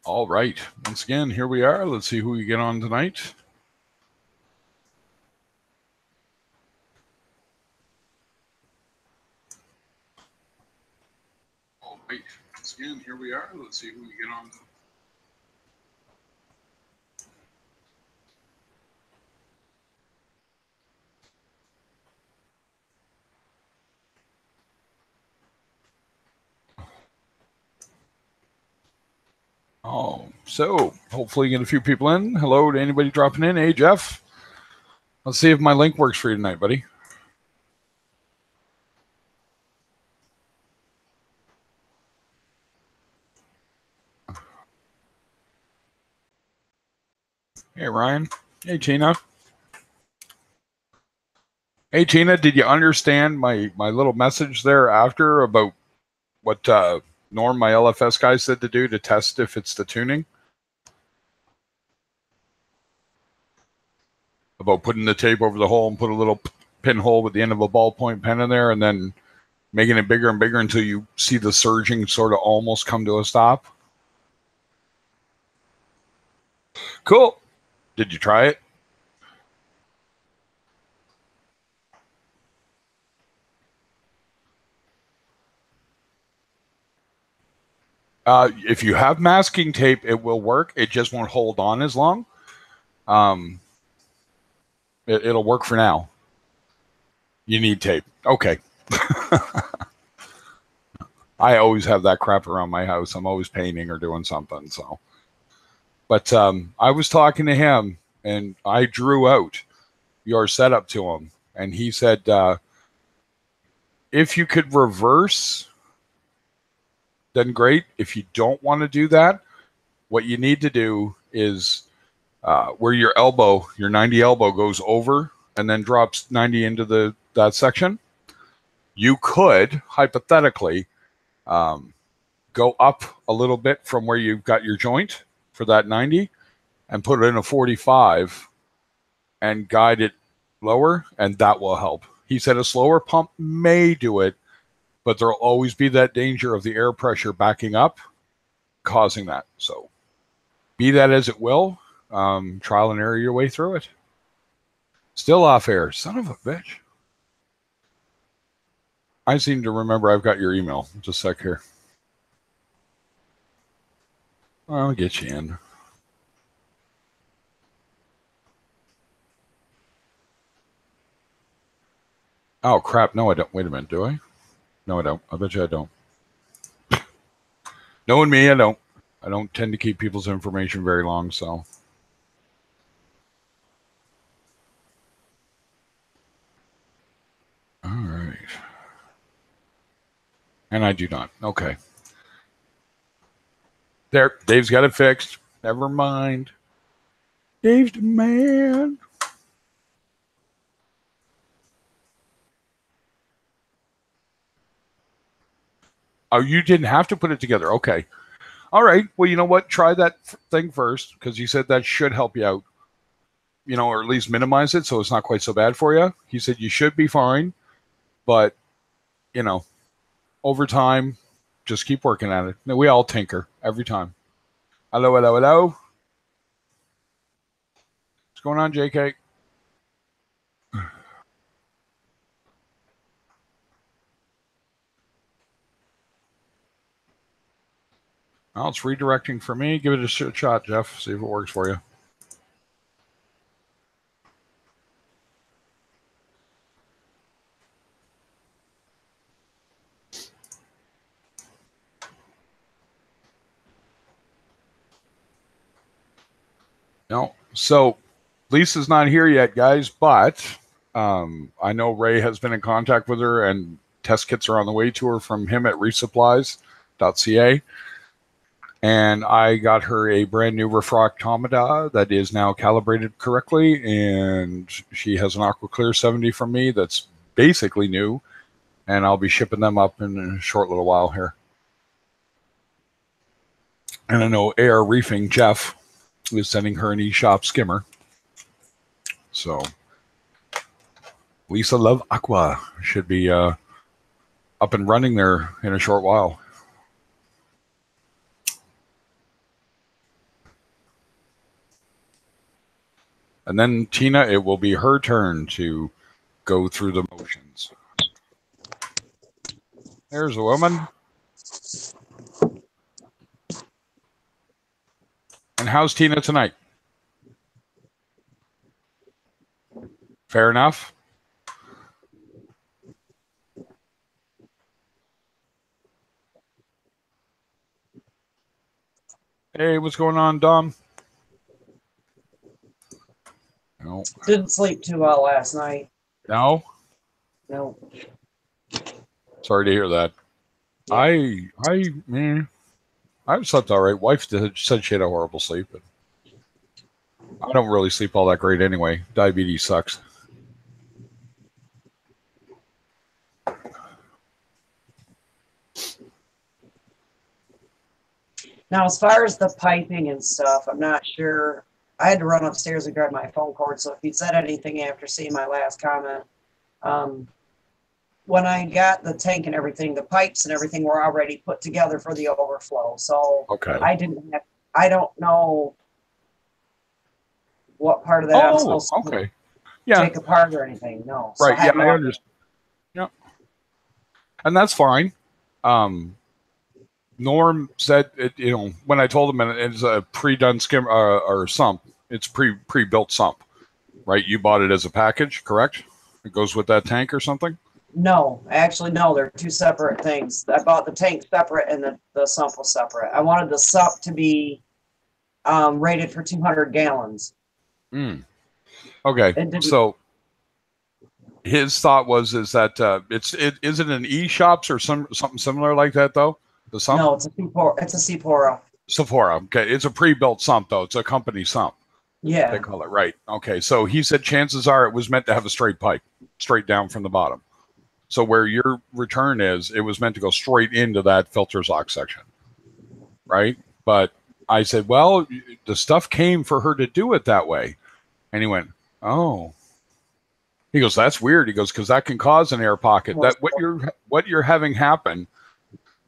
All right. Once again, here we are. Let's see who we get on tonight. All right. Once again, here we are. Let's see who we get on tonight. Oh, so hopefully get a few people in. Hello to anybody dropping in. Hey, Jeff. Let's see if my link works for you tonight, buddy. Hey, Ryan. Hey, Tina. Hey, Tina, did you understand my little message there after about what Norm, my LFS guy, said to do to test if it's the tuning? About putting the tape over the hole and put a little pinhole with the end of a ballpoint pen in there and then making it bigger and bigger until you see the surging sort of almost come to a stop. Cool. Did you try it? If you have masking tape, it will work. It just won't hold on as long. It'll work for now. You need tape. Okay. I always have that crap around my house. I'm always painting or doing something. So, but I was talking to him and I drew out your setup to him, and he said, if you could reverse, then great. If you don't want to do that, what you need to do is where your elbow, your 90 elbow goes over and then drops 90 into that section. You could hypothetically go up a little bit from where you've got your joint for that 90 and put it in a 45 and guide it lower, and that will help. He said a slower pump may do it, but there'll always be that danger of the air pressure backing up, causing that. So be that as it will, trial and error your way through it. Still off air. Son of a bitch. I seem to remember I've got your email. Just a sec here. I'll get you in. Oh, crap. No, I don't. Wait a minute. Do I? No, I don't. I bet you I don't. Knowing me, I don't. I don't tend to keep people's information very long, so. All right. And I do not. Okay. There. Dave's got it fixed. Never mind. Dave's the man. Oh, you didn't have to put it together. Okay. All right. Well, you know what? Try that thing first, because you said that should help you out, or at least minimize it so it's not quite so bad for you. He said you should be fine, but, over time, just keep working at it. We all tinker every time. Hello, hello, hello. What's going on, JK? Well, it's redirecting for me. Give it a shot, Jeff. See if it works for you. No. So Lisa's not here yet, guys, but I know Ray has been in contact with her, and test kits are on the way to her from him at resupplies.ca. And I got her a brand new refractometer that is now calibrated correctly, and she has an AquaClear 70 from me that's basically new, and I'll be shipping them up in a short little while here. And I know AR Reefing Jeff is sending her an eShop skimmer. So Lisa Love Aqua should be up and running there in a short while. And then Tina, it will be her turn to go through the motions. There's a woman. And how's Tina tonight? Fair enough. Hey, what's going on, Dom? No. Didn't sleep too well last night. No? No. Sorry to hear that. Yeah. I slept all right. Wife said she had a horrible sleep. But I don't really sleep all that great anyway. Diabetes sucks. Now, as far as the piping and stuff, I'm not sure. I had to run upstairs and grab my phone cord. So if you said anything after seeing my last comment, when I got the tank and everything, the pipes and everything were already put together for the overflow. So okay. I don't know what part of that I'm supposed to take apart or anything. No. So right. I understand. Yeah. And that's fine. Norm said, when I told him it's a pre-done skim or sump, it's pre-built sump, right? You bought it as a package, correct? It goes with that tank or something? No, actually, no. They're two separate things. I bought the tank separate and the sump was separate. I wanted the sump to be rated for 200 gallons. Okay, so his thought is that is it an E-Shops or something similar like that though? The sump? No, it's a Sephora. Sephora. Okay, it's a pre-built sump though. It's a company sump. Yeah, they call it, right? Okay, so he said chances are it was meant to have a straight pipe, straight down from the bottom. So where your return is, it was meant to go straight into that filters lock section, right? But I said, well, the stuff came for her to do it that way, and he went, oh. He goes, that's weird. He goes, because that can cause an air pocket. That what you're having happen.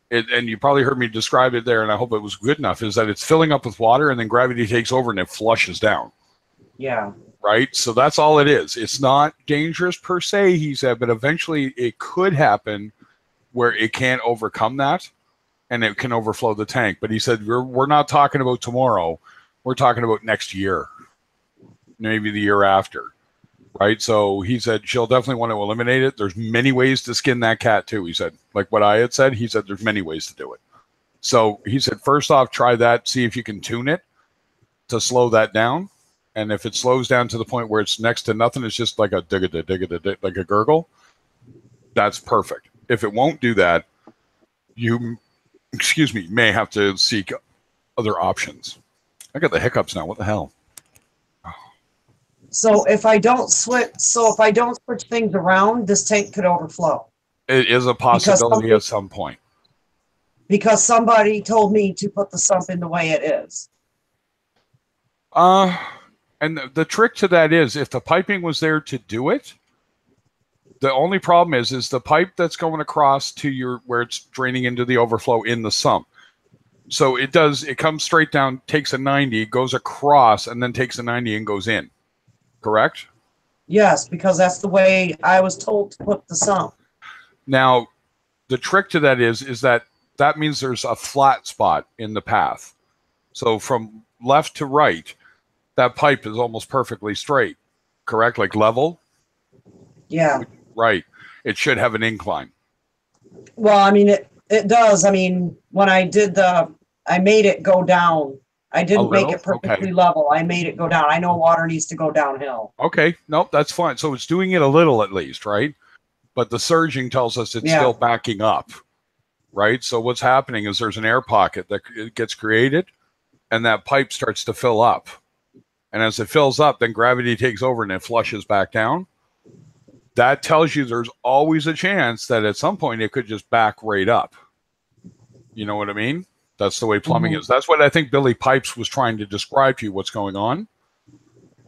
And you probably heard me describe it there, and I hope it was good enough, is that it's filling up with water, and then gravity takes over, and it flushes down. Yeah. Right? So that's all it is. It's not dangerous per se, he said, but eventually it could happen where it can't overcome that, and it can overflow the tank. But he said, we're not talking about tomorrow. We're talking about next year, maybe the year after. Right. So he said she'll definitely want to eliminate it. There's many ways to skin that cat, too. He said, like what I had said, he said there's many ways to do it. So he said, first off, try that. See if you can tune it to slow that down. And if it slows down to the point where it's next to nothing, it's just like a dig, like a gurgle. That's perfect. If it won't do that, you, may have to seek other options. I got the hiccups now. What the hell? So if I don't switch things around, this tank could overflow. It is a possibility at some point. Because somebody told me to put the sump in the way it is. And the trick to that is, if the piping was there to do it, the only problem is the pipe that's going across to where it's draining into the overflow in the sump. So it comes straight down, takes a 90, goes across, and then takes a 90 and goes in. Correct? Yes, because that's the way I was told to put the sump. Now, the trick to that is that means there's a flat spot in the path. So from left to right, that pipe is almost perfectly straight. Correct? Like level? Yeah. Right. It should have an incline. Well, I mean, it does. I mean, when I did I made it go down. I didn't make it perfectly level. I made it go down. I know water needs to go downhill. Okay. Nope, that's fine. So it's doing it a little at least, right? But the surging tells us it's still backing up, right? So what's happening is there's an air pocket that gets created, and that pipe starts to fill up. And as it fills up, then gravity takes over and it flushes back down. That tells you there's always a chance that at some point it could just back right up. You know what I mean? That's the way plumbing is. That's what I think Billy Pipes was trying to describe to you, what's going on.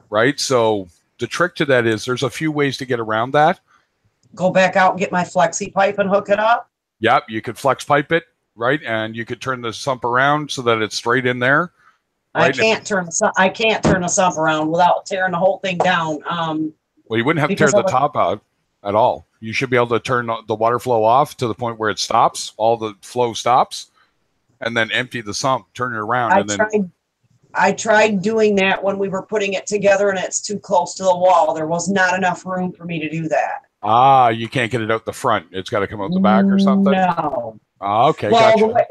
Right? So the trick to that is there's a few ways to get around that. Go back out and get my flexi pipe and hook it up? Yep, you could flex pipe it, right? And you could turn the sump around so that it's straight in there. I can't turn the sump around without tearing the whole thing down. Well, you wouldn't have to tear the top out at all. You should be able to turn the water flow off to the point where it stops, all the flow stops, and then empty the sump, turn it around, I tried doing that when we were putting it together, and it's too close to the wall. There was not enough room for me to do that. Ah, you can't get it out the front. It's got to come out the back or something? No. Ah, okay, well, gotcha.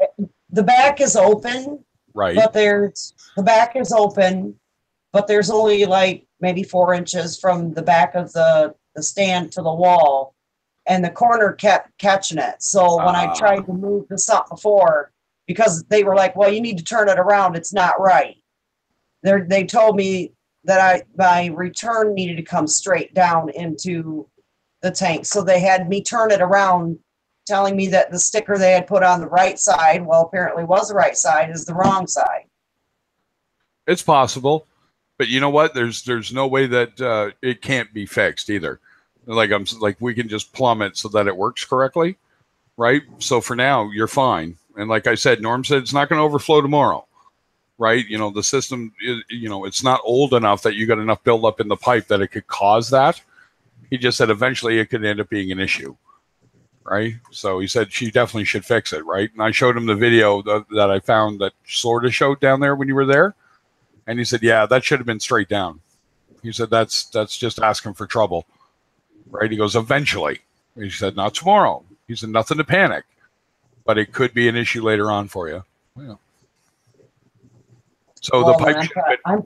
The back is open. Right. But the back is open, but there's only like maybe 4 inches from the back of the stand to the wall, and the corner kept catching it. So when I tried to move the sump before, because they were like, well, you need to turn it around, it's not right. They told me that my return needed to come straight down into the tank. So they had me turn it around, telling me that the sticker they had put on the right side, well, apparently was the right side, is the wrong side. It's possible, but you know what? There's no way that it can't be fixed either. Like we can just plumb it so that it works correctly, right? So for now, you're fine. And like I said, Norm said it's not going to overflow tomorrow, right? You know, the system is, you know, it's not old enough that you got enough buildup in the pipe that it could cause that. He just said eventually it could end up being an issue. Right. So he said she definitely should fix it. Right. And I showed him the video that I found that sort of showed down there when you were there. And he said, yeah, that should have been straight down. He said, that's just asking for trouble. Right. He goes, eventually. He said, not tomorrow. He said, nothing to panic, but it could be an issue later on for you. Yeah. So the pipe.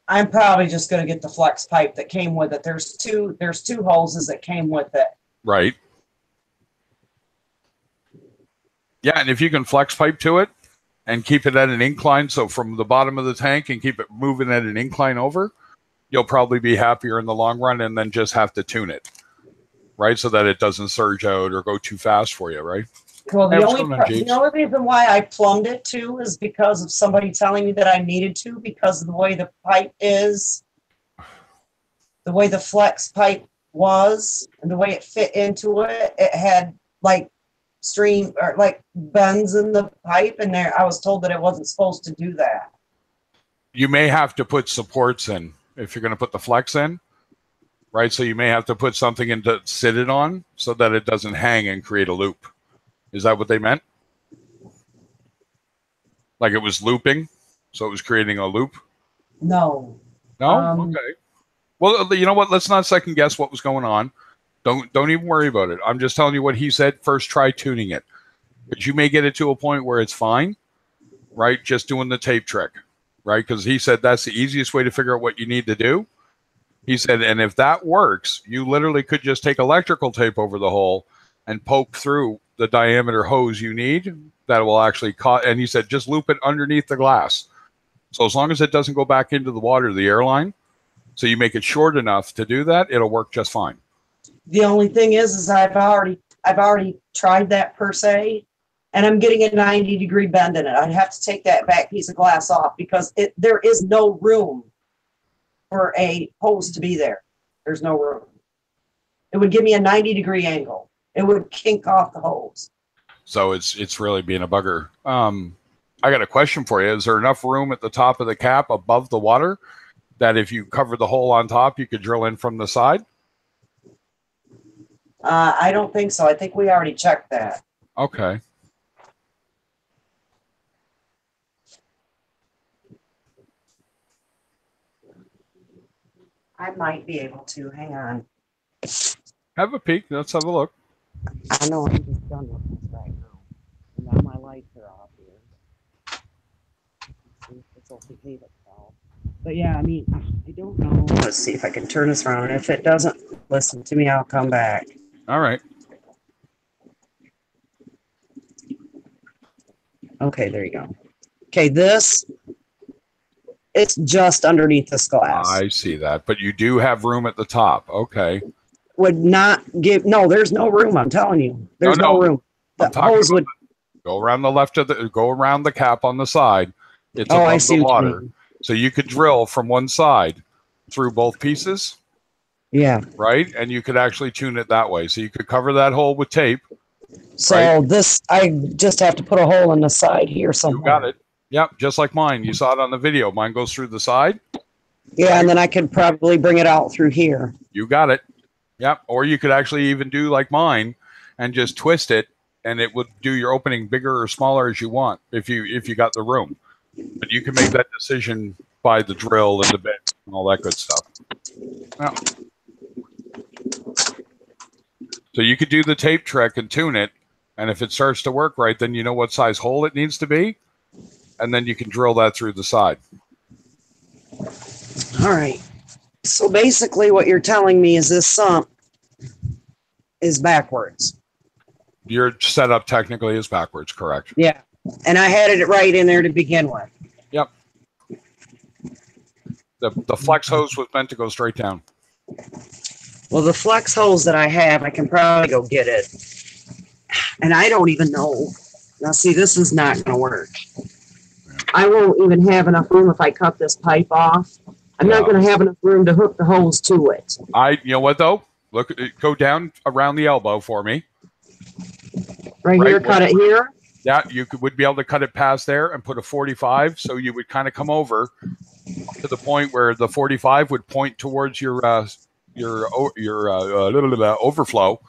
I'm probably just going to get the flex pipe that came with it. There's two hoses that came with it. Right. Yeah, and if you can flex pipe to it and keep it at an incline, so from the bottom of the tank and keep it moving at an incline over, you'll probably be happier in the long run, and then just have to tune it, right, so that it doesn't surge out or go too fast for you, right? Well, the only reason why I plumbed it too is because of somebody telling me that I needed to, because of the way the pipe is, the way the flex pipe was, and the way it fit into it. It had like stream or like bends in the pipe, and there I was told that it wasn't supposed to do that. You may have to put supports in if you're going to put the flex in, right? So you may have to put something in to sit it on so that it doesn't hang and create a loop. Is that what they meant? Like it was looping, so it was creating a loop? No. Okay. Well, you know what? Let's not second guess what was going on. Don't even worry about it. I'm just telling you what he said. First, try tuning it. But you may get it to a point where it's fine, right? Just doing the tape trick, right? Because he said that's the easiest way to figure out what you need to do. He said, and if that works, you literally could just take electrical tape over the hole and poke through the diameter hose you need. That will actually and he said, just loop it underneath the glass. So as long as it doesn't go back into the water, the airline, so you make it short enough to do that, it'll work just fine. The only thing is I've already tried that per se, and I'm getting a 90-degree bend in it. I'd have to take that back piece of glass off because there is no room for a hose to be there. There's no room. It would give me a 90-degree angle. It would kink off the hose. So it's really being a bugger. I got a question for you. Is there enough room at the top of the cap above the water that if you cover the hole on top, you could drill in from the side? I don't think so. I think we already checked that. Okay. I might be able to. Hang on. Have a peek. Let's have a look. I know I'm just done with this right now. And now my lights are off here. See if this will behave itself. But yeah, I mean, I don't know. Let's see if I can turn this around. If it doesn't listen to me, I'll come back. All right. Okay, there you go. Okay, it's just underneath this glass. I see that. But you do have room at the top. Okay. Would not give, no, there's no room, I'm telling you. There's no room. The hose would go around the left of go around the cap on the side. It's above the water. So you could drill from one side through both pieces. Yeah. Right? And you could actually tune it that way. So you could cover that hole with tape. So right? I just have to put a hole in the side here somewhere. You got it. Yep, just like mine. You saw it on the video. Mine goes through the side. Yeah, and then I could probably bring it out through here. You got it. Yep. Or you could actually even do like mine and just twist it, and it would do your opening bigger or smaller as you want if you got the room. But you can make that decision by the drill and the bit and all that good stuff. Yeah. So you could do the tape trick and tune it, and if it starts to work right, then you know what size hole it needs to be, and then you can drill that through the side. All right. So basically what you're telling me is this sump is backwards. Your setup technically is backwards, correct? Yeah. And I had it right in there to begin with. Yep. The flex hose was meant to go straight down. Well, the flex hose that I have, I can probably go get it. And I don't even know. Now, see, this is not going to work. I won't even have enough room if I cut this pipe off. I'm not going to have enough room to hook the hose to it. You know what, though? Look, go down around the elbow for me. Right here, cut it here? Yeah, would be able to cut it past there and put a 45. So you would kind of come over to the point where the 45 would point towards your overflow,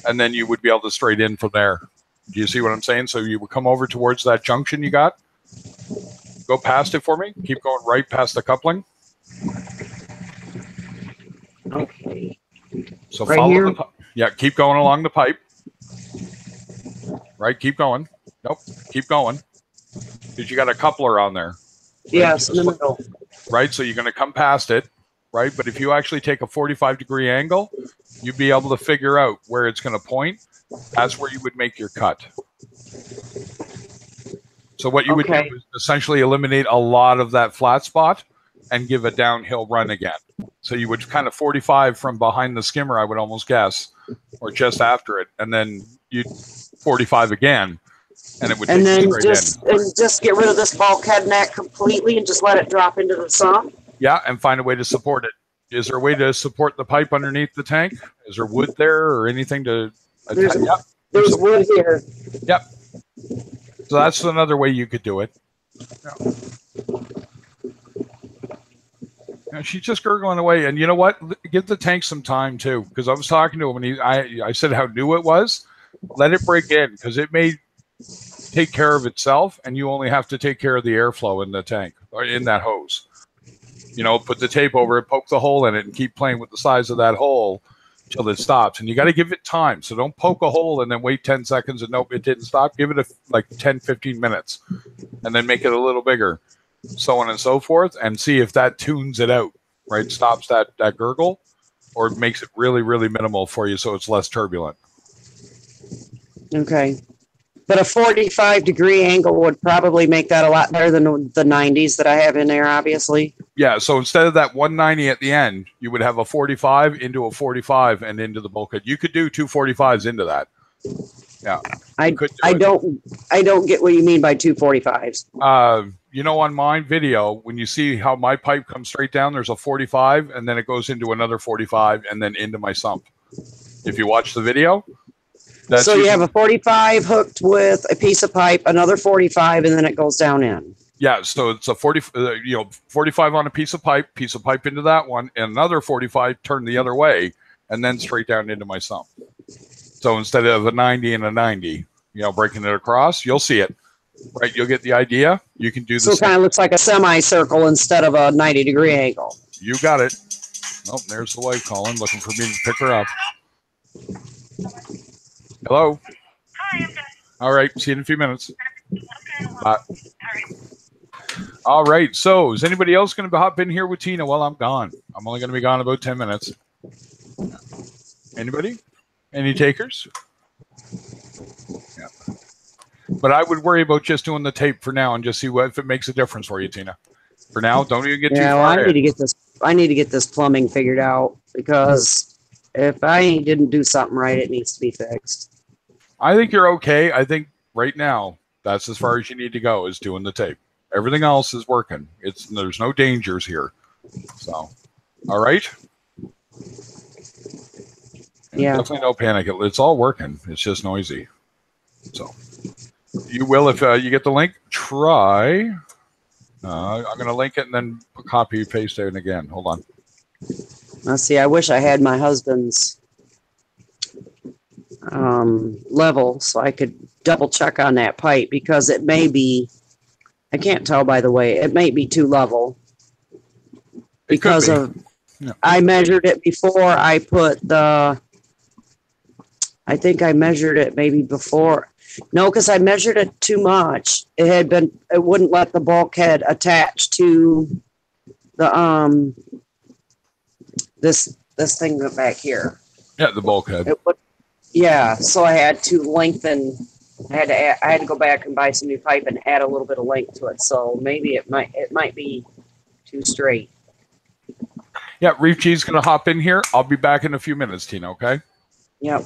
and then you would be able to straight in from there. Do you see what I'm saying? So you would come over towards that junction you got. Go past it for me. Keep going right past the coupling. Okay. So right follow here? Keep going along the pipe. Right, keep going. Nope, keep going. Because you got a coupler on there. Right? Yes, in the middle. Right, so you're going to come past it, right? But if you actually take a 45-degree angle, you'd be able to figure out where it's going to point. That's where you would make your cut. So what you would do is essentially eliminate a lot of that flat spot and give a downhill run again. So you would kind of 45 from behind the skimmer, I would almost guess, or just after it, and then you'd 45 again, and it would take you straight in. And just get rid of this bulkhead neck completely and just let it drop into the sump? Yeah, and find a way to support it. Is there a way to support the pipe underneath the tank? Is there wood there or anything to attach? Yep. There's wood here. Yep. So that's another way you could do it. Yeah. She's just gurgling away, and you know what? Give the tank some time too, because I was talking to him, and I said how new it was. Let it break in, because it may take care of itself, and you only have to take care of the airflow in the tank or in that hose. You know, put the tape over it, poke the hole in it, and keep playing with the size of that hole till it stops. And you got to give it time. So don't poke a hole and then wait 10 seconds and nope, it didn't stop. Give it like 10, 15 minutes, and then make it a little bigger, so on and so forth, and see if that tunes it out, right? Stops that gurgle, or makes it really, really minimal for you so it's less turbulent. Okay. But a 45-degree angle would probably make that a lot better than the 90s that I have in there, obviously. Yeah, so instead of that 190 at the end, you would have a 45 into a 45 and into the bulkhead. You could do two 45s into that. Yeah. I don't get what you mean by two 45s. You know, on my video, when you see how my pipe comes straight down, there's a 45, and then it goes into another 45, and then into my sump. If you watch the video, so you have a 45 hooked with a piece of pipe, another 45, and then it goes down in. Yeah, so it's a 45 on a piece of pipe into that one, and another 45 turned the other way, and then straight down into my sump. So instead of a 90 and a 90, breaking it across, you'll see it. Right, you'll get the idea. You can do this. So it kind of looks like a semicircle instead of a 90-degree angle. You got it. Oh, there's the wife calling, looking for me to pick her up. Hello. Hi, I'm good. All right, see you in a few minutes. Okay. Bye. All right, so is anybody else going to hop in here with Tina while I'm gone? I'm only going to be gone about 10 minutes. Anybody? Any takers? Yeah. But I would worry about just doing the tape for now and just see if it makes a difference for you, Tina. For now, don't even get too far ahead. I need to get this plumbing figured out, because if I didn't do something right, it needs to be fixed. I think you're okay. I think right now that's as far as you need to go, is doing the tape. Everything else is working. There's no dangers here. So, all right. Yeah. Definitely no panic. It's all working. It's just noisy. So, You will if you get the link. Try. I'm going to link it and then copy paste it again. Hold on. Let's see. I wish I had my husband's level so I could double check on that pipe because it may be. I can't tell by the way. It may be too level It could because be. of. Yeah. I measured it before I put the. I think I measured it maybe before. No, because I measured it too much. It wouldn't let the bulkhead attach to the this thing back here. Yeah, the bulkhead. Yeah, so I had to lengthen. I had to go back and buy some new pipe and add a little bit of length to it. So maybe it might be too straight. Yeah, Reef G's going to hop in here. I'll be back in a few minutes, Tina, okay? Yep.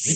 I'll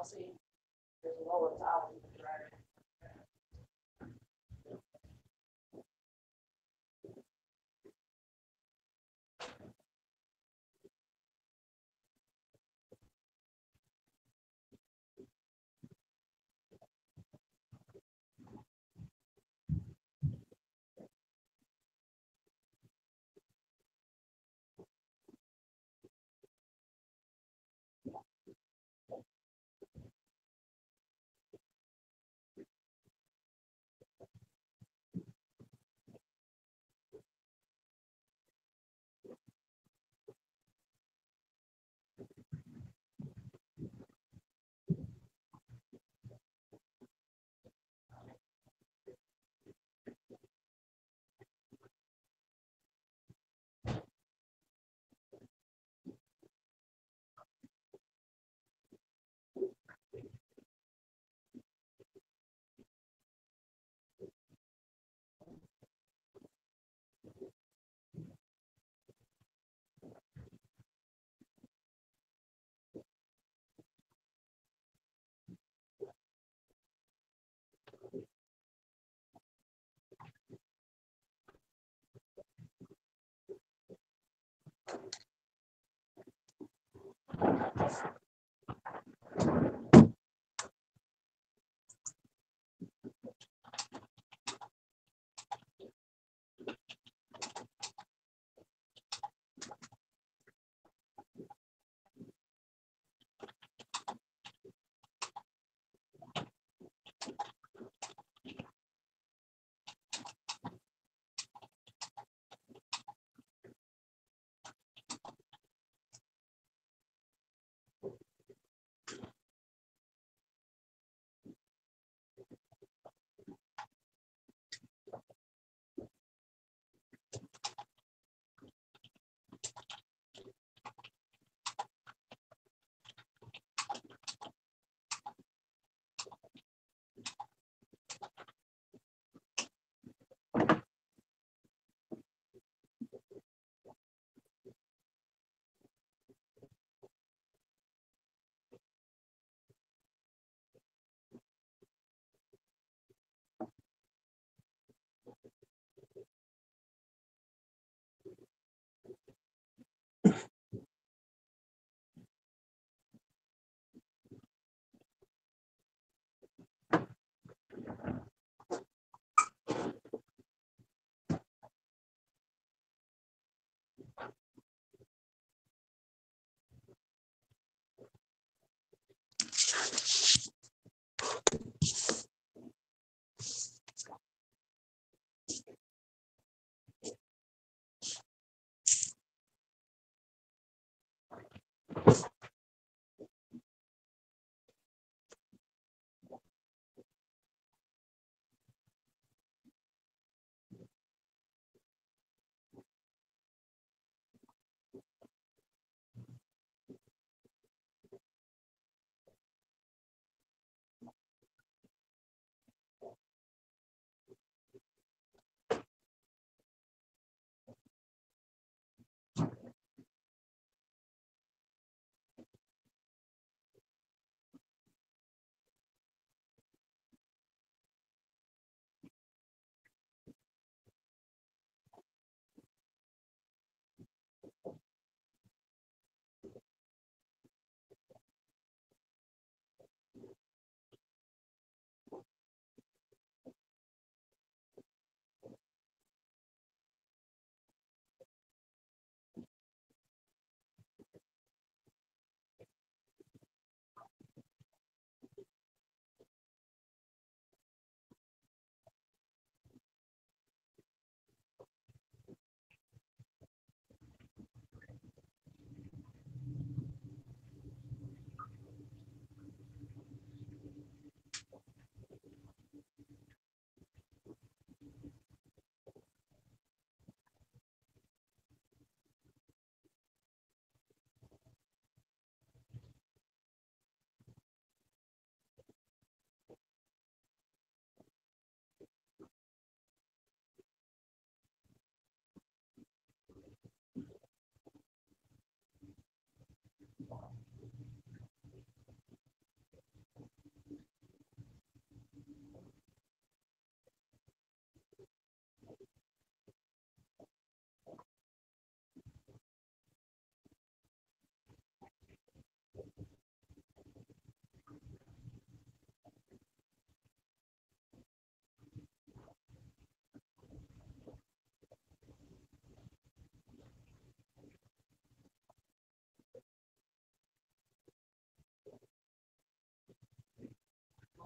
see. There's a lower towel.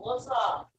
What's up?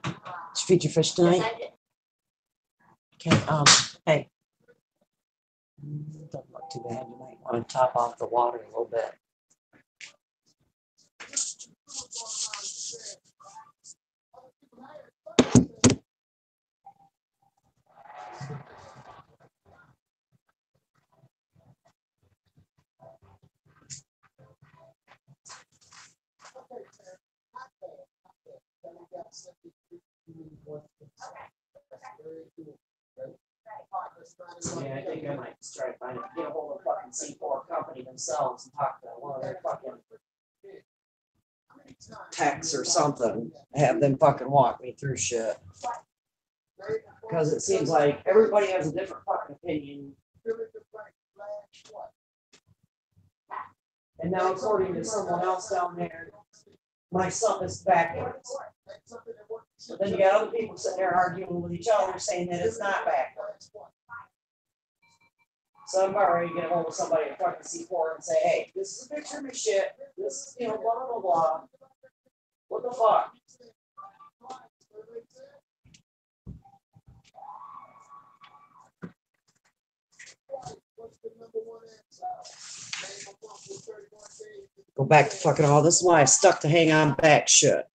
Did you feed your fish tonight? Okay, hey. Doesn't look too bad. You might want to top off the water a little bit. Yeah, I think I might just try to get a hold of fucking C4 company themselves and talk to one of their fucking techs or something. Have them fucking walk me through shit. Because it seems like everybody has a different fucking opinion. And now, according to someone else down there, my stuff is backwards. But then you got other people sitting there arguing with each other saying that it's not backwards. So I'm about ready to get a hold of somebody at fucking C4 and say, hey, this is a picture of my shit. This is, blah, blah, blah. What the fuck? Go back to fucking all this is why I stuck to hang on back shit.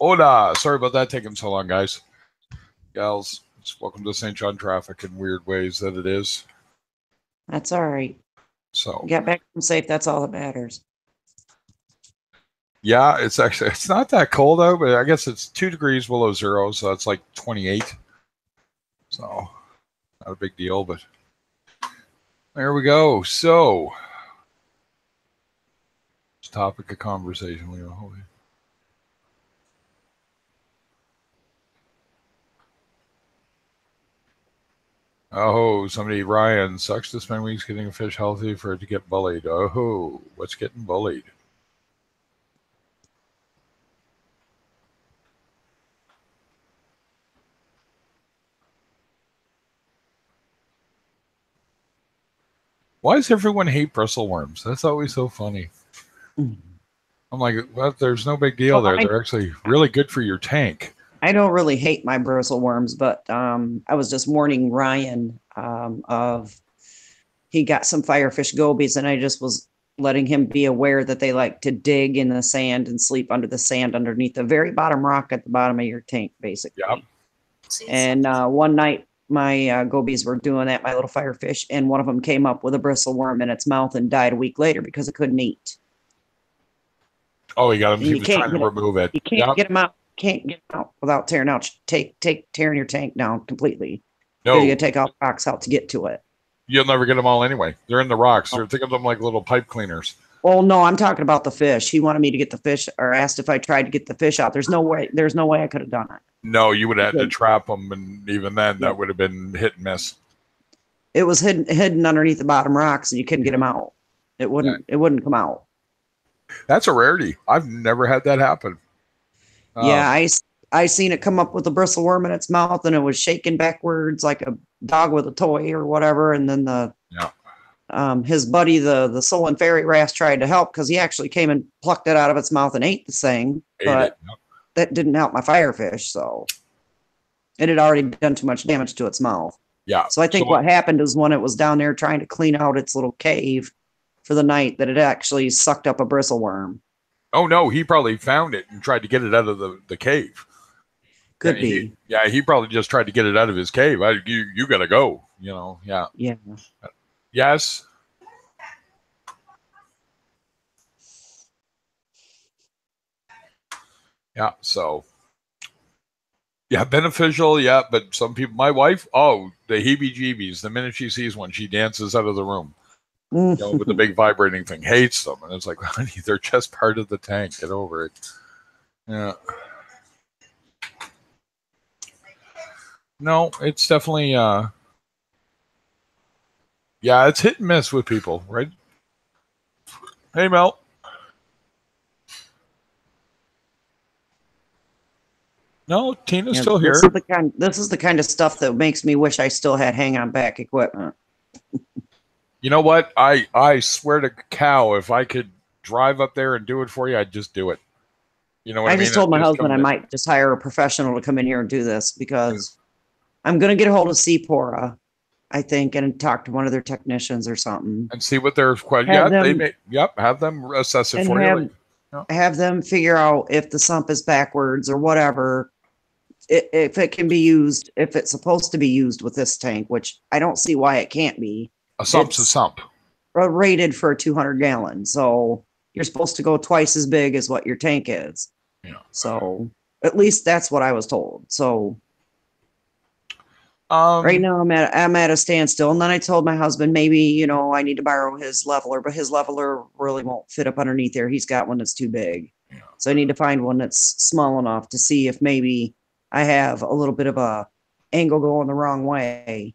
Hola. Sorry about that taking so long, guys. Gals, welcome to St. John traffic in weird ways that it is. That's all right. So Get back home safe. That's all that matters. yeah, it's not that cold out, but I guess it's 2 degrees below zero, so that's like 28. So not a big deal, but there we go. So topic of conversation. Oh, somebody, Ryan, sucks to spend weeks getting a fish healthy for it to get bullied. Oh, what's getting bullied? Why does everyone hate bristleworms? That's always so funny. I'm like, well, there's no big deal there. They're actually really good for your tank. I don't really hate my bristle worms, but I was just warning Ryan of he got some firefish gobies, and I just was letting him be aware that they like to dig in the sand and sleep under the sand underneath the very bottom rock at the bottom of your tank, basically. Yep. And one night my gobies were doing that, my little firefish, and one of them came up with a bristle worm in its mouth and died a week later because it couldn't eat. Oh, he got him. And He you was can't trying to get it. remove it. You can't Yep. get them out. Can't get them out without tearing out. Tearing your tank down completely. No, You gotta take all the rocks out to get to it. you'll never get them all anyway. They're in the rocks. Think of them like little pipe cleaners. Well, no, I'm talking about the fish. He wanted me to get the fish, or asked if I tried to get the fish out. There's no way I could have done it. No, you would have had to Good. trap them, and even then, Yeah. that would have been hit and miss. It was hidden underneath the bottom rocks, and you couldn't get them out. It wouldn't come out. That's a rarity. I've never had that happen. Yeah, I seen it come up with a bristle worm in its mouth, and it was shaking backwards like a dog with a toy or whatever. And then his buddy, the Solon Fairy Wrasse, tried to help because he actually came and plucked it out of its mouth and ate the thing. But that didn't help my firefish, so it had already done too much damage to its mouth. Yeah. So I think what happened is when it was down there trying to clean out its little cave for the night, that it actually sucked up a bristle worm. Oh no, he probably found it and tried to get it out of the cave. Could Yeah, be. he probably just tried to get it out of his cave. You got to go. Yeah. Yeah. Yes. Yeah. So. Yeah, beneficial. Yeah, but some people. My wife. Oh, the heebie-jeebies. The minute she sees one, she dances out of the room. With the big vibrating thing. Hates them, and it's like, honey, they're just part of the tank. Get over it. Yeah. No, it's definitely it's hit and miss with people, right? Hey, Mel. No, Tina's still here. This is the kind of stuff that makes me wish I still had hang on back equipment. You know what? I swear to cow, if I could drive up there and do it for you, I'd just do it. You know what I mean? I just told my husband I might just hire a professional to come in here and do this because I'm going to get a hold of Seapora, I think, and talk to one of their technicians or something. And see what their question. Have them assess it for you. Have them figure out if the sump is backwards or whatever. If it can be used, if it's supposed to be used with this tank, which I don't see why it can't be. A sump's a sump. Rated for a 200 gallon. So you're supposed to go twice as big as what your tank is. Yeah. So at least that's what I was told. So right now I'm at a standstill. And then I told my husband, maybe, I need to borrow his leveler, but his leveler really won't fit up underneath there. He's got one that's too big. Yeah. So I need to find one that's small enough to see if maybe I have a little bit of a angle going the wrong way.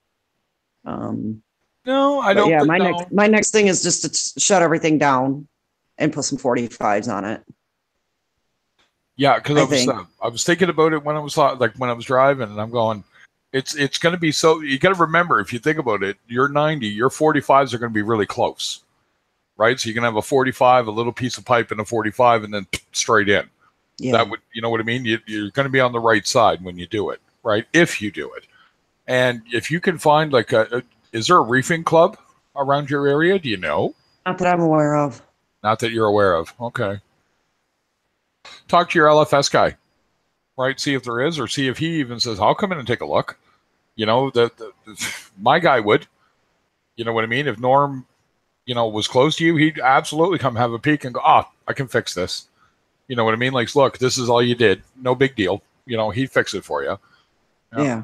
No, I don't. Yeah, my next thing is just to shut everything down and put some 45s on it. Yeah, because I was thinking about it when I was driving, and I'm going, it's going to be so. You got to remember, if you think about it, your 90, your 45s are going to be really close, right? So you can have a 45, a little piece of pipe, and a 45, and then straight in. Yeah. That would, you know what I mean? You're going to be on the right side when you do it, right? If you do it, and if you can find is there a reefing club around your area? Do you know? Not that I'm aware of. Not that you're aware of. Okay. Talk to your LFS guy, right? See if there is, or see if he even says, I'll come in and take a look. My guy would. You know what I mean? If Norm, was close to you, he'd absolutely come have a peek and go, I can fix this. You know what I mean? Like, look, this is all you did. No big deal. He'd fix it for you. Yeah.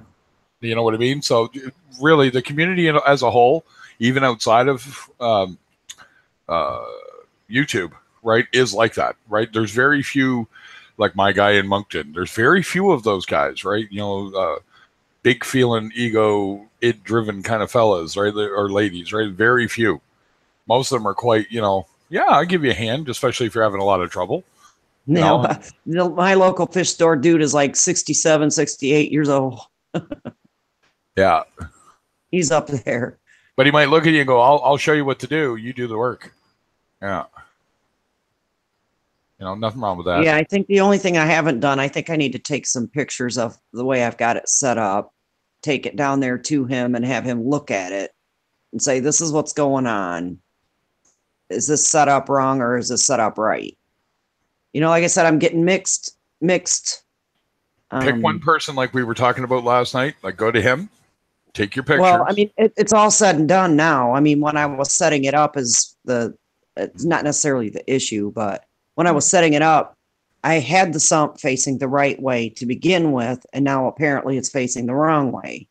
You know what I mean? So really, the community as a whole, even outside of YouTube, right, is like that, right? There's very few, like my guy in Moncton. There's very few of those guys, right? Big feeling ego, it-driven kind of fellas, right, or ladies, right? Very few. Most of them are quite, yeah, I'll give you a hand, especially if you're having a lot of trouble. No, my local fish store dude is like 67, 68 years old. Yeah. He's up there. But he might look at you and go, I'll show you what to do. You do the work. Yeah. Nothing wrong with that. Yeah, I think the only thing I haven't done, I think I need to take some pictures of the way I've got it set up, take it down there to him and have him look at it and say, this is what's going on. Is this set up wrong or is this set up right? Like I said, I'm getting mixed. Pick one person like we were talking about last night, like go to him, take your pictures. Well, I mean, it's all said and done now. I mean, when I was setting it up it's not necessarily the issue, but when I was setting it up, I had the sump facing the right way to begin with, and now apparently it's facing the wrong way.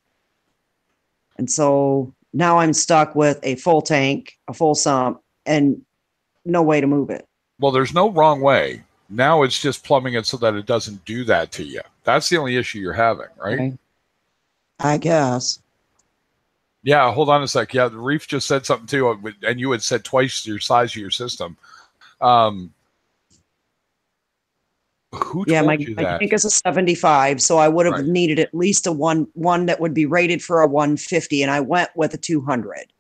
And so now I'm stuck with a full tank, a full sump, and no way to move it. Well, there's no wrong way. Now it's just plumbing it so that it doesn't do that to you. That's the only issue you're having, right? Okay. I guess. Yeah, hold on a sec. Yeah, the Reef just said something too, and you had said twice your size of your system. Who told you that? My tank is a 75, so I would have needed at least a one that would be rated for a 150, and I went with a 200.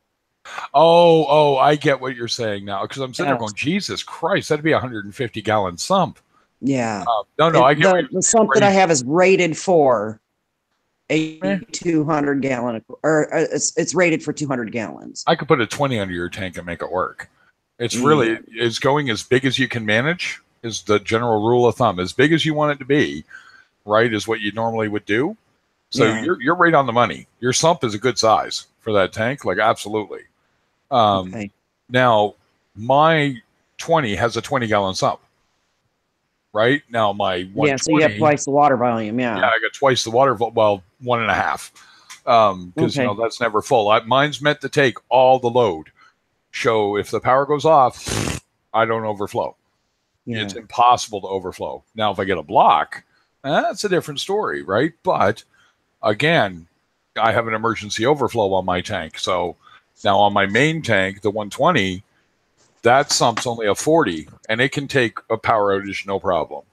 Oh, I get what you're saying now, because I'm sitting there going, Jesus Christ, that'd be a 150-gallon sump. Yeah. No, I get the sump that I have is rated for a 200 gallon, or it's rated for 200 gallons. I could put a 20 under your tank and make it work. It's really is going as big as you can manage is the general rule of thumb. As big as you want it to be, right, is what you normally would do. So you're right on the money. Your sump is a good size for that tank, like absolutely. Now my 20 has a 20-gallon sump. Right now, my 120. Yeah, so you have twice the water volume. Yeah, I got twice the water. Well, 1.5, because that's never full. Mine's meant to take all the load. So if the power goes off, I don't overflow. Yeah. It's impossible to overflow. Now, if I get a block, that's a different story, right? But again, I have an emergency overflow on my tank. So now on my main tank, the 120. That sump's only a 40, and it can take a power outage no problem.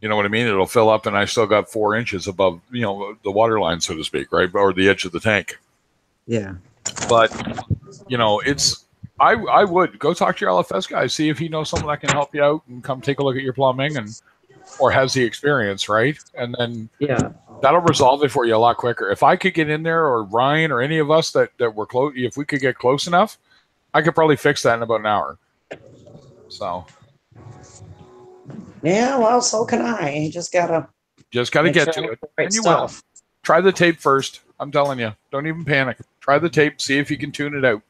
You know what I mean? It'll fill up, and I still got 4 inches above, the water line, so to speak, right, or the edge of the tank. Yeah. But I would go talk to your LFS guy, see if he knows someone that can help you out, and come take a look at your plumbing, or has the experience, right? And then that'll resolve it for you a lot quicker. If I could get in there, or Ryan, or any of us that were close, if we could get close enough, I could probably fix that in about an hour. So. Yeah, well, so can I. You just gotta get to it, and you will. Try the tape first. I'm telling you, don't even panic. Try the tape. See if you can tune it out.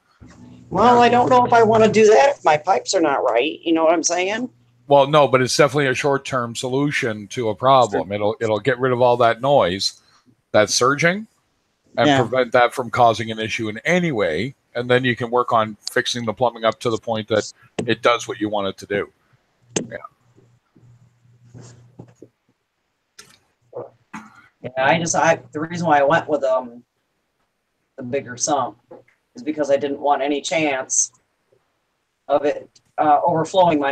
Well, I don't know if I want to do that if my pipes are not right. You know what I'm saying? Well, no, but it's definitely a short-term solution to a problem. It'll get rid of all that noise, that's surging, and prevent that from causing an issue in any way. And then you can work on fixing the plumbing up to the point that it does what you want it to do. Yeah, the reason why I went with the bigger sump is because I didn't want any chance of it overflowing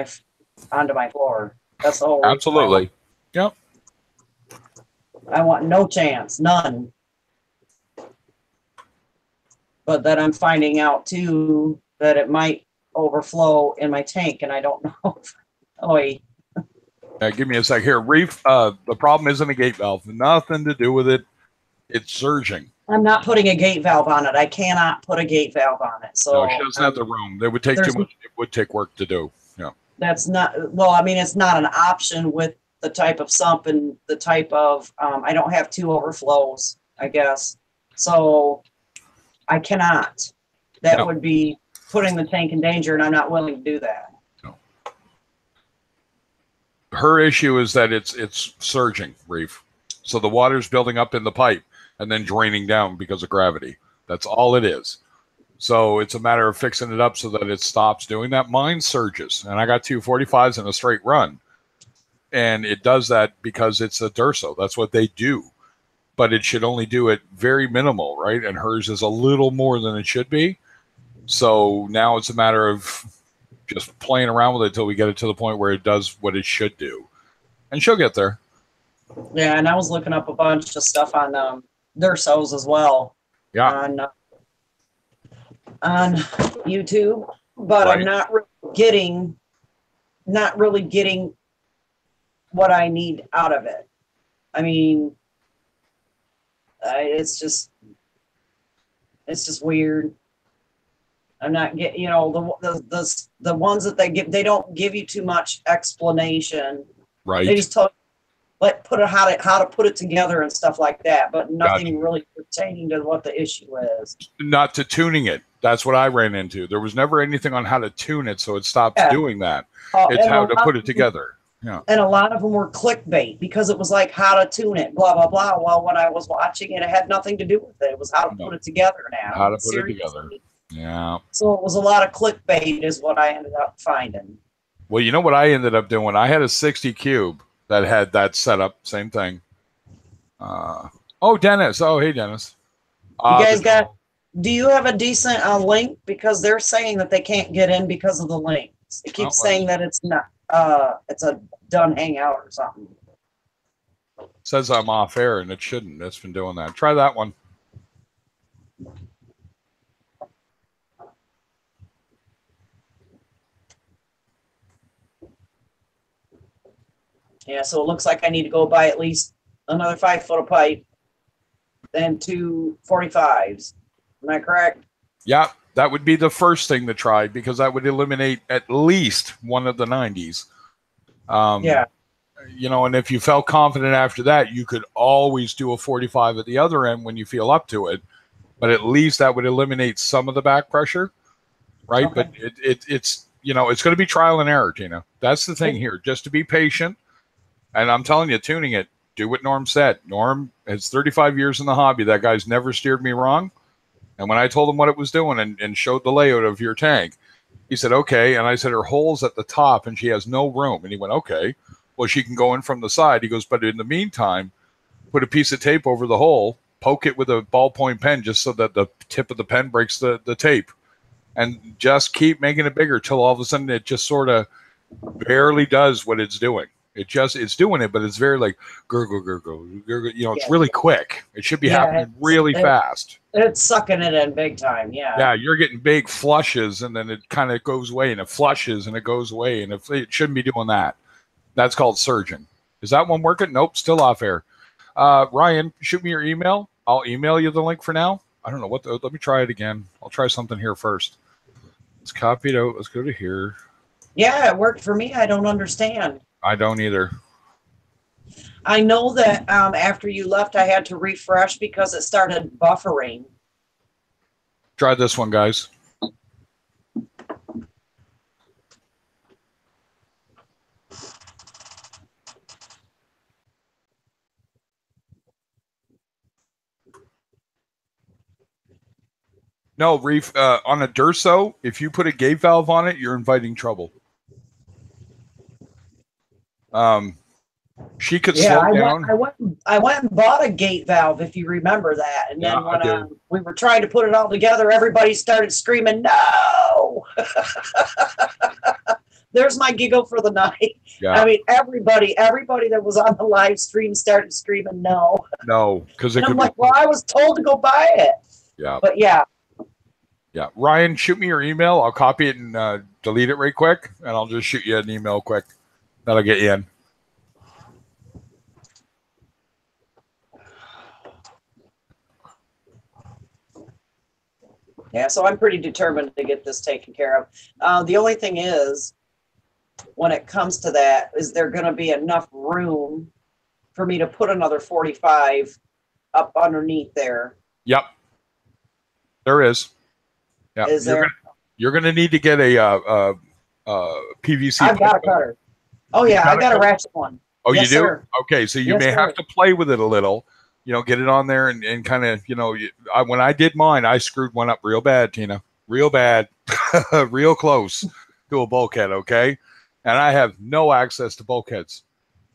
onto my floor. That's the whole reason. Absolutely. Yep. I want no chance, none. But then I'm finding out too that it might overflow in my tank, and I don't know. Give me a sec here. Reef, the problem isn't a gate valve. Nothing to do with it. It's surging. I'm not putting a gate valve on it. I cannot put a gate valve on it. So no, she doesn't have the room. It would take too much. It would take work to do. Yeah. That's not, well, I mean, it's not an option with the type of sump and the type of, I don't have 2 overflows, I guess. So I cannot. That would be putting the tank in danger, and I'm not willing to do that. No. Her issue is that it's surging, Reef. So the water's building up in the pipe and then draining down because of gravity. That's all it is. So it's a matter of fixing it up so that it stops doing that. Mine surges, and I got 2 45s in a straight run. And it does that because it's a Durso. That's what they do. but it should only do it very minimal, right? And hers is a little more than it should be. So now it's a matter of just playing around with it until we get it to the point where it does what it should do. And she'll get there. Yeah, and I was looking up a bunch of stuff on Dursos as well. Yeah. On YouTube, but Right. I'm not really getting what I need out of it. I mean, it's just weird. I'm not getting, the ones that they give, they don't give you too much explanation. Right. They just tell how to put it together and stuff like that, but nothing really pertaining to what the issue is. Not to tuning it. That's what I ran into. There was never anything on how to tune it, so it stops doing that. It's how to put it together. Yeah. And a lot of them were clickbait because it was like how to tune it, blah, blah, blah. Well, when I was watching it, it had nothing to do with it. It was how to put it together now. How to put it together. Yeah. So it was a lot of clickbait is what I ended up finding. Well, you know what I ended up doing? I had a 60 cube that had that set up. Same thing. Oh, Dennis. Oh, hey, Dennis. You guys do you have a decent link? Because they're saying that they can't get in because of the links. It keeps saying that it's not, it's a done hangout or something. Says I'm off air and it shouldn't. It's been doing that. Try that one. Yeah, so it looks like I need to go buy at least another 5 foot of pipe and 2 45s. Am I correct? Yeah, that would be the first thing to try because that would eliminate at least one of the 90s. Yeah. And if you felt confident after that, you could always do a 45 at the other end when you feel up to it. But at least that would eliminate some of the back pressure, right? Okay. But it's it's going to be trial and error, Tina. That's the thing here. Just to be patient. And I'm telling you, tuning it, do what Norm said. Norm has 35 years in the hobby. That guy's never steered me wrong. And when I told him what it was doing and showed the layout of your tank, he said, okay. And I said, her hole's at the top and she has no room. And he went, okay, well, she can go in from the side. He goes, but in the meantime, put a piece of tape over the hole, poke it with a ballpoint pen just so that the tip of the pen breaks the tape. And just keep making it bigger till all of a sudden it just sort of barely does what it's doing. It's doing it, but it's very like gurgle, gurgle, gurgle. It's really quick. It should be happening really fast. It's sucking it in big time. Yeah. Yeah, you're getting big flushes, and then it kind of goes away, and it flushes, and it goes away, and it shouldn't be doing that. That's called surging. Is that one working? Nope, still off air. Ryan, shoot me your email. I'll email you the link for now. I don't know what. Let me try it again. I'll try something here first. Let's copy it out. Let's go to here. Yeah, it worked for me. I don't understand. I don't either. I know that after you left, I had to refresh because it started buffering. Try this one, guys. No, Reef, on a Durso, if you put a gate valve on it, you're inviting trouble. She could slow down. I went and bought a gate valve, if you remember that. And then when we were trying to put it all together, everybody started screaming, no! There's my giggle for the night. Yeah. I mean, everybody that was on the live stream started screaming no. No, because it could I'm like, well, I was told to go buy it. Yeah. But yeah. Yeah. Ryan, shoot me your email. I'll copy it and delete it right quick, and I'll just shoot you an email quick. That'll get you in. Yeah, so I'm pretty determined to get this taken care of. The only thing is, when it comes to that, is there going to be enough room for me to put another 45 up underneath there? Yep. There is. Yeah. Is there? You're going to need to get a PVC. I've got a cutter. Oh, yeah, I got a ratchet one. Oh, yes, you do? Sir. Okay, so you may have to play with it a little. Get it on there and kind of, when I did mine, I screwed one up real bad, Tina. Real bad. Real close to a bulkhead, okay? And I have no access to bulkheads.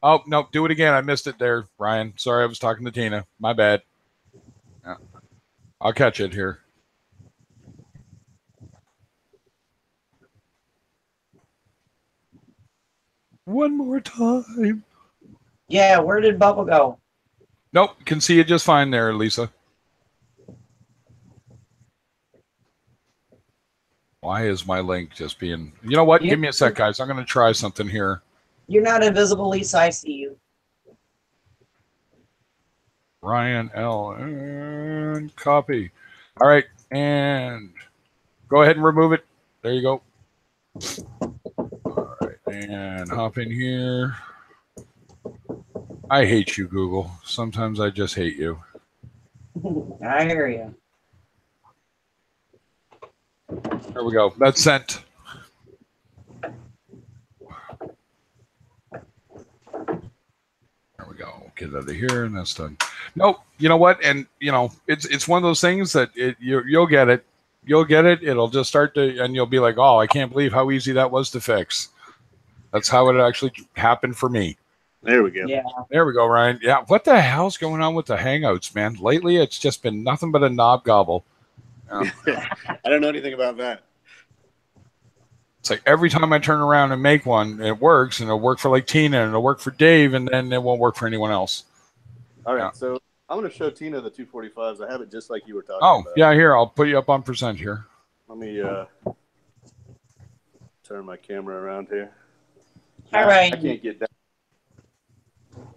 Oh, no, do it again. I missed it there, Ryan. Sorry, I was talking to Tina. My bad. Yeah. I'll catch it here. One more time. Yeah, where did Bubba go? Nope, can see it just fine there, Lisa. Why is my link just being... You know what? Give me a sec, guys. I'm going to try something here. You're not invisible, Lisa. I see you. Ryan L. and copy. All right, and go ahead and remove it. There you go. All right, and hop in here. I hate you, Google. Sometimes I just hate you. I hear you. There we go. That's sent. There we go. Get out of here, and that's done. Nope. You know what? And you know, it's one of those things that you'll get it. You'll get it. It'll just start to, and you'll be like, oh, I can't believe how easy that was to fix. That's how it actually happened for me. There we go. Yeah. There we go, Ryan. Yeah. What the hell's going on with the Hangouts, man? Lately, it's just been nothing but a knob gobble. I don't know anything about that. It's like every time I turn around and make one, it works, and it'll work for like Tina, and it'll work for Dave, and then it won't work for anyone else. All right, Yeah. so I'm going to show Tina the 245s. I have it just like you were talking Oh, about. yeah, here, I'll put you up on percent here. Let me turn my camera around here. Hi, Ryan. I can't get down.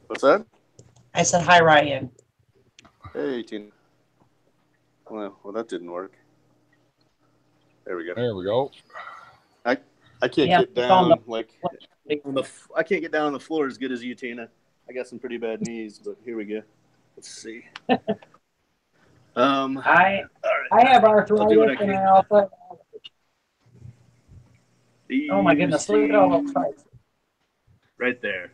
What's that? I said hi, Ryan. Hey, Tina. Well, that didn't work. There we go. There we go. I can't Yeah, get down I can't get down on the floor as good as you, Tina. I got some pretty bad knees, but here we go. Let's see. I all right. have I'll do what arthritis, I can. and I also. Oh my You goodness! Look at all those see stripes. right there.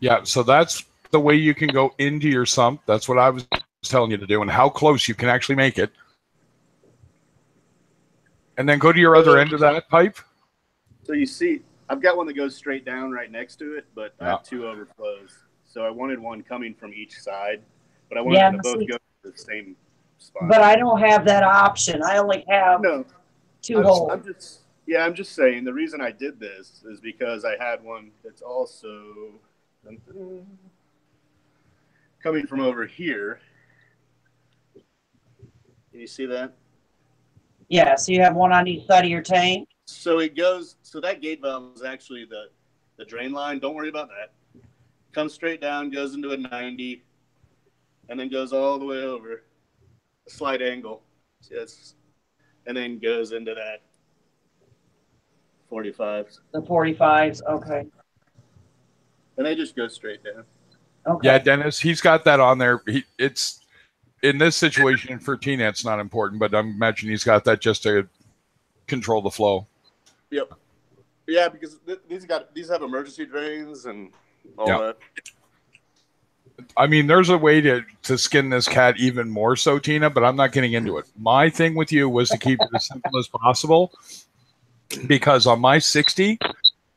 Yeah, so that's the way you can go into your sump. That's what I was telling you to do, and how close you can actually make it. And then go to your other end of that pipe. So you see, I've got one that goes straight down right next to it, but I have two overflows. So I wanted one coming from each side, but I wanted them to both go to the same spot. But I don't have that option. I only have two holes. I'm just saying the reason I did this is because I had one that's also coming from over here. Can you see that? Yeah, so you have one on each side of your tank. So it goes. So that gate valve is actually the drain line. Don't worry about that. Comes straight down, goes into a 90, and then goes all the way over a slight angle. Yes, and then goes into that 45s. The 45s, okay. And they just go straight down. Okay. Yeah, Dennis, he's got that on there. It's in this situation for Tina, it's not important, but I'm imagining he's got that just to control the flow. Yep. Yeah, because these have emergency drains and all that. I mean, there's a way to skin this cat even more so, Tina, but I'm not getting into it. My thing with you was to keep it as simple as possible, because on my 60,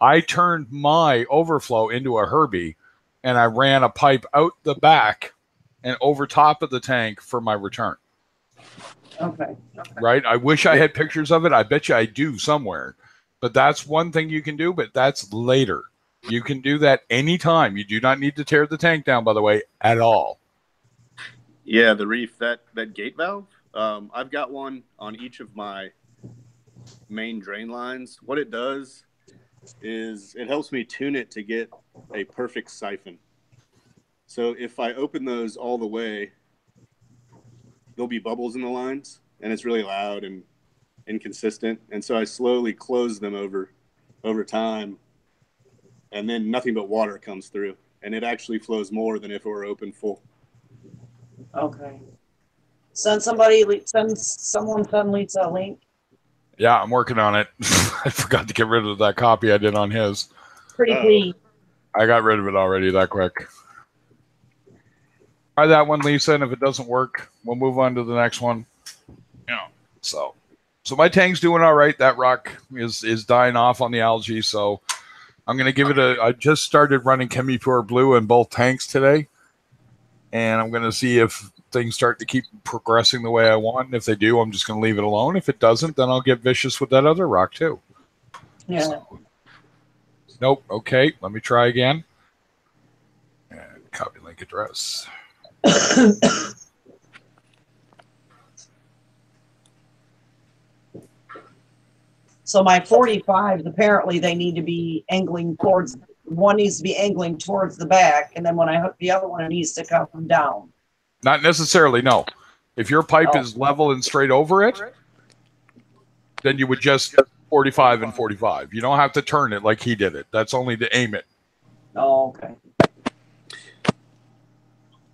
I turned my overflow into a Herbie, and I ran a pipe out the back and over top of the tank for my return. Okay. Right? I wish I had pictures of it. I bet you I do somewhere. But that's one thing you can do, but that's later. You can do that anytime. You do not need to tear the tank down, by the way, at all. Yeah, the reef, that gate valve, I've got one on each of my main drain lines. What it does is it helps me tune it to get a perfect siphon. So if I open those all the way, there'll be bubbles in the lines, and it's really loud and inconsistent. And so I slowly close them over time, and then nothing but water comes through, and it actually flows more than if it were open full. Okay. Send someone Lisa a link. Yeah, I'm working on it. I forgot to get rid of that copy I did on his. Pretty please. I got rid of it already that quick. Try that one, Lisa, and if it doesn't work, we'll move on to the next one. So my tank's doing all right. That rock is dying off on the algae, so I'm going to give it I just started running ChemiPure Blue in both tanks today. And I'm going to see if things start to keep progressing the way I want. And if they do, I'm just going to leave it alone. If it doesn't, then I'll get vicious with that other rock too. Yeah. So, nope. Okay. Let me try again. And copy link address. So my 45s, apparently they need to be angling towards, one needs to be angling towards the back, and then when I hook the other one, it needs to come down. Not necessarily, no. If your pipe is level and straight over it, then you would just 45 and 45. You don't have to turn it like he did it. That's only to aim it. Oh, okay.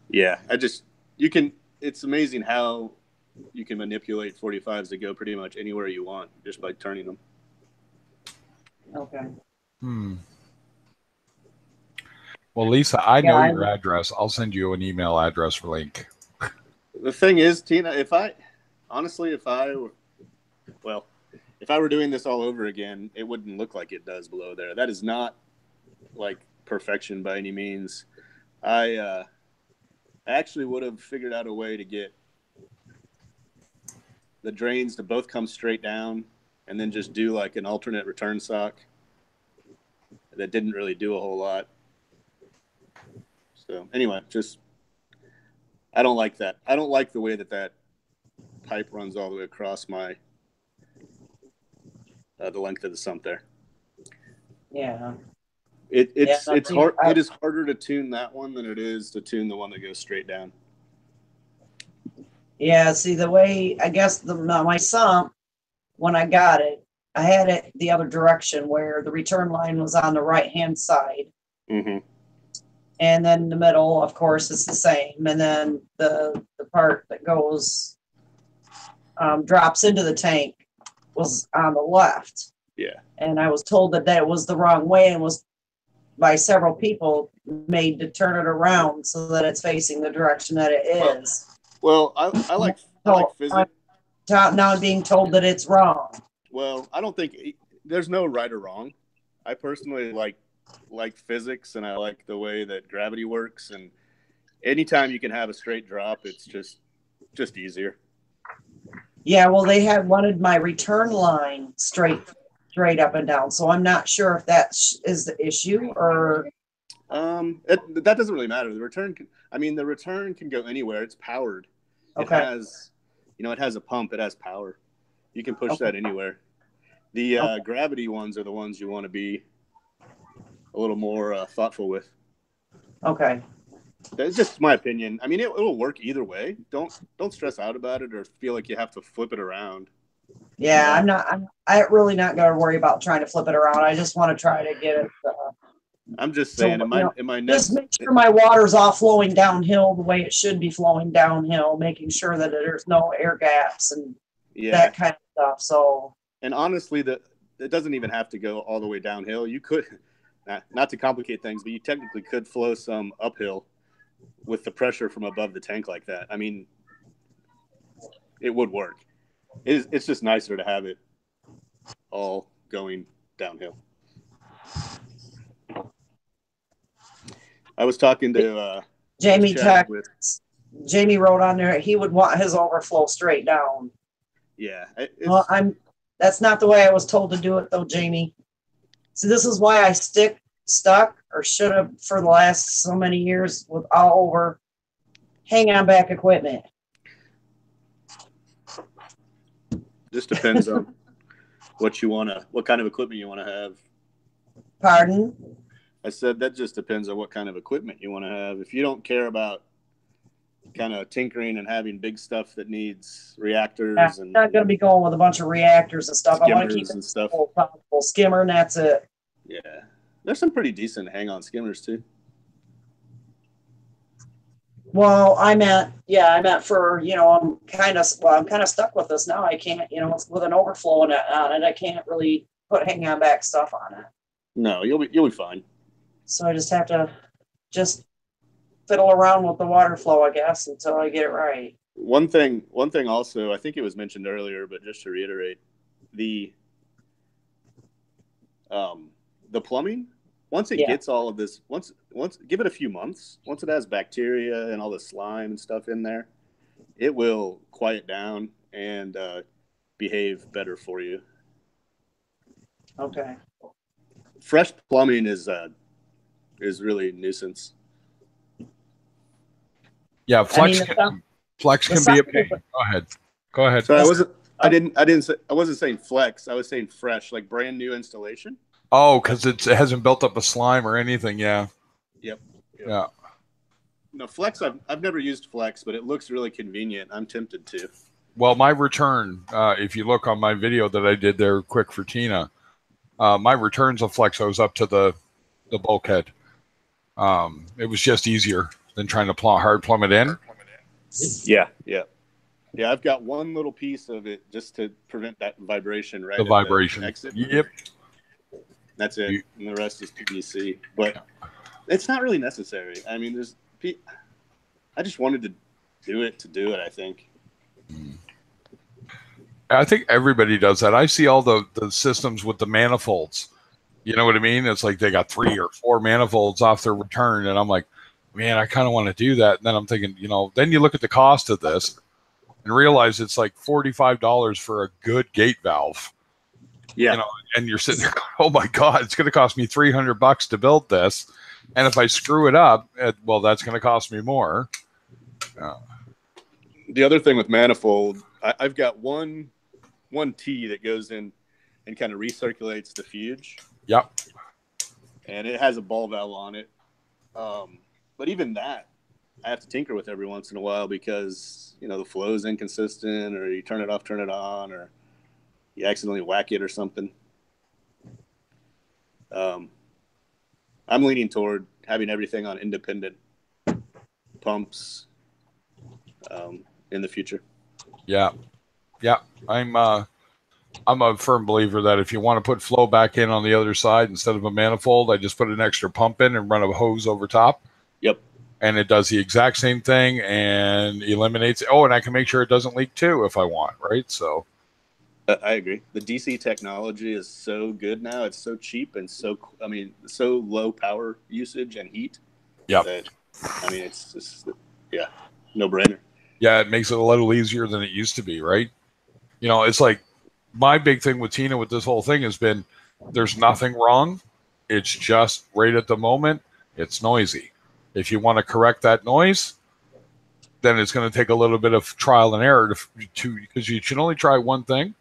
Yeah, it's amazing how you can manipulate 45s to go pretty much anywhere you want just by turning them. Okay. Well, Lisa, I know your address. I'll send you an email address link. The thing is, Tina, if I were doing this all over again, it wouldn't look like it does below there. That is not like perfection by any means. I actually would have figured out a way to get the drains to both come straight down and then just do like an alternate return sock that didn't really do a whole lot. So anyway, I don't like that. I don't like the way that pipe runs all the way across the length of the sump there. Yeah. It's hard. It is harder to tune that one than it is to tune the one that goes straight down. Yeah, see, the way, I guess my sump, when I got it, I had it the other direction where the return line was on the right-hand side. Mm-hmm. And then the middle, of course, is the same. And then the part that goes, drops into the tank was on the left. Yeah. And I was told that was the wrong way and was by several people made to turn it around so that it's facing the direction that it is. Well, I like physics. Now I'm being told that it's wrong. Well, I don't think there's no right or wrong. I personally like physics, and I like the way that gravity works. And anytime you can have a straight drop, it's just easier. Yeah, well, they wanted my return line straight up and down. So I'm not sure if that is the issue or. That doesn't really matter. The return can go anywhere. It's powered. Okay. It has a pump. It has power. You can push that anywhere. The gravity ones are the ones you want to be a little more thoughtful with. Okay. That's just my opinion. I mean, it'll work either way. Don't stress out about it or feel like you have to flip it around. Yeah, I'm really not going to worry about trying to flip it around. I just want to try to get it. I'm just saying, just make sure my water's all flowing downhill the way it should be flowing downhill, making sure that there's no air gaps and that kind of stuff. So. And honestly, it doesn't even have to go all the way downhill. You could, not to complicate things, but you technically could flow some uphill with the pressure from above the tank like that. I mean, it would work. It's just nicer to have it all going downhill. I was talking to Jamie. Jamie wrote on there he would want his overflow straight down. Yeah. Well, that's not the way I was told to do it, though, Jamie. So this is why I stuck or should have for the last so many years with all over hang on back equipment. Just depends on what kind of equipment you want to have. Pardon? I said that just depends on what kind of equipment you want to have. If you don't care about kind of tinkering and having big stuff that needs reactors, I'm not going to be going with a bunch of reactors and stuff. I want to keep it simple, skimmer, and that's it. Yeah, there's some pretty decent hang-on skimmers too. Well, I meant for, I'm kind of stuck with this now. I can't, it's with an overflow on it. I can't really put hang-on back stuff on it. No, you'll be fine. So I just have to fiddle around with the water flow, I guess, until I get it right. One thing also, I think it was mentioned earlier, but just to reiterate, the plumbing once it Yeah. gets all of this, once give it a few months, once it has bacteria and all the slime and stuff in there, it will quiet down and behave better for you. Okay. Fresh plumbing is really a nuisance. Yeah, I mean, Flex the can be a sound pain. of it- Go ahead. So I wasn't saying flex. I was saying fresh, like brand new installation. Oh, because it hasn't built up a slime or anything. Yeah. Yep. Yeah. No, flex. I've never used flex, but it looks really convenient. I'm tempted to. Well, my return, if you look on my video that I did there quick for Tina, my returns of Flex goes up to the bulkhead. It was just easier than trying to hard plumb it in. Yeah. I've got one little piece of it just to prevent that vibration. Right. The at vibration. exit. Yep. That's it. And the rest is PVC. But it's not really necessary. I mean, I just wanted to do it, I think. I think everybody does that. I see all the systems with the manifolds. You know what I mean? It's like they got 3 or 4 manifolds off their return. And I'm like, man, I kind of want to do that. And then I'm thinking, then you look at the cost of this and realize it's like $45 for a good gate valve. Yeah. And you're sitting there going, oh my God, it's going to cost me $300 to build this. And if I screw it up, well, that's going to cost me more. The other thing with manifold, I've got one T that goes in and kind of recirculates the fuge. Yep. And it has a ball valve on it. But even that, I have to tinker with every once in a while because, the flow is inconsistent, or you turn it off, turn it on, or you accidentally whack it or something. I'm leaning toward having everything on independent pumps in the future. Yeah. I'm a firm believer that if you want to put flow back in on the other side instead of a manifold, I just put an extra pump in and run a hose over top. Yep. And it does the exact same thing and eliminates. Oh, and I can make sure it doesn't leak too if I want, right? So I agree. The DC technology is so good now. It's so cheap and so low power usage and heat. Yeah. It's just, no brainer. Yeah, it makes it a little easier than it used to be, right? It's like my big thing with Tina with this whole thing has been there's nothing wrong. It's just right at the moment, it's noisy. If you want to correct that noise, then it's going to take a little bit of trial and error to because you should only try one thing.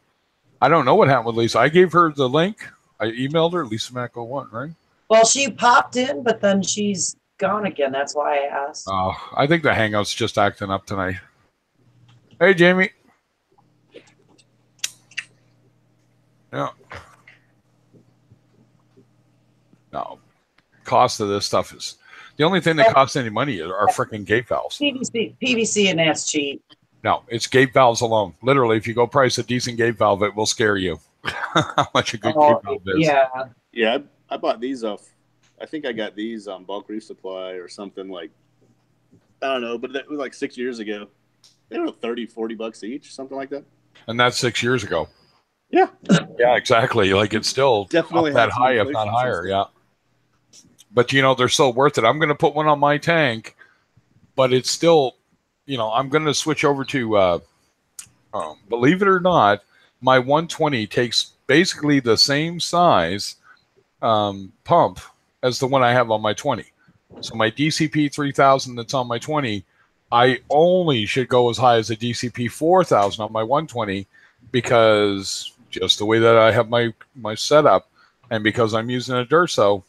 I don't know what happened with Lisa. I gave her the link. I emailed her, Lisa Mac01, right? Well, she popped in, but then she's gone again. That's why I asked. I think the Hangout's just acting up tonight. Hey, Jamie. Yeah. No. Cost of this stuff is the only thing that costs any money are freaking gate valves. PVC, and that's cheap. No, it's gate valves alone. Literally, if you go price a decent gate valve, it will scare you how much a good gate valve is. Yeah. Yeah, I bought these off. I think I got these on Bulk Reef Supply or something like, I don't know, but it was like 6 years ago. They were $30-$40 each, something like that. And that's 6 years ago. Yeah. Yeah, exactly. Like it's still Definitely up that had some high, if inflation not higher. since then. Yeah. But they're so worth it. I'm going to put one on my tank, but it's still, I'm going to switch over to, believe it or not, my 120 takes basically the same size pump as the one I have on my 20. So my DCP 3000 that's on my 20, I only should go as high as a DCP 4000 on my 120 because just the way that I have my setup and because I'm using a Durso,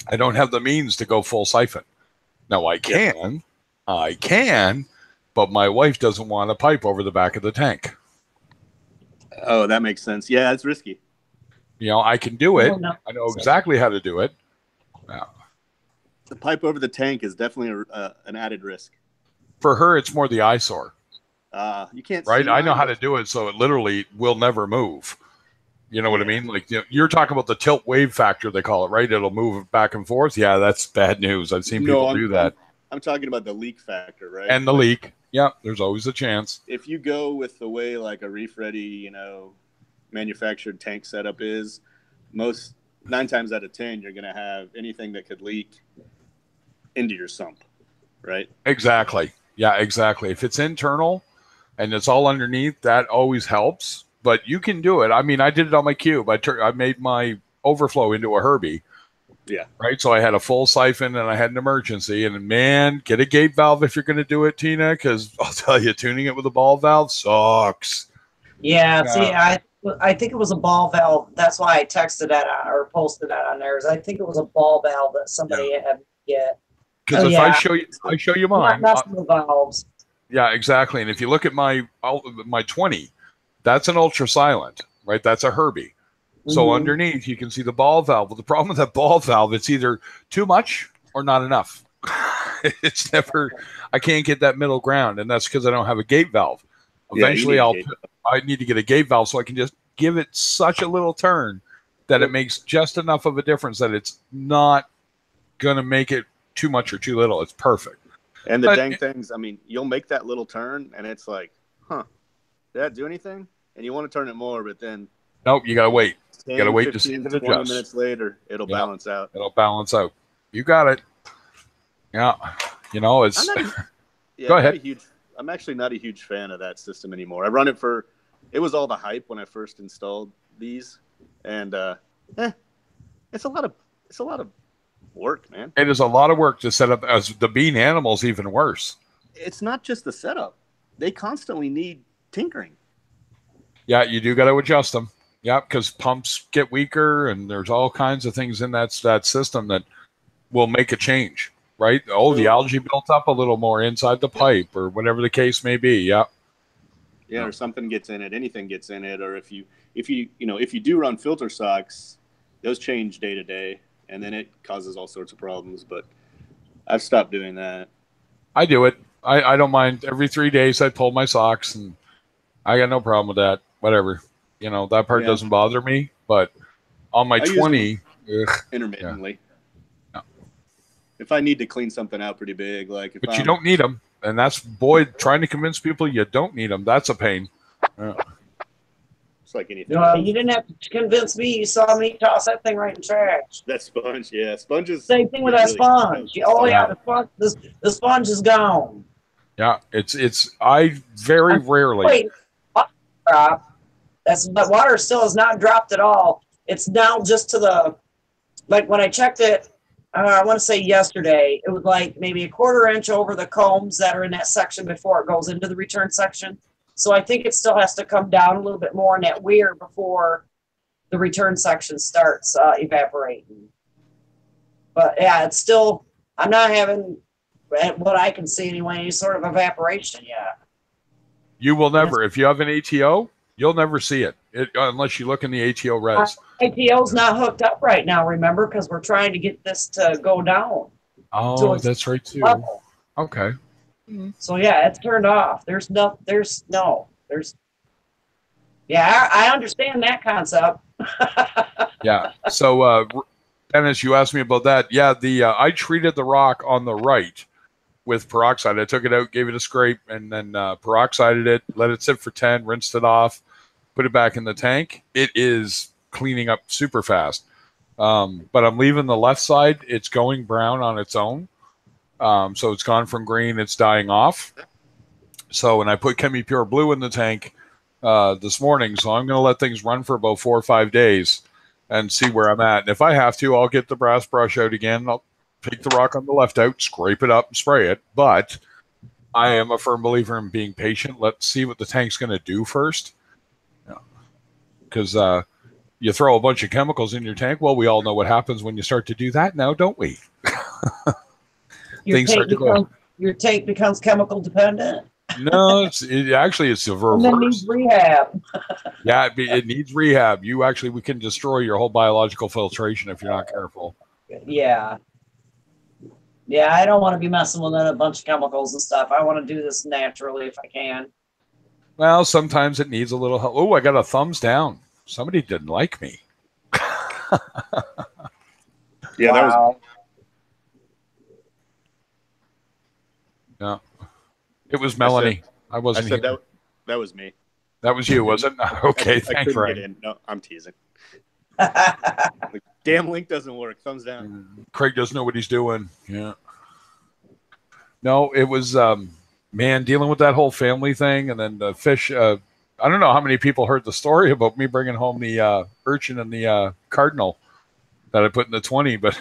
I don't have the means to go full siphon. Now I can, but my wife doesn't want a pipe over the back of the tank. Oh, that makes sense. Yeah, it's risky. I can do it. No. I know exactly how to do it. Yeah. The pipe over the tank is definitely an added risk. For her, it's more the eyesore. You can't. Right? see I know mine, how but- to do it, so it literally will never move. You know what I mean? Like you're talking about the tilt wave factor, they call it, right? It'll move back and forth. Yeah, that's bad news. I've seen people do that. I'm talking about the leak factor, right? And the leak. Yeah, there's always a chance. If you go with the way like a reef ready, manufactured tank setup is, most 9 times out of 10, you're going to have anything that could leak into your sump, right? Exactly. Yeah, exactly. If it's internal and it's all underneath, that always helps. But you can do it. I mean, I did it on my cube. I made my overflow into a Herbie. Yeah. Right. So I had a full siphon and I had an emergency. And man, get a gate valve if you're going to do it, Tina, because I'll tell you, tuning it with a ball valve sucks. Yeah, see, I think it was a ball valve. That's why I texted that or posted that on there. I think it was a ball valve that somebody had to get. Because if I show you mine, not messing with valves. yeah, exactly. And if you look at my 20, that's an ultra silent, right? That's a Herbie. So Mhm. underneath, you can see the ball valve. Well, the problem with that ball valve, it's either too much or not enough. It's never, I can't get that middle ground, and that's because I don't have a gate valve. Eventually, I need to get a gate valve so I can just give it such a little turn that it makes just enough of a difference that it's not going to make it too much or too little. It's perfect. And the dang things, I mean, you'll make that little turn, and it's like, huh, did that do anything? And you want to turn it more, but then nope, you got to wait. 10, You got to wait 15, to see it 20 adjust. minutes later, it'll balance out. It'll balance out. You got it. Yeah. You know, it's. Go ahead. I'm actually not a huge fan of that system anymore. I run it for, it was all the hype when I first installed these, and it's a lot of work, man. It is a lot of work to set up. As the bean animal's even worse. It's not just the setup; they constantly need tinkering. Yeah, you do got to adjust them. Yeah, because pumps get weaker, and there's all kinds of things in that system that will make a change. Right? Oh, the algae built up a little more inside the pipe, or whatever the case may be. Yeah. Yeah, or something gets in it. Anything gets in it, or if you do run filter socks, those change day to day, and then it causes all sorts of problems. But I've stopped doing that. I do it. I don't mind. Every 3 days, I pull my socks, and I got no problem with that. Whatever. You know, that part doesn't bother me. But on my 20, intermittently. Yeah. If I need to clean something out pretty big, like but you don't need them, and that's trying to convince people you don't need them. That's a pain. Yeah. It's like anything. No, you didn't have to convince me. You saw me toss that thing right in trash. That sponge, yeah, sponges. Same thing with that sponge. The sponge is gone. Yeah, it's. I very rarely. Wait, drop. But water still has not dropped at all. It's now just to the, like when I checked it, I want to say yesterday, it was like maybe a 1/4 inch over the combs that are in that section before it goes into the return section. So I think it still has to come down a little bit more in that weir before the return section starts evaporating. But yeah, it's still, I'm not having, what I can see anyway, any sort of evaporation yet. You will never, if you have an ATO, you'll never see it unless you look in the ATO res. ATO's not hooked up right now, remember, because we're trying to get this to go down. Oh, that's right too. Level. Okay. So yeah, it's turned off. Yeah, I understand that concept. Yeah. So, Dennis, you asked me about that. Yeah, I treated the rock on the right with peroxide. I took it out, gave it a scrape, and then peroxided it, let it sit for 10, rinsed it off, put it back in the tank. It is cleaning up super fast. But I'm leaving the left side. It's going brown on its own. So it's gone from green. It's dying off. So, and I put Chemi Pure Blue in the tank this morning. So I'm going to let things run for about 4 or 5 days and see where I'm at. And if I have to, I'll get the brass brush out again. I'll take the rock on the left out, scrape it up, and spray it. But I am a firm believer in being patient. Let's see what the tank's going to do first. Because you throw a bunch of chemicals in your tank. Well, we all know what happens when you start to do that now, don't we? Your tank becomes chemical dependent. No, it's the reverse. And then needs rehab. Yeah, it needs rehab. We can destroy your whole biological filtration if you're not careful. Yeah. Yeah, I don't want to be messing with a bunch of chemicals and stuff. I want to do this naturally if I can. Well, sometimes it needs a little help. Oh, I got a thumbs down. Somebody didn't like me. Yeah, wow. Yeah. It was Melanie. I wasn't here. That was me. That was you, was it? Okay, thanks, Ryan. No, I'm teasing. Damn link doesn't work. Thumbs down. Craig doesn't know what he's doing. Yeah. No, it was man, dealing with that whole family thing, and then the fish. I don't know how many people heard the story about me bringing home the urchin and the cardinal that I put in the 20, but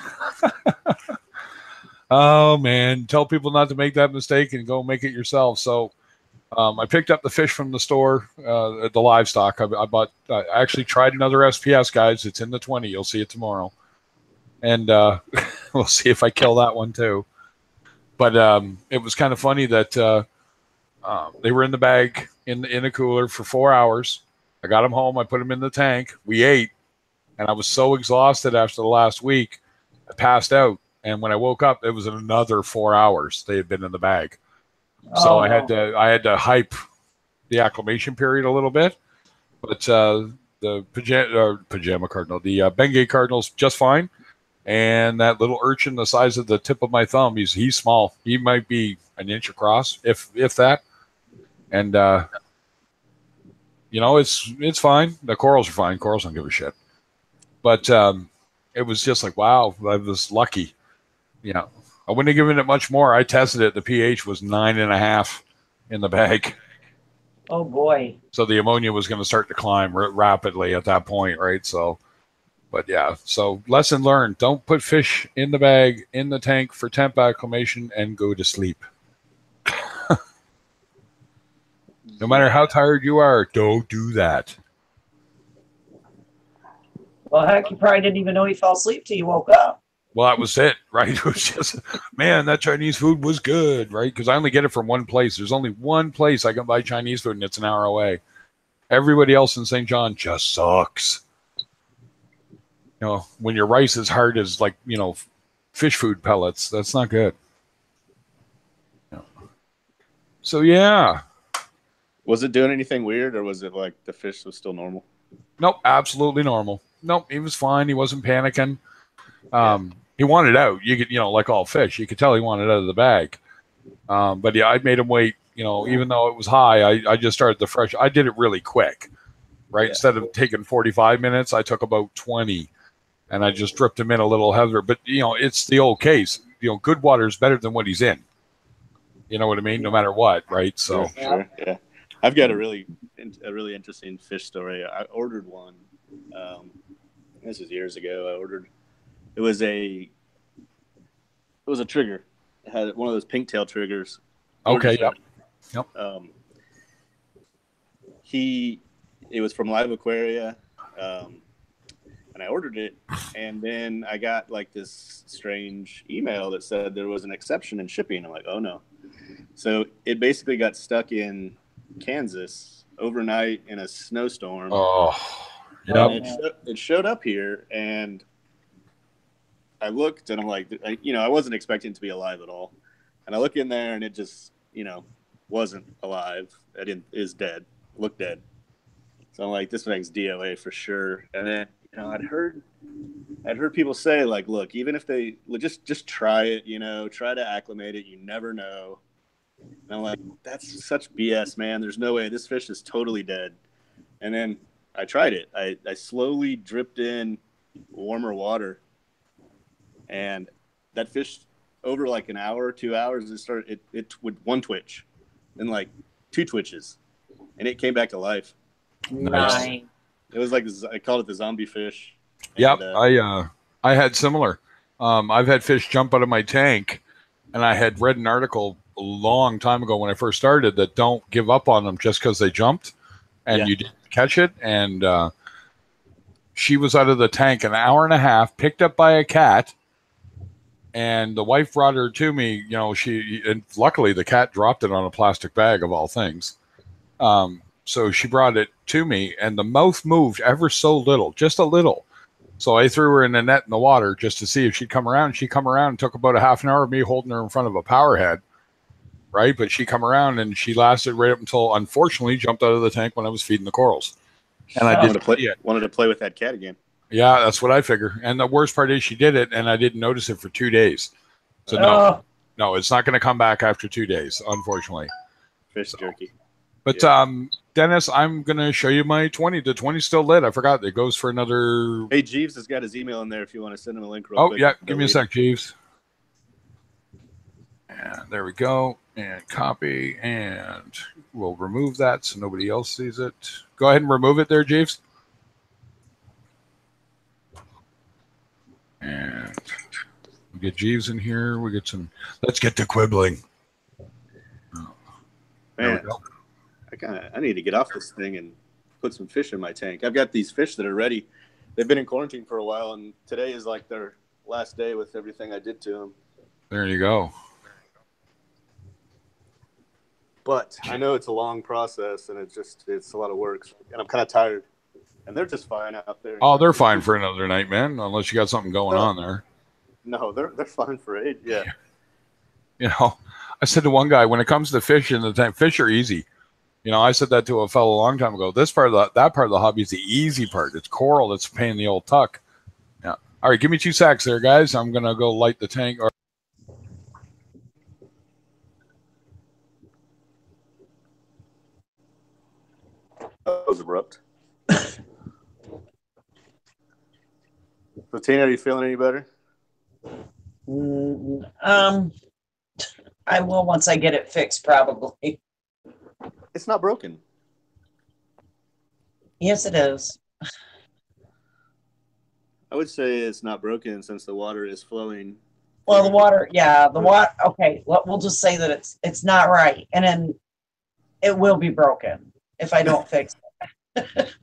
oh man, tell people not to make that mistake and go make it yourself. So I picked up the fish from the store, the livestock. I actually tried another SPS, guys. It's in the 20. You'll see it tomorrow, and we'll see if I kill that one too. But it was kind of funny that they were in the bag in a cooler for 4 hours. I got them home. I put them in the tank. We ate, and I was so exhausted after the last week, I passed out. And when I woke up, it was another 4 hours they had been in the bag. So I had to hype the acclimation period a little bit. But the pajama cardinal, the Bengay cardinal's just fine. And that little urchin the size of the tip of my thumb, he's small. He might be an inch across, if that. And it's fine. The corals are fine. Corals don't give a shit. But it was just like, wow, I was lucky. I wouldn't have given it much more. I tested it. The pH was 9.5 in the bag. Oh boy. So the ammonia was going to start to climb rapidly at that point, right? So. But yeah, so lesson learned. Don't put fish in the bag, in the tank for temp acclimation and go to sleep. No matter how tired you are, don't do that. Well, heck, you probably didn't even know he fell asleep till you woke up. Well, that was it, right? It was just, man, that Chinese food was good, right? Because I only get it from one place. There's only one place I can buy Chinese food, and it's an hour away. Everybody else in St. John just sucks. When your rice is hard as fish food pellets, that's not good. So yeah. Was it doing anything weird, or was it like the fish was still normal? Nope, absolutely normal. Nope, he was fine. He wasn't panicking. He wanted out. You could, like all fish, you could tell he wanted out of the bag. But yeah, I made him wait. Even though it was high, I just started the fresh. I did it really quick, right? Yeah. Instead of taking 45 minutes, I took about 20. And I just dripped him in a little heavier. But, it's the old case. Good water is better than what he's in. You know what I mean? No matter what, right? So, sure. Yeah. I've got a really interesting fish story. I ordered one. This was years ago. It was a trigger. It had one of those pink tail triggers. Okay. Yep. It was from Live Aquaria. And I ordered it, and then I got like this strange email that said there was an exception in shipping. I'm like, oh no. So it basically got stuck in Kansas overnight in a snowstorm. Oh, yeah. It showed up here, and I looked, and I'm like, I wasn't expecting it to be alive at all. And I look in there, and it just, wasn't alive. It is dead. Looked dead. So I'm like, this thing's DOA for sure. And then, I'd heard people say, like, look, even if they just try it, try to acclimate it. You never know. And I'm like, that's such BS, man. There's no way. This fish is totally dead. And then I tried it. I slowly dripped in warmer water, and that fish, over like an hour, 2 hours, it would one twitch, then like two twitches, and it came back to life. Nice. It was like, I called it the zombie fish. Yep, I had similar. I've had fish jump out of my tank, and I had read an article a long time ago when I first started that don't give up on them just because they jumped and you didn't catch it. And she was out of the tank an hour and a half, picked up by a cat, and the wife brought her to me. And luckily the cat dropped it on a plastic bag of all things. So she brought it to me, and the mouth moved ever so little, just a little. So I threw her in a net in the water just to see if she'd come around. She come around and took about a half an hour of me holding her in front of a power head, right? But she come around, and she lasted right up until, unfortunately, jumped out of the tank when I was feeding the corals. And I wanted to play with that cat again. Yeah, that's what I figure. And the worst part is she did it, and I didn't notice it for 2 days. So no, it's not going to come back after 2 days, unfortunately. Fish jerky. But Yeah. Dennis, I'm gonna show you my 20. The 20's still lit. I forgot it goes for another. Hey, Jeeves has got his email in there if you want to send him a link real Oh quick. yeah, give me a sec, Jeeves. And there we go. And copy, and we'll remove that so nobody else sees it. Go ahead and remove it there, Jeeves. And we get Jeeves in here. We get some. Let's get to quibbling. There we Man, go. I need to get off this thing and put some fish in my tank. I've got these fish that are ready. They've been in quarantine for a while, and today is like their last day with everything I did to them. There you go. But I know it's a long process, and it's a lot of work, and I'm kind of tired. And they're just fine out there. Oh, they're fine for another night, man. Unless you got something going on there. No, they're fine for 8. Yeah. You know, I said to one guy, when it comes to fish in the tank, fish are easy. You know, I said that to a fellow a long time ago. That part of the hobby is the easy part. It's coral that's a pain in the old tuck. Yeah. All right, give me 2 sacks there, guys. I'm gonna go light the tank. That was abrupt. So, Tina, are you feeling any better? I will once I get it fixed, probably. It's not broken. Yes, it is. I would say it's not broken since the water is flowing. Well, the water, yeah, the water. Okay, we'll just say that it's not right, and then it will be broken if I don't fix it.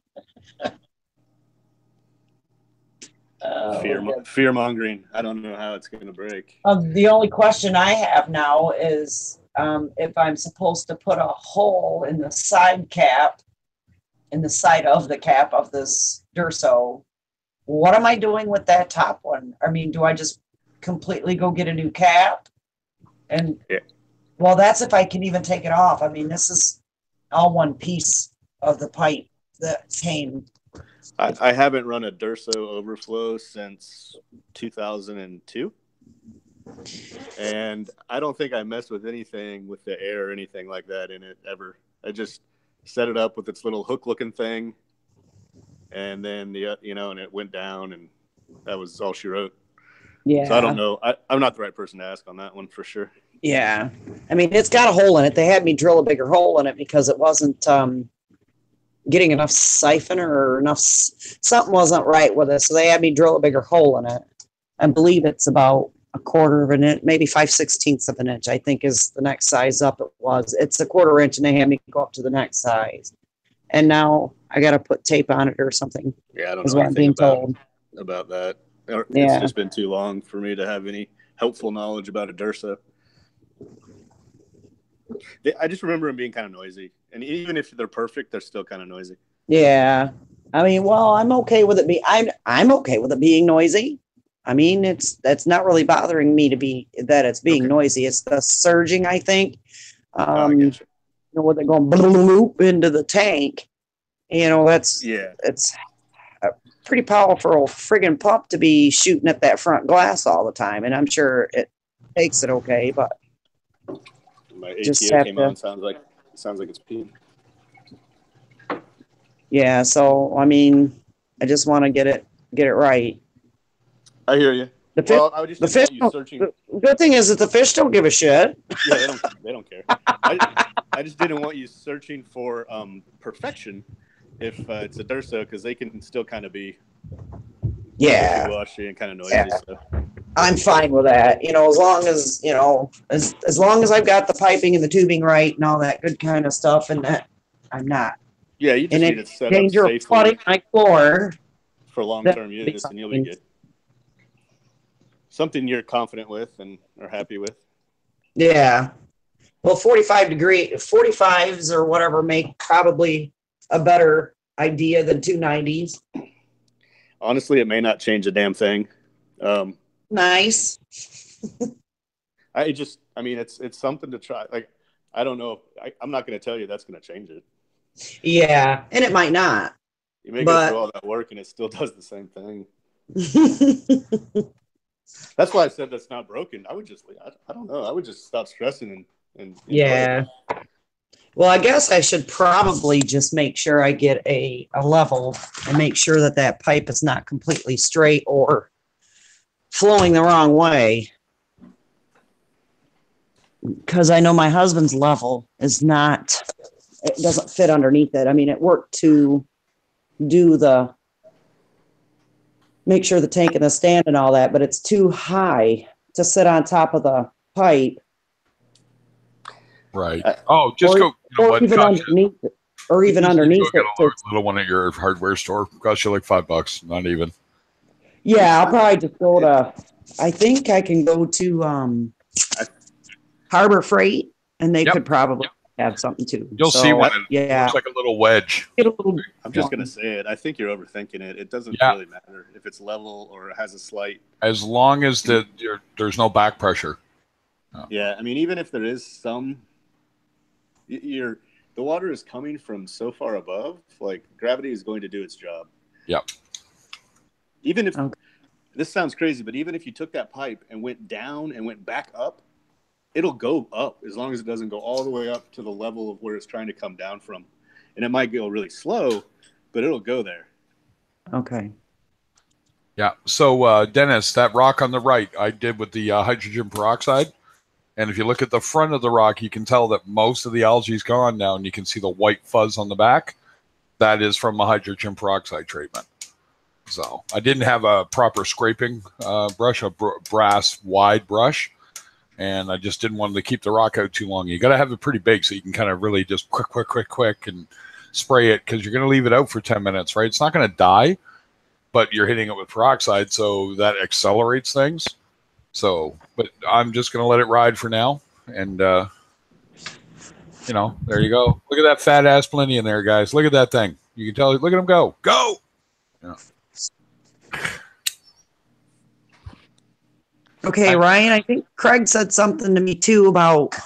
Fear mongering. I don't know how it's going to break. The only question I have now is if I'm supposed to put a hole in the side cap, in the side of the cap of this Durso. What am I doing with that top one? I mean, do I just completely go get a new cap? And yeah. Well, that's if I can even take it off. I mean, this is all one piece of the pipe that came. I haven't run a Durso overflow since 2002. And I don't think I messed with anything with the air or anything like that in it ever. I just set it up with its little hook looking thing. And then, and it went down, and that was all she wrote. Yeah. So I don't know. I'm not the right person to ask on that one for sure. Yeah. I mean, it's got a hole in it. They had me drill a bigger hole in it because it wasn't getting enough siphon or enough. Something wasn't right with it. So they had me drill a bigger hole in it. I believe it's about 1/4 of an inch, maybe 5/16 of an inch, I think is the next size up it was. It's 1/4 inch, and they had me go up to the next size. And now I got to put tape on it or something. Yeah, I don't is know what I'm being told. about that. Yeah. It's just been too long for me to have any helpful knowledge about a Durso. I just remember them being kind of noisy. And even if they're perfect, they're still kind of noisy. Yeah. I mean, well, I'm okay with it I'm okay with it being noisy. I mean, that's not really bothering me that it's being noisy. It's the surging, I think. When they're going bloop into the tank, it's a pretty powerful friggin' pump to be shooting at that front glass all the time. And I'm sure it takes it okay, but my ATO came on. Sounds like it's peeing. Yeah. So, I mean, I just want to get it right. I hear you. The good thing is that the fish don't give a shit. Yeah, they don't care. I just didn't want you searching for perfection if it's a Durso, because they can still kind of be wishy-washy and kind of noisy. Yeah. So. I'm fine with that. As long as as long as I've got the piping and the tubing right and all that good kind of stuff, and that I'm not. Yeah, you just need to set up safely flooding my floor for long-term use, and you'll be good. Something you're confident with and are happy with. Yeah. Well, 45s or whatever make probably a better idea than 290s. Honestly, it may not change a damn thing. Nice. It's something to try. Like, I don't know. I'm not going to tell you that's going to change it. Yeah, and it might not. You may go through all that work and it still does the same thing. That's why I said that's not broken. I would just, I don't know. I would just stop stressing and yeah. Well, I guess I should probably just make sure I get a level and make sure that that pipe is not completely straight or flowing the wrong way. Because I know my husband's level is not, it doesn't fit underneath it. I mean, it worked to do make sure the tank and the stand and all that, but it's too high to sit on top of the pipe. Right. Oh, just or, go. You know or what? even Cost you- underneath it. Or even just underneath go get it. a little one at your hardware store. Cost you like $5, not even. Yeah, I'll probably just go to, I think I can go to Harbor Freight and they Yep. could probably have something too. You'll see one. It Yeah. looks like a little wedge. Get a little, I'm just gonna say it. I think you're overthinking it. It doesn't Yeah. really matter if it's level or it has a slight. As long as there's no back pressure. Yeah, I mean, even if there is some, the water is coming from so far above. Like gravity is going to do its job. Yep. Even if Okay. this sounds crazy, but even if you took that pipe and went down and went back up, it'll go up as long as it doesn't go all the way up to the level of where it's trying to come down from. And it might go really slow, but it'll go there. okay. Yeah. So, Dennis, that rock on the right, I did with the hydrogen peroxide. And if you look at the front of the rock, you can tell that most of the algae's gone now, and you can see the white fuzz on the back. That is from a hydrogen peroxide treatment. So I didn't have a proper scraping brush, a brass wide brush, and I just didn't want to keep the rock out too long. You got to have it pretty big so you can kind of really just quick, and spray it, because you're going to leave it out for 10 minutes, right? It's not going to die, but you're hitting it with peroxide, so that accelerates things. So, but I'm just going to let it ride for now. And, you know, there you go. Look at that fat ass Plenty in there, guys. Look at that thing. You can tell, look at him go. Go! Yeah. Okay, Ryan, I think Craig said something to me too about,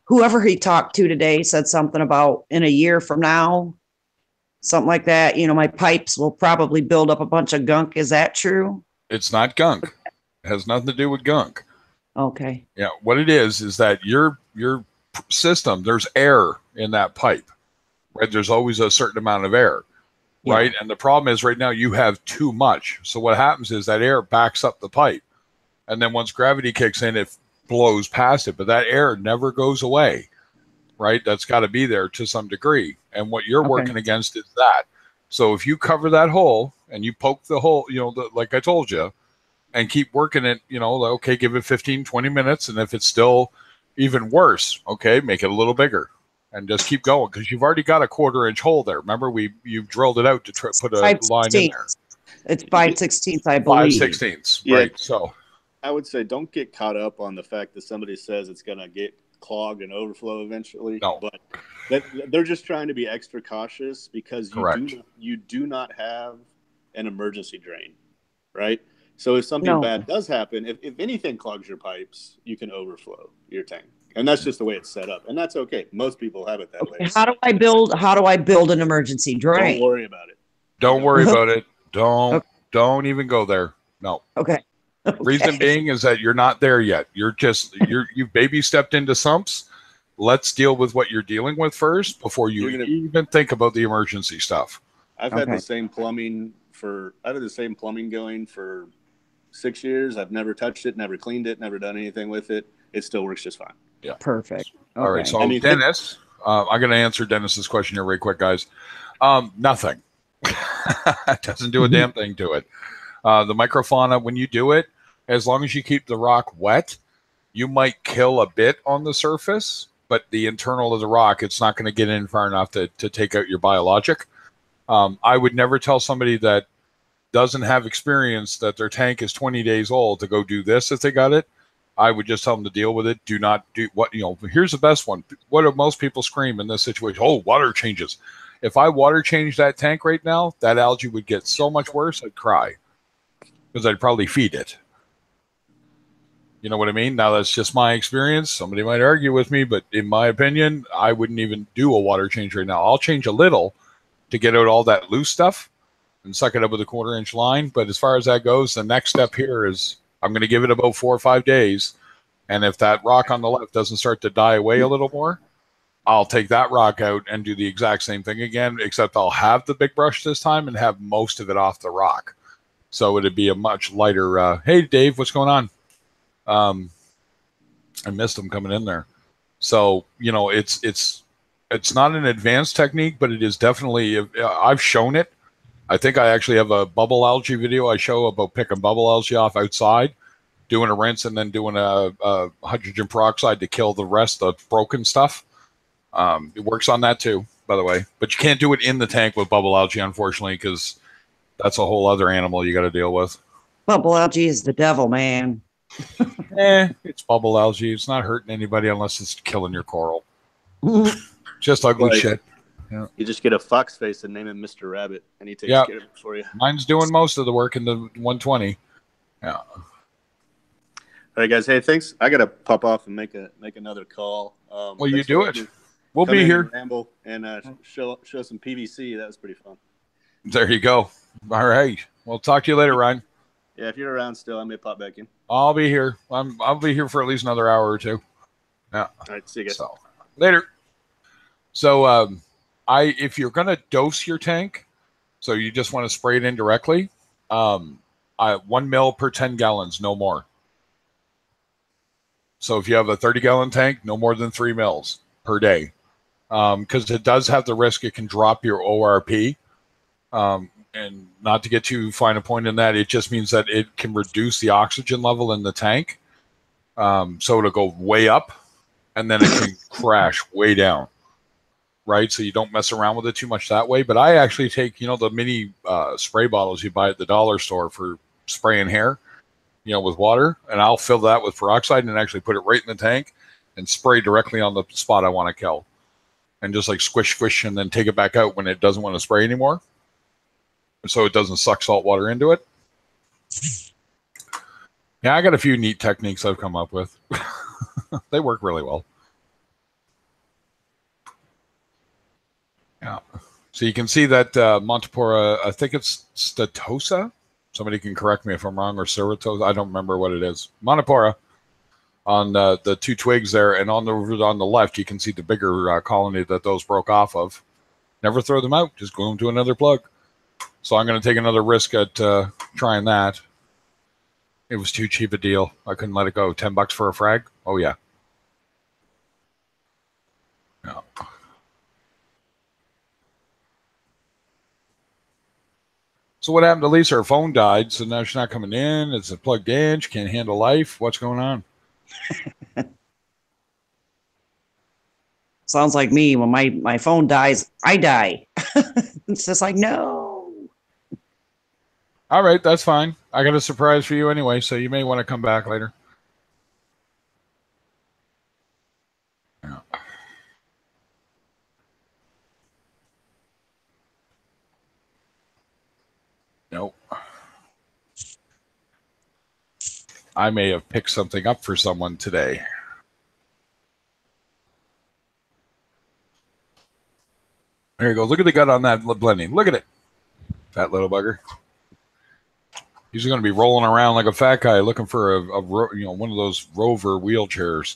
whoever he talked to today said something about in a year from now, something like that. You know, my pipes will probably build up a bunch of gunk. Is that true? It's not gunk. It has nothing to do with gunk. Okay. Yeah, what it is that your system, there's air in that pipe, right? There's always a certain amount of air, right? And the problem is right now you have too much. So what happens is that air backs up the pipe. And then once gravity kicks in, it blows past it. But that air never goes away, right? That's got to be there to some degree. And what you're working against is that. So if you cover that hole and you poke the hole, you know, like I told you, and keep working it, you know, okay, give it 15, 20 minutes. And if it's still even worse, okay, make it a little bigger and just keep going, because you've already got a 1/4-inch hole there. Remember, you drilled it out to put a line in there. It's 5/16, I believe. 5/16, Yeah. right? So I would say don't get caught up on the fact that somebody says it's going to get clogged and overflow eventually. No. But they're just trying to be extra cautious because you do not have an emergency drain, right? So if something bad does happen, if anything clogs your pipes, you can overflow your tank. And that's just the way it's set up. And that's okay. Most people have it that way. How do I build an emergency drain? Don't worry about it. don't worry about it. Don't even go there. No. Okay. Reason being is that you're not there yet. You've baby stepped into sumps. Let's deal with what you're dealing with first before you even think about the emergency stuff. I've had the same plumbing going for 6 years. I've never touched it, never cleaned it, never done anything with it. It still works just fine. Yeah. Perfect. Okay. All right. So Dennis, I'm going to answer Dennis's question here really quick, guys. Nothing. It doesn't do a damn thing to it. The microfauna, when you do it, as long as you keep the rock wet, you might kill a bit on the surface, but the internal of the rock, it's not going to get in far enough to take out your biologic. I would never tell somebody that doesn't have experience that their tank is 20 days old to go do this if they got it. I would just tell them to deal with it. Do not do what, here's the best one. What do most people scream in this situation? Oh, water changes. If I water change that tank right now, that algae would get so much worse, I'd cry, because I'd probably feed it. You know what I mean? Now, that's just my experience. Somebody might argue with me, but in my opinion, I wouldn't even do a water change right now. I'll change a little to get out all that loose stuff and suck it up with a 1/4-inch line. But as far as that goes, the next step here is I'm going to give it about 4 or 5 days. And if that rock on the left doesn't start to die away a little more, I'll take that rock out and do the exact same thing again, except I'll have the big brush this time and have most of it off the rock. So it'd be a much lighter, hey, Dave, what's going on? I missed him coming in there. So, you know, it's not an advanced technique, but it is definitely, I've shown it. I think I actually have a bubble algae video I show about picking bubble algae off outside, doing a rinse, and then doing a hydrogen peroxide to kill the rest of the broken stuff. It works on that too, by the way. But you can't do it in the tank with bubble algae, unfortunately, because that's a whole other animal you got to deal with. Bubble algae is the devil, man. It's bubble algae. It's not hurting anybody unless it's killing your coral. Just ugly Right. shit. You just get a fox face and name him Mr. Rabbit, and he takes Yeah. care of it for you. Mine's doing most of the work in the 120. Yeah. All right, guys. Hey, thanks. I gotta pop off and make another call. Well, you thanks do for it. letting me We'll come be in here. and ramble and show some PVC. That was pretty fun. There you go. All right. We'll talk to you later, Ryan. Yeah, if you're around still, I may pop back in. I'll be here. I'll be here for at least another hour or two. Yeah. All right, see you guys. So later. So if you're gonna dose your tank, so you just want to spray it in directly, 1 mil per 10 gallons, no more. So if you have a 30-gallon tank, no more than 3 mils per day, because it does have the risk it can drop your ORP. And not to get too fine a point in that, it just means that it can reduce the oxygen level in the tank. So it'll go way up, and then it can crash way down. Right, so you don't mess around with it too much that way. But I actually take, you know, the mini spray bottles you buy at the dollar store for spraying hair, you know, with water, and I'll fill that with peroxide and actually put it right in the tank and spray directly on the spot I want to kill, and just like squish, and then take it back out when it doesn't want to spray anymore, so it doesn't suck salt water into it. Yeah, I got a few neat techniques I've come up with. They work really well. Yeah. So you can see that Montipora, I think it's Statosa. Somebody can correct me if I'm wrong, or Ceratosa. I don't remember what it is. Montipora on the two twigs there, and on the left you can see the bigger colony that those broke off of. Never throw them out. Just glue them to another plug. So I'm going to take another risk at trying that. It was too cheap a deal. I couldn't let it go. $10 for a frag? Oh, yeah. Yeah. So what happened to Lisa? Her phone died, so now she's not coming in. It's plugged in. She can't handle life. What's going on? Sounds like me. When my phone dies, I die. It's just like, no. All right, that's fine. I got a surprise for you anyway, so you may want to come back later. Yeah. Nope. I may have picked something up for someone today. There you go. Look at the gut on that blending. Look at it. That little bugger. He's going to be rolling around like a fat guy looking for one of those Rover wheelchairs.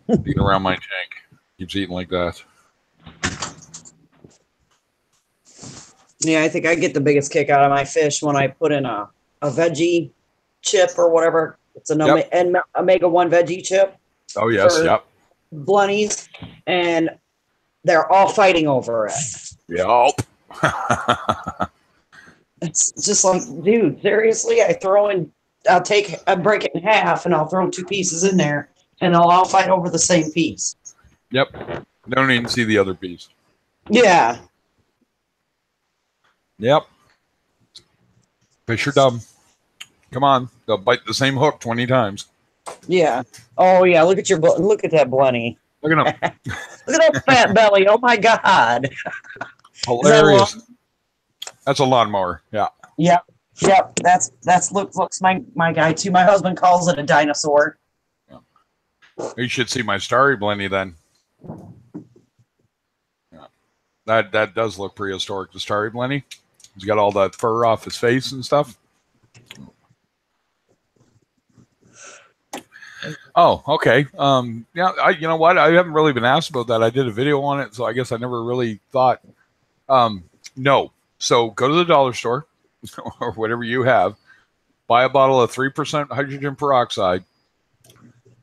Eating around my tank. Keeps eating like that. Yeah, I think I get the biggest kick out of my fish when I put in a veggie chip or whatever. It's an omega-1 veggie chip. Oh, yes. For Yep. Blunnies, and they're all fighting over it. Yep. It's just like, dude, seriously? I break it in half and I'll throw 2 pieces in there and they'll all fight over the same piece. Yep. They don't even see the other piece. Yeah. Yep. Fish are dumb. Come on. They'll bite the same hook 20 times. Yeah. Oh, yeah. Look at that Blunny. Look at them. Look at that fat belly. Oh, my God. Hilarious. That's a lawnmower. Yeah. Yep. Yep. That's looks my guy, too. My husband calls it a dinosaur. You should see my starry blenny then. Yeah. That does look prehistoric, the starry blenny. He's got all that fur off his face and stuff. Oh, okay. Yeah, you know what? I haven't really been asked about that. I did a video on it, so I guess I never really thought. No. So go to the dollar store or whatever you have, buy a bottle of 3% hydrogen peroxide,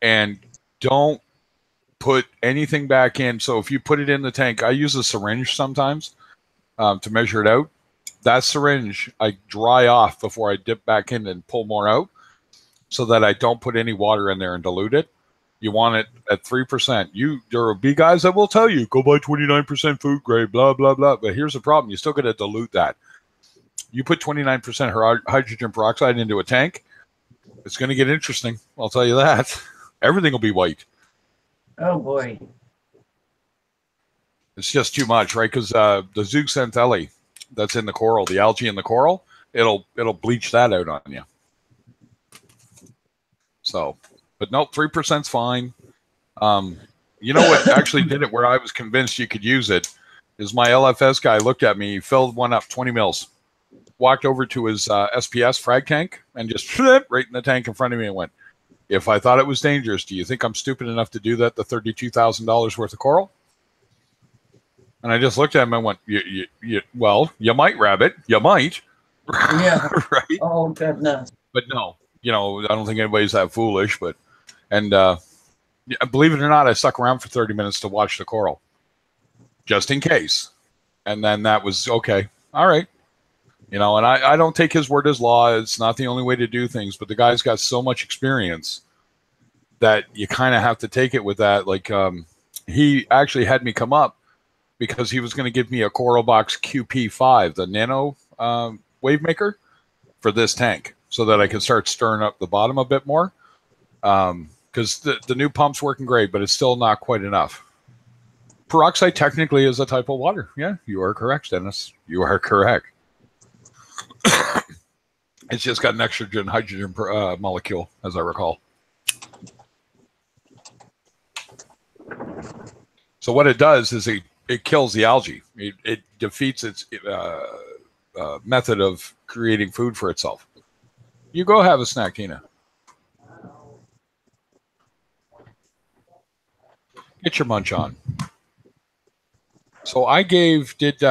and don't put anything back in. So if you put it in the tank, I use a syringe sometimes to measure it out. That syringe I dry off before I dip back in and pull more out, so that I don't put any water in there and dilute it. You want it at 3%. There will be guys that will tell you, go buy 29% food grade, blah, blah, blah. But here's the problem. You still got to dilute that. You put 29% hydrogen peroxide into a tank, it's going to get interesting. I'll tell you that. Everything will be white. Oh boy. It's just too much, right? Because the zooxanthellae that's in the coral, the algae in the coral, it'll bleach that out on you. So, but no, 3%'s fine. You know what actually did it where I was convinced you could use it is my LFS guy looked at me, filled one up 20 mils, walked over to his SPS frag tank and just right in the tank in front of me and went, if I thought it was dangerous, do you think I'm stupid enough to do that to $32,000 worth of coral? And I just looked at him and went, well, you might, Rabbit. You might. Yeah. Right? Oh, goodness. But no, I don't think anybody's that foolish. And believe it or not, I stuck around for 30 minutes to watch the coral, just in case. And then that was, okay, all right. And I don't take his word as law. It's not the only way to do things, but the guy's got so much experience that you kind of have to take it with that. Like he actually had me come up because he was going to give me a CoralBox QP5, the nano wave maker for this tank, so that I could start stirring up the bottom a bit more. Because the new pump's working great, but it's still not quite enough. Peroxide technically is a type of water. Yeah, you are correct, Dennis. You are correct. It's just got an extra hydrogen molecule, as I recall. So what it does is it kills the algae. It defeats its method of creating food for itself. You go have a snack, Tina. Get your munch on. So did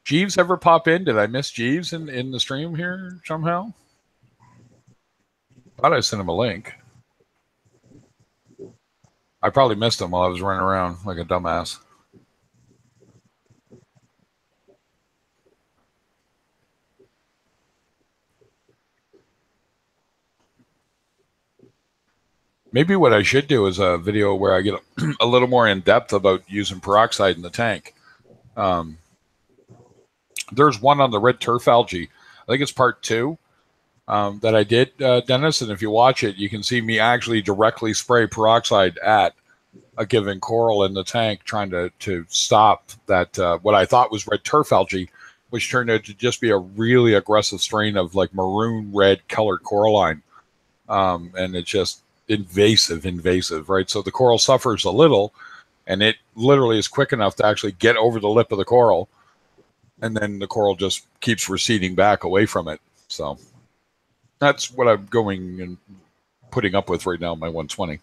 Jeeves ever pop in? Did I miss Jeeves in the stream here somehow? Thought I sent him a link. I probably missed him while I was running around like a dumbass. Maybe what I should do is a video where I get a little more in depth about using peroxide in the tank. There's one on the red turf algae. I think it's part 2 that I did, Dennis. And if you watch it, you can see me actually directly spray peroxide at a given coral in the tank, trying to stop that what I thought was red turf algae, which turned out to just be a really aggressive strain of like maroon red colored coralline. And it's just invasive, right? So the coral suffers a little, and it literally is quick enough to actually get over the lip of the coral, and then the coral just keeps receding back away from it. So that's what I'm going and putting up with right now, my 120.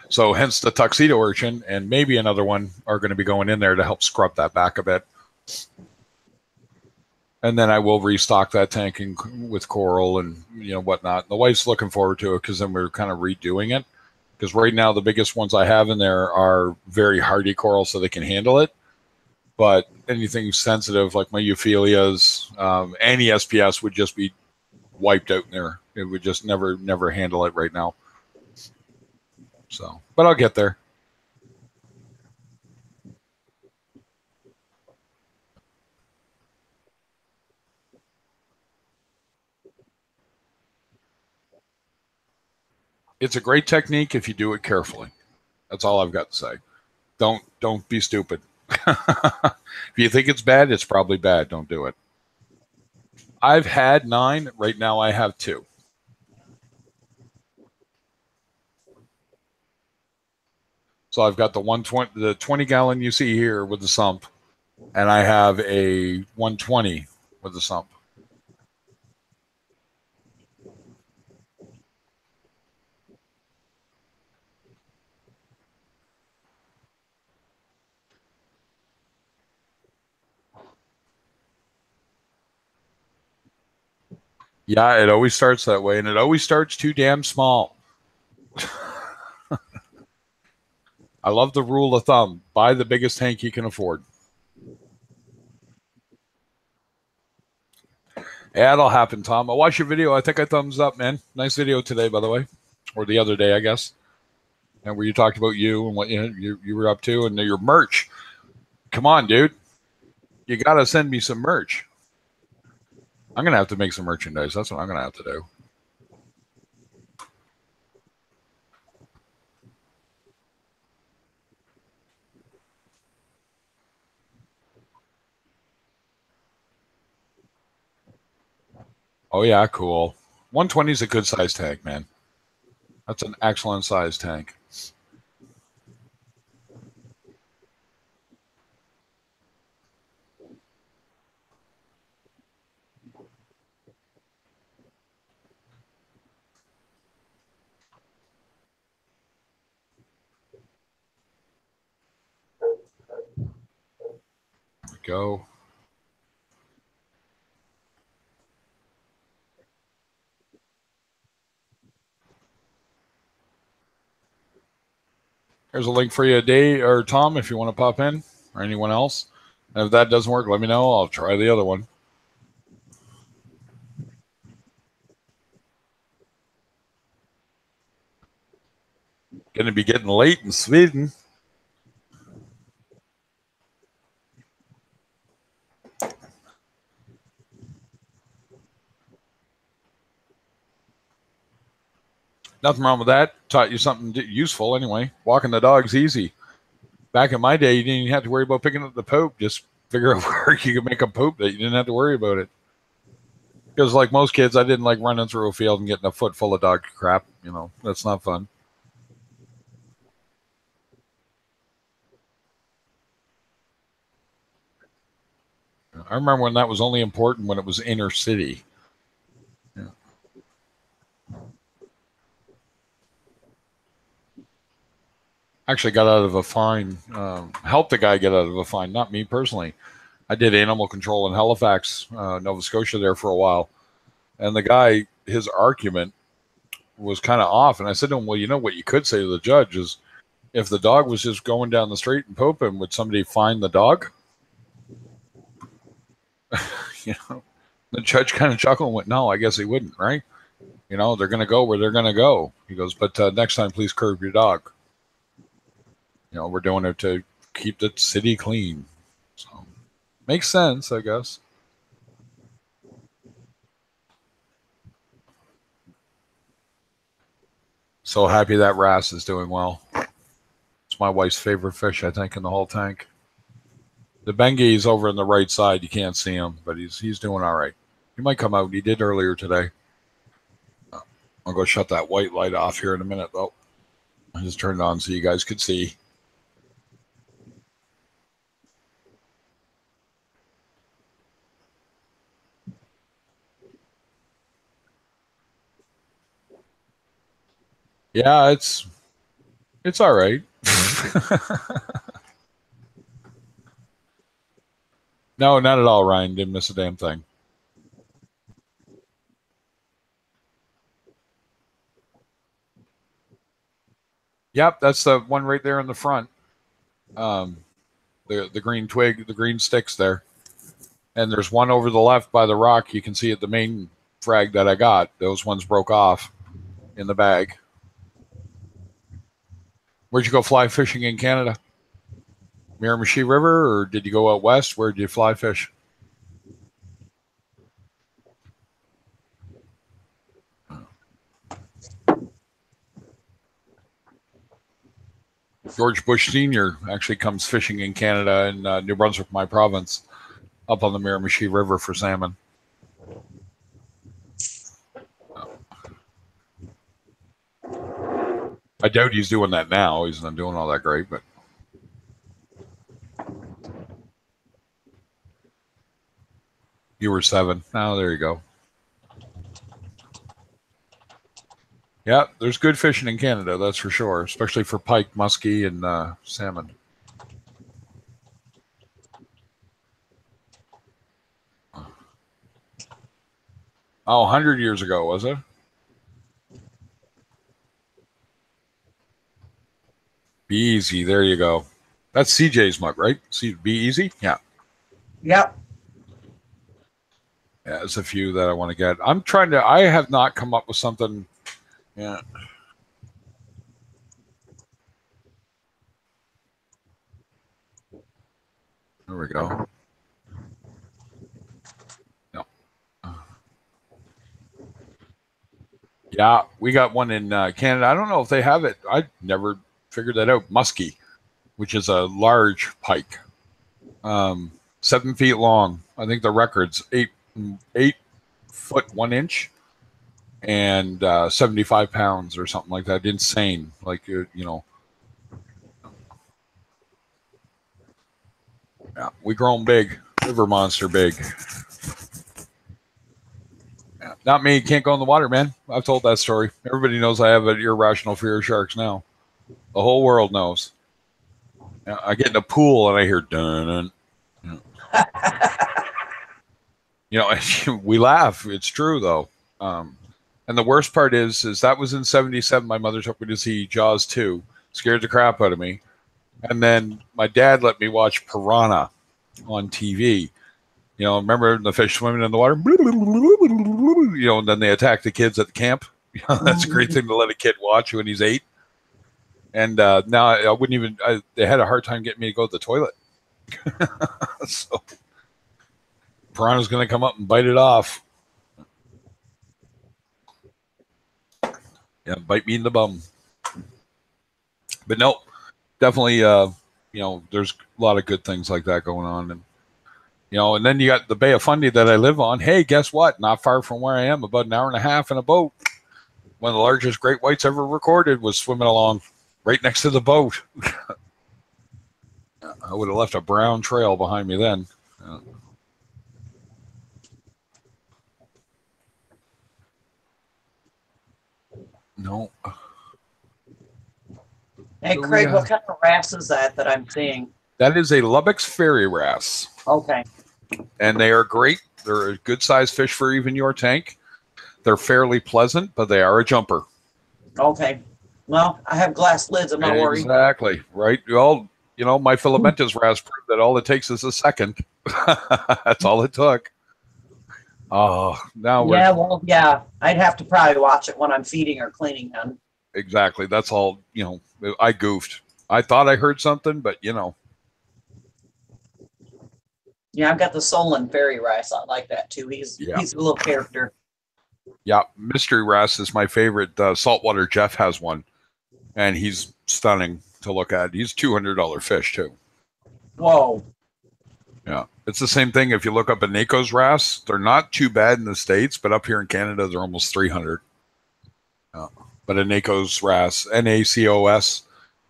So hence the tuxedo urchin and maybe another one are going to be going in there to help scrub that back a bit. And then I will restock that tank with coral and whatnot. The wife's looking forward to it because then we're kind of redoing it. Because right now the biggest ones I have in there are very hardy coral, so they can handle it. But anything sensitive like my euphyllias, any SPS would just be wiped out in there. It would just never handle it right now. So, but I'll get there. It's a great technique if you do it carefully. That's all I've got to say. Don't be stupid. If you think it's bad, it's probably bad. Don't do it. I've had 9. Right now I have 2. So I've got the 20-gallon you see here with the sump, and I have a 120 with the sump. Yeah, it always starts that way, and it always starts too damn small. I love the rule of thumb: buy the biggest tank you can afford. Yeah, it'll happen, Tom. I'll watch your video. I think I thumbs up, man. Nice video today, by the way, or the other day, I guess. And where you talked about you and what you were up to, and your merch. Come on, dude. You got to send me some merch. I'm going to have to make some merchandise. That's what I'm going to have to do. Oh, yeah, cool. 120 is a good size tank, man. That's an excellent size tank. There we go. There's a link for you, Dave or Tom, if you want to pop in, or anyone else. And if that doesn't work, let me know. I'll try the other one. Going to be getting late in Sweden. Nothing wrong with that. Taught you something useful anyway. Walking the dog's easy. Back in my day, you didn't even have to worry about picking up the poop. Just figure out where you could make a poop that you didn't have to worry about it. Because like most kids, I didn't like running through a field and getting a foot full of dog crap. You know, that's not fun. I remember when that was only important when it was inner city. Yeah. Actually got out of a fine, helped the guy get out of a fine, not me personally. I did animal control in Halifax, Nova Scotia there for a while. And the guy, his argument was kind of off. And I said to him, well, you know what you could say to the judge is, if the dog was just going down the street and pooping, would somebody fine the dog? You know, the judge kind of chuckled and went, no, I guess he wouldn't, right? You know, they're going to go where they're going to go. He goes, but next time, please curb your dog. You know, we're doing it to keep the city clean. So, makes sense, I guess. So happy that wrasse is doing well. It's my wife's favorite fish, I think, in the whole tank. The Bengi is over on the right side. You can't see him, but he's doing all right. He might come out. He did earlier today. I'll go shut that white light off here in a minute, though. I just turned it on so you guys could see. Yeah, it's all right. No, not at all, Ryan. Didn't miss a damn thing. Yep, that's the one right there in the front. The green twig, the green sticks there. And there's one over the left by the rock. You can see it, the main frag that I got. Those ones broke off in the bag. Where'd you go fly fishing in Canada? Miramichi River, or did you go out west? Where did you fly fish? George Bush Sr. actually comes fishing in Canada in New Brunswick, my province, up on the Miramichi River for salmon. I doubt he's doing that now. He's not doing all that great, but you were 7. Oh, there you go. Yeah, there's good fishing in Canada, that's for sure, especially for pike, muskie, and salmon. Oh, 100 years ago, was it? Be Easy. There you go. That's CJ's mug, right? See, Be Easy? Yeah. Yep. Yeah, there's a few that I want to get. I'm trying to, I have not come up with something. Yeah. There we go. No. Yeah, we got one in Canada. I don't know if they have it. I never figured that out. Muskie, which is a large pike, 7 feet long. I think the record's 8 foot 1 inch, and 75 pounds or something like that. Insane, like you know. Yeah, we grown big, river monster big. Yeah, not me. Can't go in the water, man. I've told that story. Everybody knows I have an irrational fear of sharks now. The whole world knows. Yeah, I get in a pool and I hear dun. You know, we laugh. It's true though. And the worst part is that was in '77. My mother took me to see Jaws 2. Scared the crap out of me. And then my dad let me watch Piranha on TV. You know, remember the fish swimming in the water? You know, and then they attack the kids at the camp. That's a great thing to let a kid watch when he's 8. And now I wouldn't even, they had a hard time getting me to go to the toilet. So Piranha's going to come up and bite it off. Yeah, bite me in the bum. But no, definitely, you know, there's a lot of good things like that going on. And, you know, and then you got the Bay of Fundy that I live on. Hey, guess what? Not far from where I am, about an hour and a half in a boat. One of the largest great whites ever recorded was swimming along right next to the boat. I would have left a brown trail behind me then. No. Hey, Craig, what kind of wrasse is that I'm seeing? That is a Lubbock's fairy wrasse. Okay. And they are great. They're a good sized fish for even your tank. They're fairly pleasant, but they are a jumper. Okay. Well, I have glass lids. I'm not worried. Exactly. Right. Well, you know, my filamentous wrasse proved that all it takes is a second. That's all it took. Oh, now we're... Yeah, well, yeah. I'd have to probably watch it when I'm feeding or cleaning them. Exactly. That's all, you know, I goofed. I thought I heard something, but, you know. Yeah, I've got the Solon fairy wrasse. I like that, too. He's a little character. Yeah, mystery wrasse is my favorite. Saltwater Jeff has one, and he's stunning to look at. He's $200 fish, too. Whoa. Yeah, it's the same thing if you look up a NACO's wrasse. They're not too bad in the States, but up here in Canada, they're almost 300. But a NACO's wrasse, NACOS,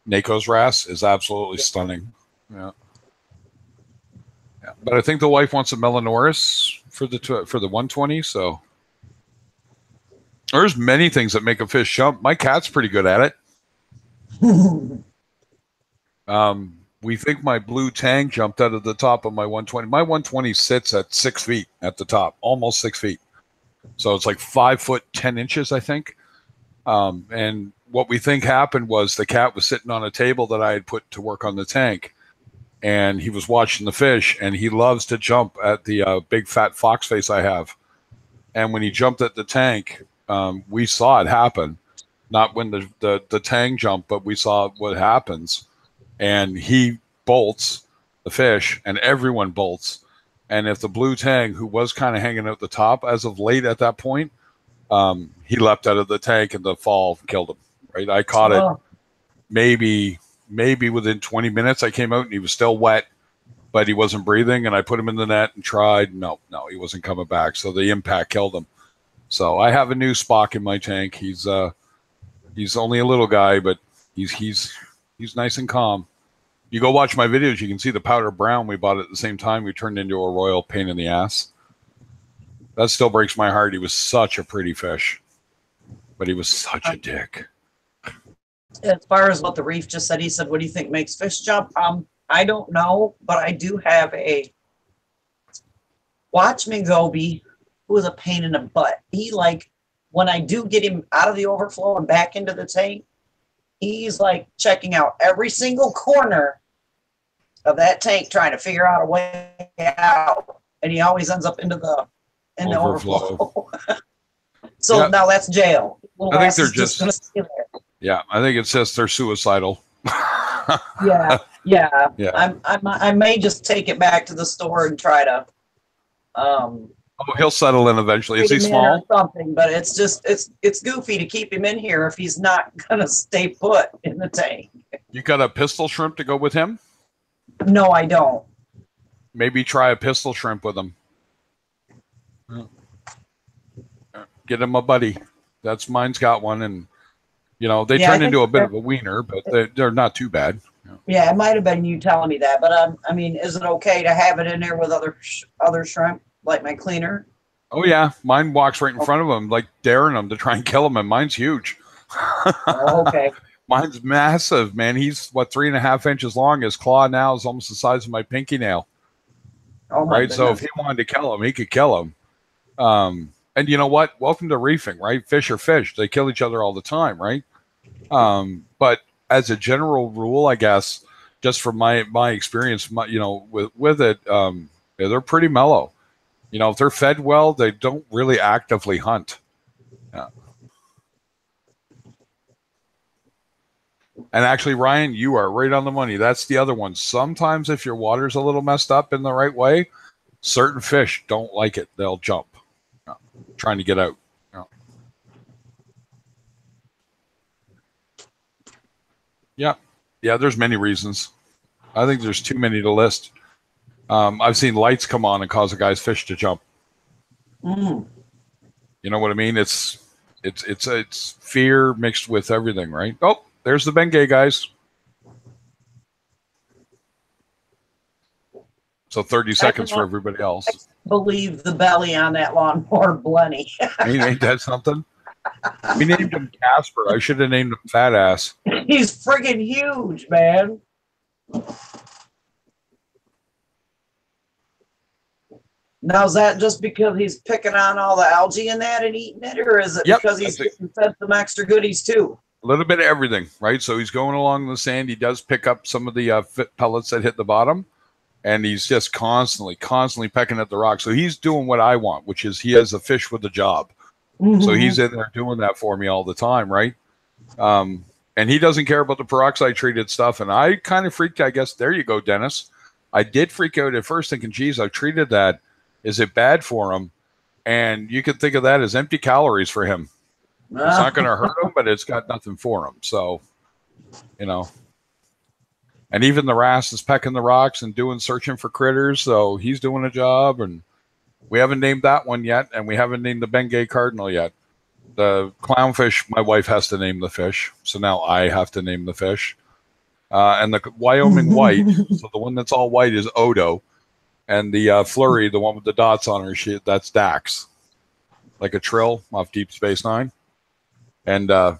NACO's wrasse is absolutely stunning. Yeah. Yeah. But I think the wife wants a Melanoris for the 120, so there's many things that make a fish jump. My cat's pretty good at it. We think my blue tang jumped out of the top of my 120. My 120 sits at 6 feet at the top, almost 6 feet. So it's like 5 foot 10 inches, I think. And what we think happened was the cat was sitting on a table that I had put to work on the tank, and he was watching the fish, and he loves to jump at the big fat fox face I have. And when he jumped at the tank, we saw it happen. Not when the tang jumped, but we saw what happens. And he bolts the fish, and everyone bolts. And if the blue tang, who was kind of hanging out the top as of late at that point, he leapt out of the tank, and the fall killed him. Right, I caught it maybe within 20 minutes. I came out and he was still wet, but he wasn't breathing. And I put him in the net and tried. No, he wasn't coming back. So the impact killed him. So I have a new Spock in my tank. He's only a little guy, but he's nice and calm. You go watch my videos, you can see the powder brown we bought at the same time. We turned into a royal pain in the ass. That still breaks my heart. He was such a pretty fish, but he was such a dick. As far as what the Reef just said, he said, what do you think makes fish jump? I don't know, but I do have a Watchman Goby who is a pain in the butt. He like, when I do get him out of the overflow and back into the tank, he's like checking out every single corner of that tank, trying to figure out a way out. And he always ends up in the overflow. So Yeah. now that's jail. Little I think ass they're is just- gonna stay there. Yeah, I think it's just they're suicidal. Yeah. Yeah. I may just take it back to the store and try to Oh, he'll settle in eventually. Is he trade him in or small? something, but it's just it's goofy to keep him in here if he's not gonna stay put in the tank. You got a pistol shrimp to go with him? No, I don't. Maybe try a pistol shrimp with him. Get him a buddy. That's mine's got one, and you know they Yeah, I turn think into a bit they're- of a wiener, but they're not too bad. Yeah, it might have been you telling me that, but I mean, is it okay to have it in there with other shrimp, like my cleaner? Oh yeah, mine walks right in front of him, like daring him to try and kill him, and mine's huge. Oh, okay. Mine's massive, man. He's what 3.5 inches long. His claw now is almost the size of my pinky nail. Oh my Right. So if goodness. he wanted to kill him, he could kill him. And you know what? Welcome to reefing, right? Fish are fish. They kill each other all the time, right? But as a general rule, I guess, just from my experience, with it, yeah, they're pretty mellow. You know, if they're fed well, they don't really actively hunt. Yeah. And actually, Ryan, you are right on the money. That's the other one. Sometimes if your water's a little messed up in the right way, certain fish don't like it. They'll jump, trying to get out. Yeah, there's many reasons. I think there's too many to list. I've seen lights come on and cause a guy's fish to jump. Mm. You know what I mean? It's fear mixed with everything, right? Oh, there's the Bengay guys. So 30 seconds for everybody else. Believe the belly on that lawnmower Blenny. Ain't that something? We named him Casper. I should have named him Fat Ass. He's friggin' huge, man. Now, is that just because he's picking on all the algae in that and eating it, or is it Yep, because he's that's it. getting fed some extra goodies too? A little bit of everything, right? So he's going along the sand. He does pick up some of the pellets that hit the bottom, and he's just constantly pecking at the rock. So he's doing what I want, which is he has a fish with a job. So he's in there doing that for me all the time, right? And he doesn't care about the peroxide treated stuff. And I kind of freaked, I guess. There you go, Dennis. I did freak out at first thinking, geez, I've treated that. Is it bad for him? And you could think of that as empty calories for him. It's not going to hurt him, but it's got nothing for him. So, you know. And even the wrasse is pecking the rocks and searching for critters. So he's doing a job. And we haven't named that one yet. And we haven't named the Bengay Cardinal yet. The clownfish, my wife has to name the fish. So now I have to name the fish. And the Wyoming white, so the one that's all white is Odo. And the flurry, the one with the dots on her, that's Dax. Like a trill off Deep Space Nine. And I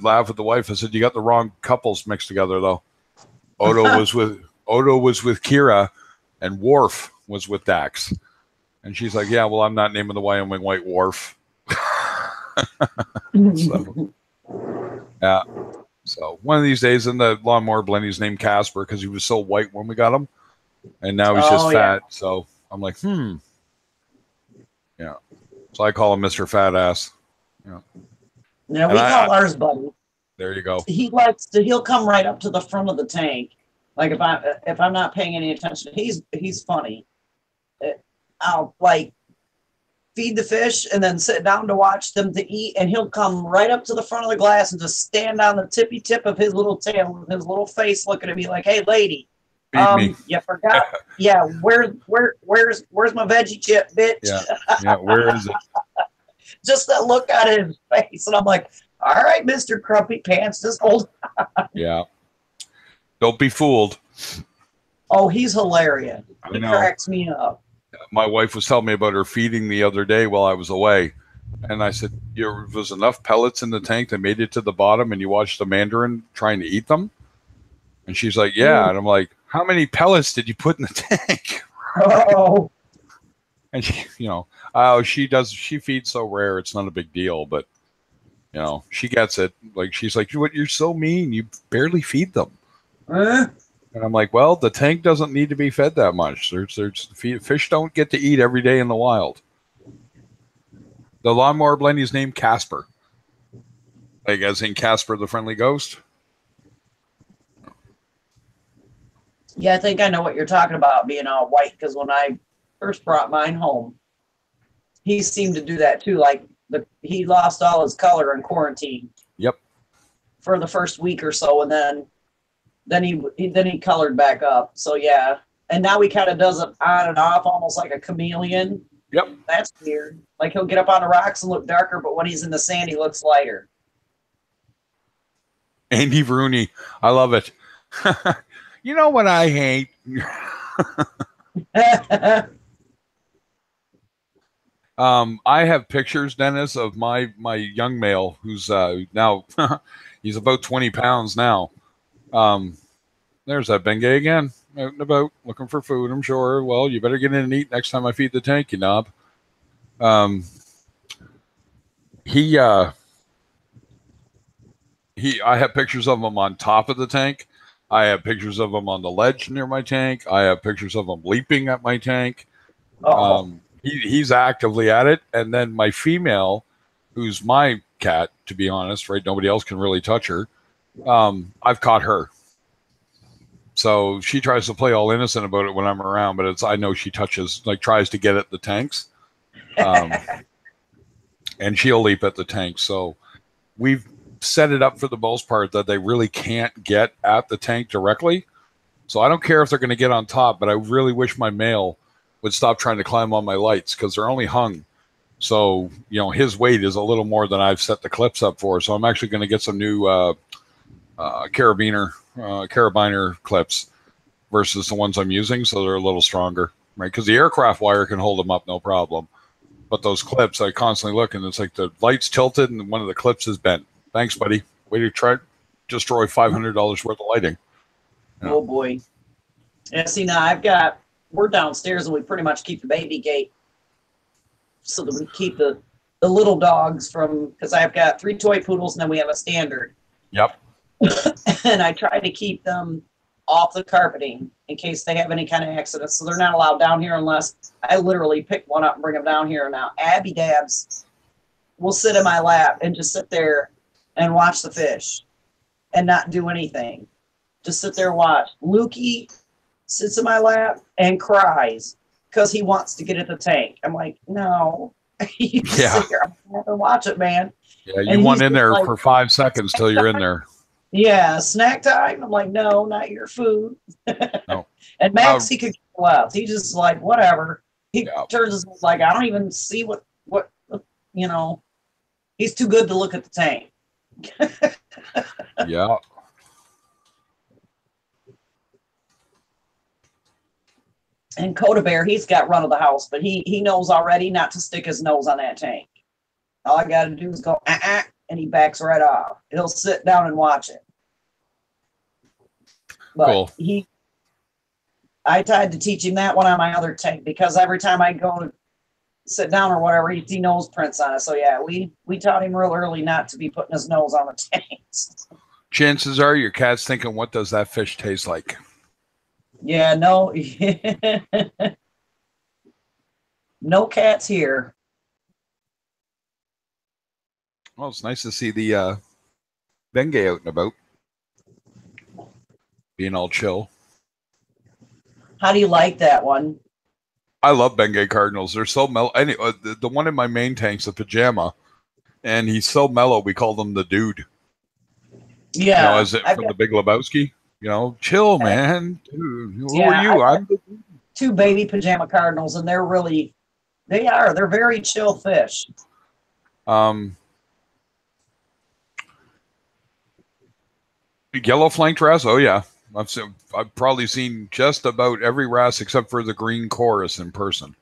laughed with the wife. I said, you got the wrong couples mixed together, though. Odo was with Kira, and Worf was with Dax. And she's like, yeah, well, I'm not naming the Wyoming white Worf. So, yeah. So one of these days, in the lawnmower Blenny's named Casper because he was so white when we got him, and now he's just fat. So I'm like, yeah. So I call him Mr. Fat Ass. Yeah. Yeah, we call ours Buddy. There you go. He'll come right up to the front of the tank. Like if I'm not paying any attention, he's funny. I'll like feed the fish and then sit down to watch them to eat, and he'll come right up to the front of the glass and just stand on the tippy tip of his little tail with his little face looking at me like, "Hey, lady, Feed me. you forgot? Yeah, where's my veggie chip, bitch?" Yeah. Where is it? Just that look on his face, and I'm like, "All right, Mr. Crumpy Pants, just hold." Yeah. Don't be fooled. Oh, he's hilarious. I He know. cracks me up. My wife was telling me about her feeding the other day while I was away. And I said, there was enough pellets in the tank that made it to the bottom and you watched the mandarin trying to eat them? And she's like, yeah. And I'm like, how many pellets did you put in the tank? Oh, And she, oh, she feeds so rare, it's not a big deal, but she gets it. Like, she's like, what, you're so mean, you barely feed them. Uh, And I'm like, well, the tank doesn't need to be fed that much. Fish don't get to eat every day in the wild. The lawnmower blenny's named Casper. Like, as in Casper the Friendly Ghost. yeah, I think I know what you're talking about, being all white, because when I first brought mine home, he seemed to do that too. Like, he lost all his color in quarantine. Yep. For the first week or so, and then he colored back up. So yeah, and now he kind of does it on and off, almost like a chameleon. Yep. That's weird. Like, he'll get up on the rocks and look darker, but when he's in the sand, he looks lighter. Andy Rooney. I love it. You know what I hate? I have pictures, Dennis, of my young male who's now he's about 20 pounds now. There's that Bengay again, out and about, looking for food, I'm sure. Well, you better get in and eat next time I feed the tank, you knob. I have pictures of him on top of the tank. I have pictures of him on the ledge near my tank. I have pictures of him leaping at my tank. He's actively at it. And then my female, who's my cat, to be honest, right? Nobody else can really touch her. I've caught her. So she tries to play all innocent about it when I'm around, but I know she tries to get at the tanks. And she'll leap at the tank. So we've set it up for the most part that they really can't get at the tank directly. So I don't care if they're going to get on top, but I really wish my male would stop trying to climb on my lights, because they're only hung. So, his weight is a little more than I've set the clips up for. So I'm actually going to get some new carabiner clips versus the ones I'm using, so they're a little stronger, right? Because the aircraft wire can hold them up, no problem. But those clips, I constantly look, and it's like the light's tilted and one of the clips is bent. Thanks, buddy. Way to try destroy $500 worth of lighting. Oh boy. Yeah, see, now we're downstairs and we pretty much keep the baby gate so that we keep the little dogs from, because I've got 3 toy poodles and then we have a standard. Yep. And I try to keep them off the carpeting in case they have any kind of accidents. So they're not allowed down here unless I literally pick one up and bring them down here. Now, Abby Dabs will sit in my lap and just sit there and watch the fish and not do anything. Just sit there and watch. Lukey sits in my lap and cries because he wants to get at the tank. I'm like, no. You sit here and watch it, man. Yeah, you want in there for 5 seconds till you're in there. Yeah, snack time. I'm like, no, not your food. No. And Max, he could go out. He just like, whatever. He turns his like, I don't even see what he's too good to look at the tank. Yeah. And Coda Bear, he's got run of the house, but he knows already not to stick his nose on that tank. All I got to do is go, and he backs right off. He'll sit down and watch it. But cool. I tried to teach him that one on my other tank, because every time I go to sit down or whatever, he see nose prints on it. So yeah, we taught him real early not to be putting his nose on the tanks. Chances are your cat's thinking, what does that fish taste like? Yeah, no. No cats here. Well, it's nice to see the Bengay out and about, being all chill. How do you like that one? I love Bengay Cardinals. They're so mellow. Anyway, the one in my main tank's a pajama, and he's so mellow. We call them the dude. Yeah, is it from the Big Lebowski? Chill, man. Dude, who are you? I'm 2 baby pajama Cardinals, and they're very chill fish. Yellow flanked wrasse. Oh yeah, I've probably seen just about every wrasse except for the green chorus in person.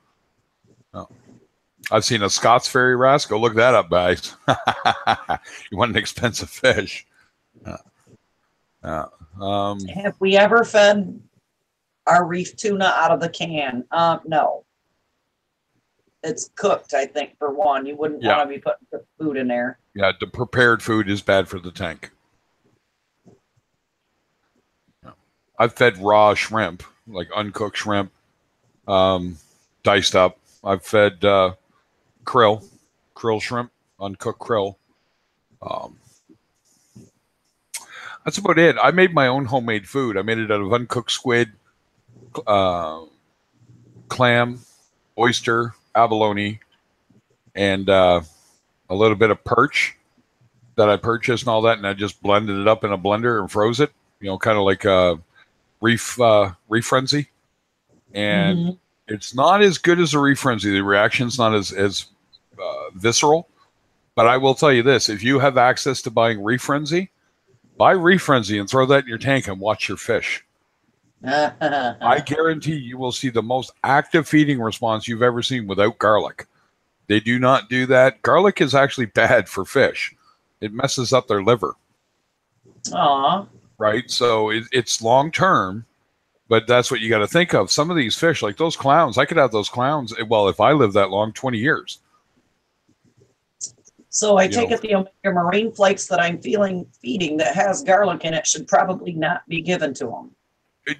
Oh. I've seen a Scots fairy wrasse. Go look that up, guys. You want an expensive fish? Have we ever fed our reef tuna out of the can? No. it's cooked, I think, for one. You wouldn't Yeah. want to be putting cooked food in there. Yeah, the prepared food is bad for the tank. Yeah. I've fed raw shrimp, like uncooked shrimp, diced up. I've fed krill shrimp, uncooked krill. That's about it. I made my own homemade food. I made it out of uncooked squid, clam, oyster, abalone, and a little bit of perch that I purchased and all that, and I just blended it up in a blender and froze it. You know, kind of like a reef frenzy, and Mhm. it's not as good as a reef frenzy. The reaction's not as visceral, but I will tell you this: if you have access to buying reef frenzy, buy reef frenzy and throw that in your tank and watch your fish. I guarantee you will see the most active feeding response you've ever seen without garlic. They do not do that. Garlic is actually bad for fish. It messes up their liver, Aw. right? So it's long term, but that's what you got to think of. Some of these fish, like those clowns, I could have those clowns. Well, if I live that long, 20 years. So I You take know. it the omega marine flakes that I'm feeding that has garlic in it should probably not be given to them.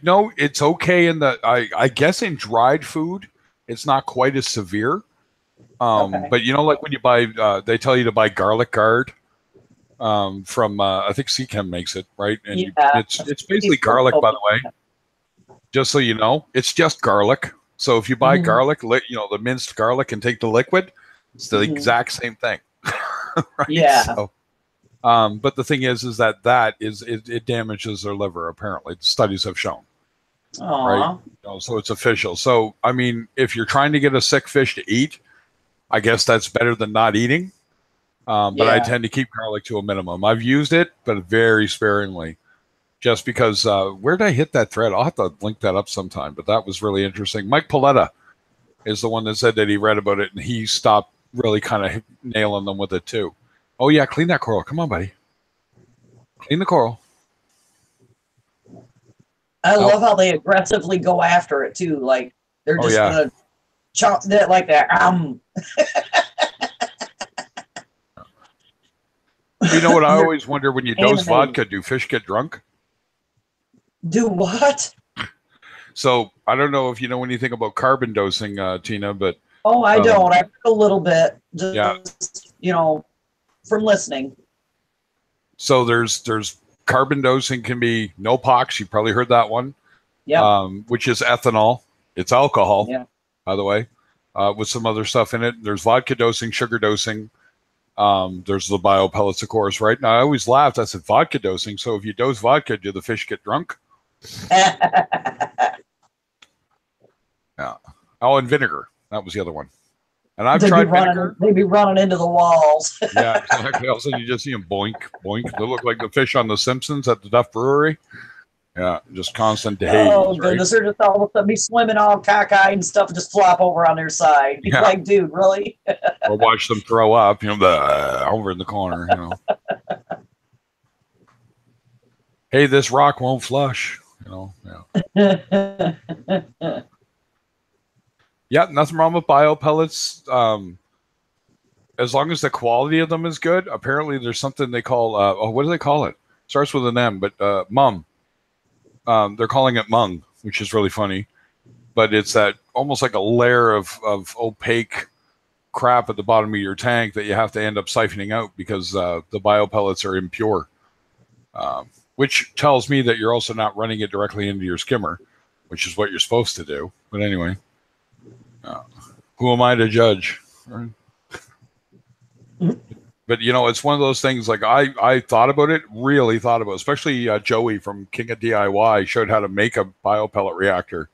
No, it's okay in the. I guess in dried food, it's not quite as severe. Okay. But you know, like when you buy, they tell you to buy Garlic Guard from I think Seachem makes it, right? And Yeah. it's basically garlic, by the way. Just so you know, it's just garlic. So if you buy Mhm. garlic, you know, the minced garlic and take the liquid, it's the Mhm. exact same thing. Right? Yeah. So, but the thing is that it damages their liver. Apparently, studies have shown. Aw. Right. You know, so it's official. So I mean, if you're trying to get a sick fish to eat, I guess that's better than not eating. But I Yeah. tend to keep garlic to a minimum. I've used it, but very sparingly, just because. Where did I hit that thread? I'll have to link that up sometime. But that was really interesting. Mike Paletta is the one that said that he read about it and he stopped really kind of nailing them with it too. Oh yeah, clean that coral. Come on, buddy. Clean the coral. I love how they aggressively go after it too. Like they're Oh, just yeah. gonna chomp that like that. You know what I always wonder when you dose Animated. vodka, do fish get drunk? Do what? So I don't know if you know anything about carbon dosing, Tina, but Oh, I Um, don't. I heard a little bit. Just, Yeah. you know, from listening. so there's carbon dosing can be no pox. You probably heard that one, Yeah. which is ethanol. It's alcohol, Yeah. by the way, with some other stuff in it. There's vodka dosing, sugar dosing. There's the bio pellets, of course, right? Now I always laughed. I said vodka dosing. So if you dose vodka, do the fish get drunk? Oh, and vinegar. That was the other one. And I've tried vinegar. They'd be running into the walls. Yeah, exactly. All of a sudden you just see them boink, boink. They look like the fish on The Simpsons at the Duff Brewery. Yeah, just constant haze. Oh right? goodness, they're just all of a sudden be swimming all cockeyed and stuff and just flop over on their side. You're Yeah. like, dude, really? Or watch them throw up, you know, over in the corner, you know. Hey, this rock won't flush, you know. Yeah. Yeah, nothing wrong with bio pellets. As long as the quality of them is good. Apparently, there's something they call what do they call it? Starts with an M, but mum. They're calling it mung, which is really funny. But it's that almost like a layer of opaque crap at the bottom of your tank that you have to end up siphoning out because the bio pellets are impure. Which tells me that you're also not running it directly into your skimmer, which is what you're supposed to do. But anyway. Who am I to judge? Right? But you know, it's one of those things. Like I thought about it, really thought about it. Especially Joey from King of DIY showed how to make a bio pellet reactor.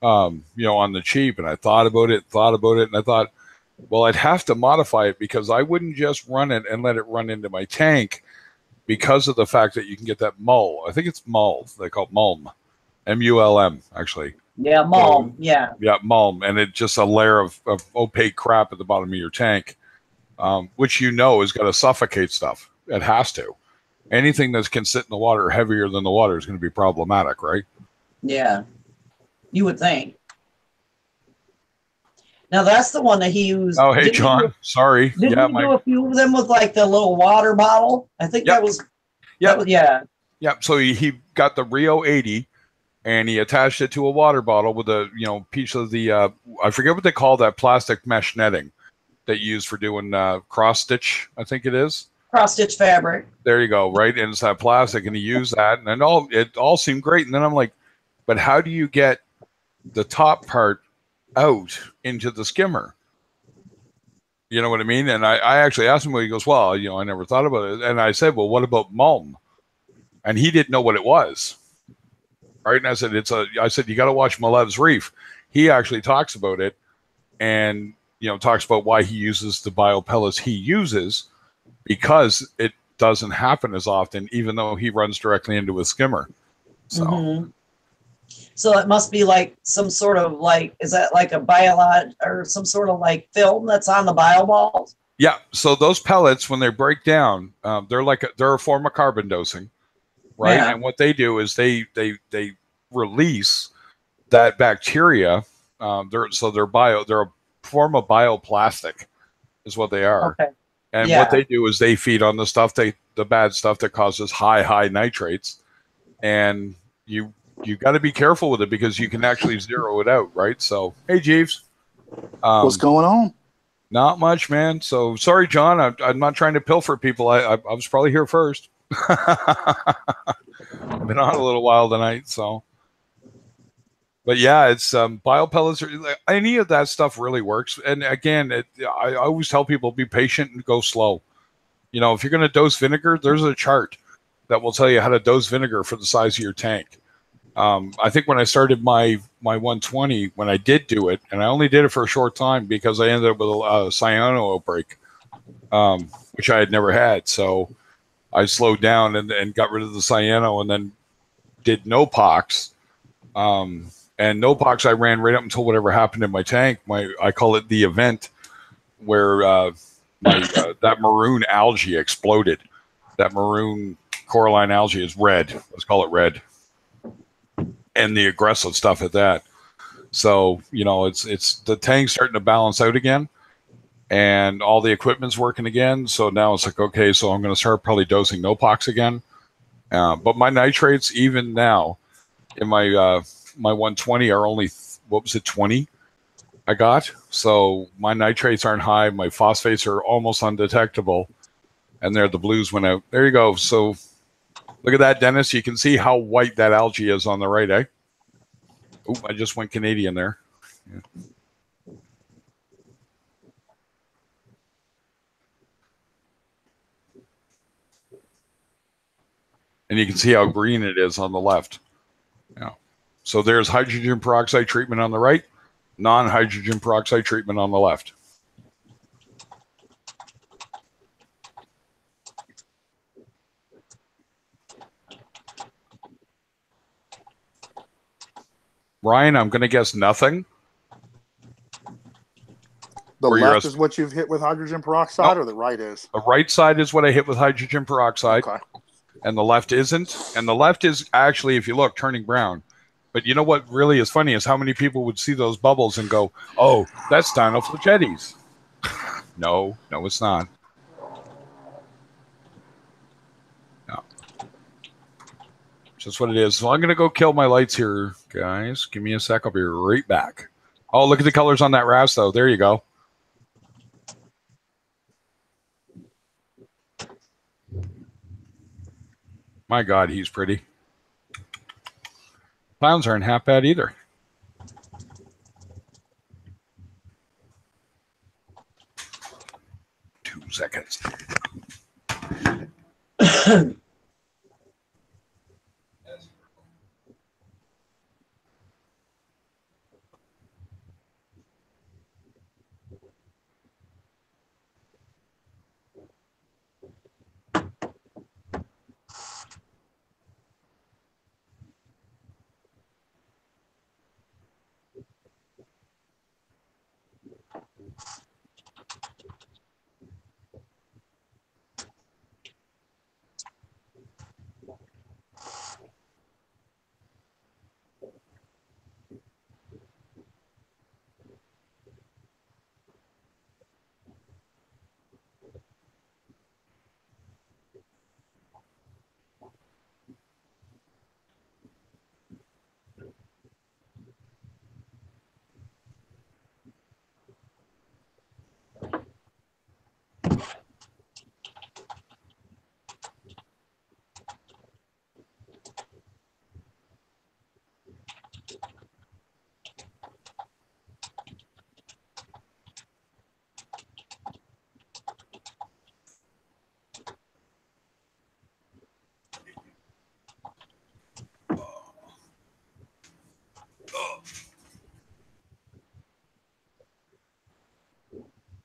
You know, on the cheap, and I thought about it, and I thought, well, I'd have to modify it because I wouldn't just run it and let it run into my tank because of the fact that you can get that mull. I think it's mull. They call it mulm, MULM actually. Yeah, mom. Yeah. Yeah, mulm, and it's just a layer of opaque crap at the bottom of your tank, which you know is going to suffocate stuff. It has to. Anything that can sit in the water heavier than the water is going to be problematic, right? Yeah. You would think. Now that's the one that he used. Oh, hey, Didn't he John. Sorry. Didn't Yeah, we do a few of them with like the little water bottle? I think Yep. that was yeah. Yep. So he got the Rio 80 and he attached it to a water bottle with a piece of the I forget what they call that plastic mesh netting that you use for doing cross stitch. I think it is. Cross stitch fabric. There you go. Right, and it's that plastic, and he used that, and then it all seemed great. And then I'm like, but how do you get the top part out into the skimmer? You know what I mean? And I actually asked him, he goes, well, I never thought about it. And I said, well, what about Malm? And he didn't know what it was. Right. And I said, I said, you got to watch Malev's Reef. He actually talks about it and, talks about why he uses the biopellets he uses because it doesn't happen as often, even though he runs directly into a skimmer. So. Mm-hmm. So it must be like some sort of is that like a biolog or some sort of like film that's on the bio balls? Yeah. So those pellets, when they break down, they're a form of carbon dosing, right? Yeah. And what they do is they release that bacteria. They're a form of bioplastic, is what they are. Okay. And what they do is they feed on the bad stuff that causes high nitrates, and you got to be careful with it because you can actually zero it out, right? So, hey, Jeeves. What's going on? Not much, man. So, sorry, John. I'm not trying to pilfer people. I was probably here first. I've been on a little while tonight, so. But yeah, it's biopellets. Any of that stuff really works. And again, I always tell people, be patient and go slow. If you're going to dose vinegar, there's a chart that will tell you how to dose vinegar for the size of your tank. I think when I started my 120, when I did do it, and I only did it for a short time because I ended up with a cyano outbreak, which I had never had. So I slowed down and got rid of the cyano and then did no pox. And no pox I ran right up until whatever happened in my tank. I call it the event where that maroon algae exploded. That maroon coralline algae is red. Let's call it red. And the aggressive stuff at that. So, it's the tank's starting to balance out again and all the equipment's working again. So now it's like, okay, so I'm going to start probably dosing no pox again. But my nitrates, even now in my 120 are only, 20 I got. So my nitrates aren't high. My phosphates are almost undetectable. And there the blues went out. There you go. So look at that, Dennis. You can see how white that algae is on the right, eh? Oh, I just went Canadian there. Yeah. And you can see how green it is on the left. Yeah. So there's hydrogen peroxide treatment on the right, non-hydrogen peroxide treatment on the left. Ryan, I'm going to guess nothing. The left is what you've hit with hydrogen peroxide, or the right is? The right side is what I hit with hydrogen peroxide, and the left isn't. And the left is actually, if you look, turning brown. But you know what really is funny is how many people would see those bubbles and go, oh, that's dinoflagettes. No, it's not. No. Just what it is. So I'm going to go kill my lights here, guys. Give me a sec. I'll be right back. Oh, look at the colors on that RAS, though. There you go. My God, he's pretty. Clowns aren't half bad either. Two seconds.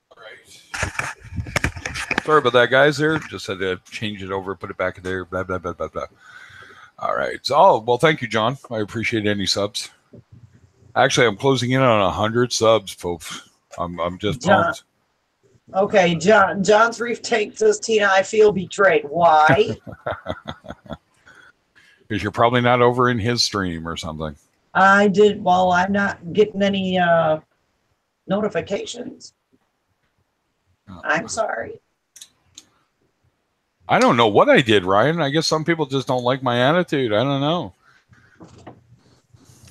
All right. Sorry about that, guys. There, just had to change it over, put it back in there. Blah blah blah blah blah. All right. So, well, thank you, John. I appreciate any subs. Actually, I'm closing in on 100 subs, folks. I'm just pumped. Okay, John's Reef Tank says, Tina, I feel betrayed. Why? Because you're probably not over in his stream or something. Well, I'm not getting any notifications. I'm sorry. I don't know what I did, Ryan. I guess some people just don't like my attitude. I don't know.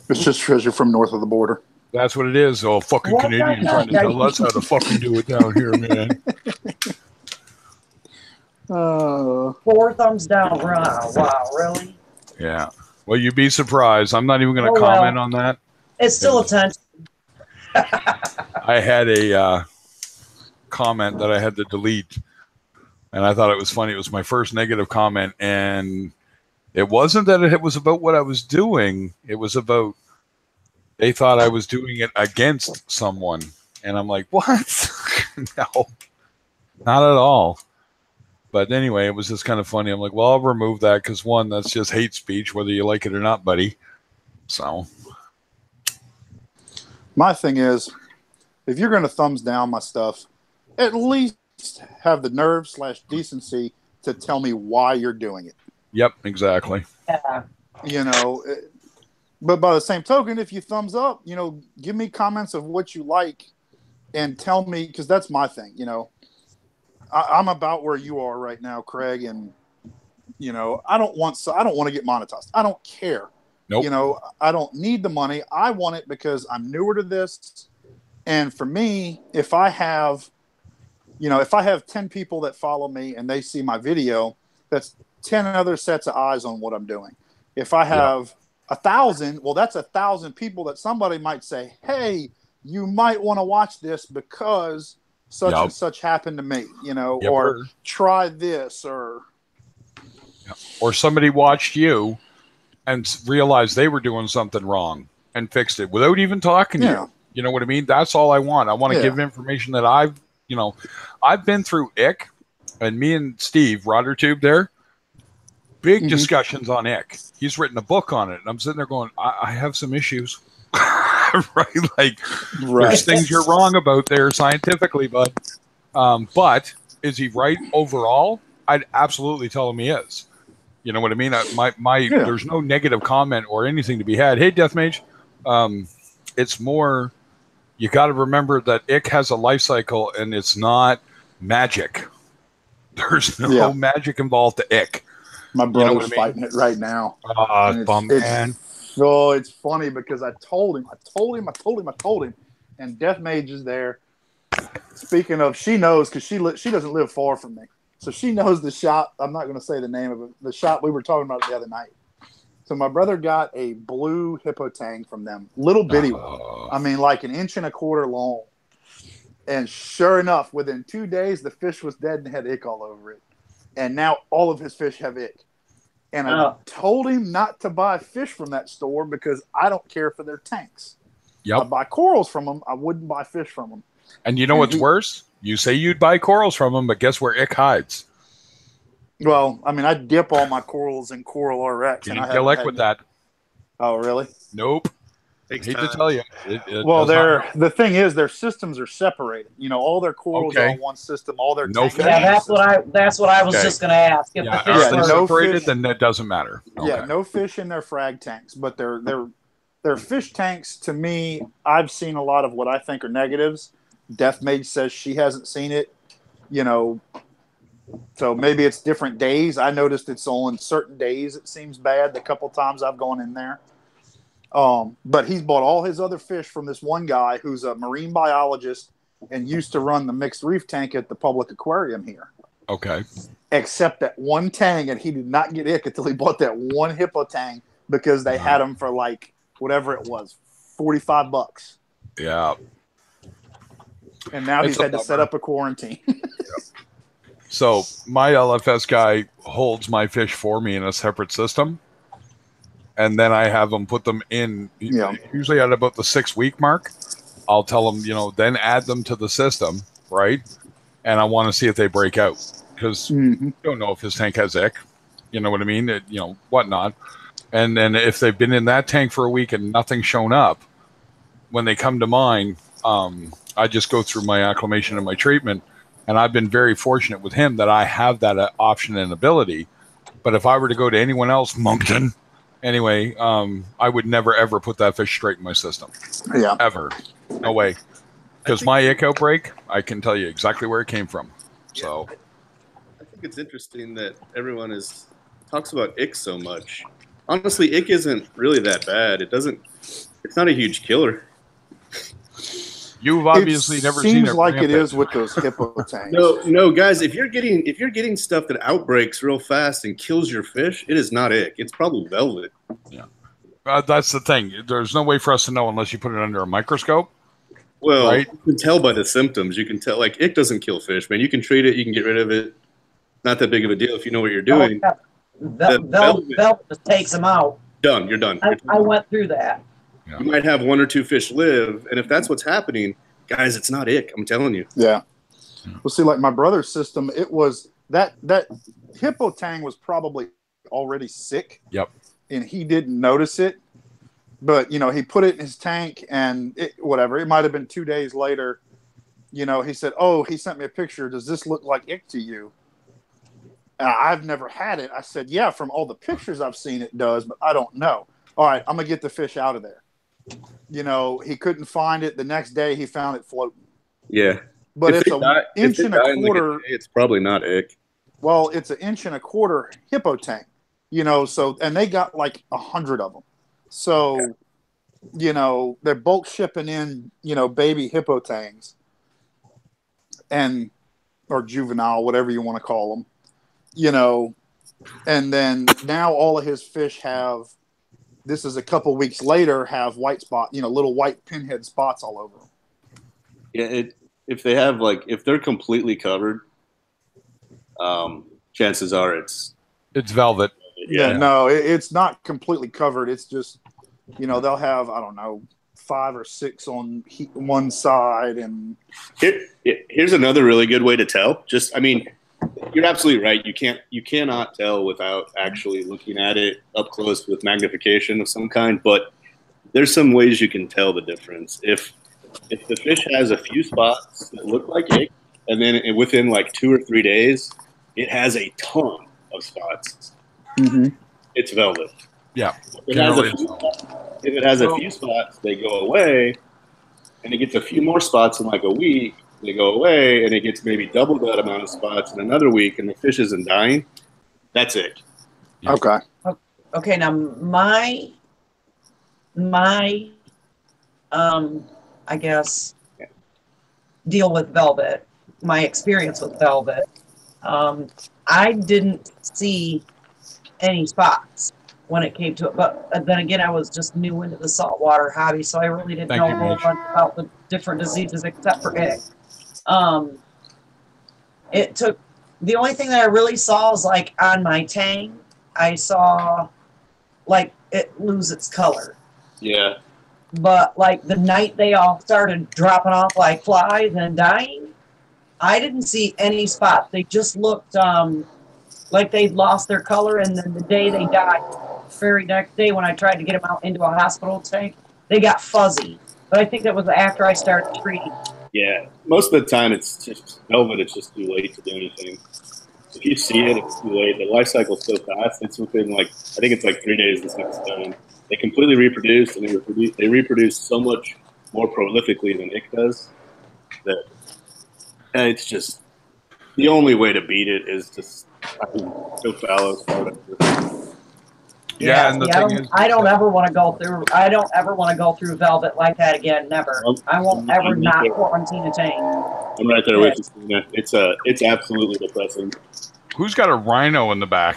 It's just because you're from north of the border. That's what it is. Oh, fucking Canadian trying to tell us how to fucking do it down here, man. 4 thumbs down. Wow, really? Yeah. Well, you'd be surprised. I'm not even going to comment on that. It's still attention. I had a comment that I had to delete, and I thought it was funny. It was my first negative comment, and it wasn't that it was about what I was doing. It was about they thought I was doing it against someone. And I'm like, what? No, not at all. But anyway, it was just kind of funny. I'm like, well, I'll remove that because, one, that's just hate speech, whether you like it or not, buddy. So. My thing is, if you're going to thumbs down my stuff, at least have the nerve / decency to tell me why you're doing it. Yep, exactly. Yeah. You know, but by the same token, if you thumbs up, you know, give me comments of what you like and tell me, because that's my thing, you know. I'm about where you are right now, Craig, and, you know, I don't want to get monetized. I don't care. Nope. You know, I don't need the money. I want it because I'm newer to this. And for me, if I have 10 people that follow me and they see my video, that's 10 other sets of eyes on what I'm doing. If I have 1,000, well, that's 1,000 people that somebody might say, hey, you might want to watch this because such and such happened to me, you know, or try this, or somebody watched you and realized they were doing something wrong and fixed it without even talking to you. You know what I mean? That's all I want. I want to give information that I've been through ick, and me and Steve Roddertube there, big discussions on ick. He's written a book on it, and I'm sitting there going, I have some issues. Right? Like, there's things you're wrong about there scientifically, bud. But is he right overall? I'd absolutely tell him he is. You know what I mean? There's no negative comment or anything to be had. Hey, Deathmage, it's more, you got to remember that ick has a life cycle, and it's not magic. There's no magic involved to ick. My brother's fighting it right now. Man. So it's funny because I told him, and Deathmage is there. Speaking of, she knows because she doesn't live far from me, so she knows the shop. I'm not going to say the name of it. The shop we were talking about the other night. So my brother got a blue hippo tang from them, little bitty one. I mean, like 1.25 inches long. And sure enough, within 2 days, the fish was dead and had ick all over it. And now all of his fish have ick. And I told him not to buy fish from that store because I don't care for their tanks. Yep. I buy corals from them. I wouldn't buy fish from them. And you know what's worse? You say you'd buy corals from them, but guess where ick hides? Well, I mean, I dip all my corals in Coral RX. You didn't get luck with that. Oh, really? Nope. I hate to tell you. The thing is, their systems are separated. You know, all their corals are on one system. All their no fish. Yeah, that's what I was just going to ask. If the fish are separated, then that doesn't matter. Okay. Yeah, no fish in their frag tanks, but their fish tanks. To me, I've seen a lot of what I think are negatives. Deathmage says she hasn't seen it. You know, so maybe it's different days. I noticed it's on certain days it seems bad. The couple times I've gone in there. But he's bought all his other fish from this one guy who's a marine biologist and used to run the mixed reef tank at the public aquarium here. Okay. Except that one tang, and he did not get ick until he bought that one hippo tang because they had them for like whatever it was, $45. Yeah. And now he's had to set up a quarantine. So my LFS guy holds my fish for me in a separate system. and then I have them put them in. Yeah. Usually at about the 6-week mark, I'll tell them, then add them to the system, right? And I want to see if they break out, because you don't know if his tank has ick. You know what I mean? Whatnot. And then if they've been in that tank for a week and nothing's shown up, when they come to mine, I just go through my acclimation and my treatment. And I've been very fortunate with him that I have that option and ability. But if I were to go to anyone else, Moncton, anyway, I would never, ever put that fish straight in my system. Yeah. Ever. No way. Because my ick outbreak, I can tell you exactly where it came from. So I think it's interesting that everyone talks about ick so much. Honestly, ick isn't really that bad. It's not a huge killer. You've obviously never seen it. Seems like it is with those hippo tanks. No, guys. If you're getting stuff that outbreaks real fast and kills your fish, it is not ick. It's probably velvet. Yeah, that's the thing. There's no way for us to know unless you put it under a microscope. Well, right? You can tell by the symptoms. You can tell, like, ick doesn't kill fish, man. You can treat it. You can get rid of it. Not that big of a deal if you know what you're doing. Velvet just takes them out. Done. You're done. I went through that. Yeah. You might have 1 or 2 fish live, and if that's what's happening, guys, it's not ick. I'm telling you. Yeah. Well, see, like my brother's system, it was that hippo tang was probably already sick. Yep. And he didn't notice it, but he put it in his tank, and whatever. It might have been 2 days later. He said, "Oh, he sent me a picture. Does this look like ick to you?" I've never had it. I said, "Yeah, from all the pictures I've seen, it does, but I don't know." All right, I'm gonna get the fish out of there. He couldn't find it. The next day, he found it floating. Yeah, but it's an inch and a quarter. It's probably not ick. Well, it's an inch and a quarter hippo tank. So and they got like 100 of them. So, they're bulk shipping in, baby hippo tangs, or juvenile, whatever you want to call them. And then now all of his fish have. This is a couple weeks later, have white spot, little white pinhead spots all over them. Yeah, if they have if they're completely covered, chances are it's velvet. Yeah, no, it's not completely covered. It's just, they'll have, I don't know, 5 or 6 on one side, and here's another really good way to tell. You're absolutely right. You cannot tell without actually looking at it up close with magnification of some kind. But there's some ways you can tell the difference. If the fish has a few spots that look like ick, and then within like 2 or 3 days, it has a ton of spots. Mm-hmm. It's velvet. Yeah. If it has a few spots, they go away, and it gets a few more spots in like a week. They go away, and it gets maybe double that amount of spots in another week, and the fish isn't dying. That's it. Yeah. Okay. Okay. Now my I guess deal with velvet. My experience with velvet. I didn't see any spots when it came to it, but then again, I was just new into the saltwater hobby, so I really didn't know a whole bunch about the different diseases except for ick. It took, the only thing that I really saw was like on my tang, I saw like it lose its color. Yeah. But like the night they all started dropping off like flies and dying, I didn't see any spots. They just looked like they'd lost their color, and then the day they died, the very next day when I tried to get them out into a hospital tank, they got fuzzy. But I think that was after I started treating. Yeah, most of the time it's just velvet. It's just too late to do anything. If you see it, it's too late. The life cycle's so fast. It's within I think it's like 3 days this thing's done. They completely reproduce, and they reproduce so much more prolifically than ick does. That it's just the only way to beat it is just go fallow. Yeah, and the thing is, I don't ever want to go through. I don't ever want to go through velvet like that again. Never. I won't ever not quarantine a tank. I'm right there with you, Stina. It's absolutely depressing. who's got a rhino in the back?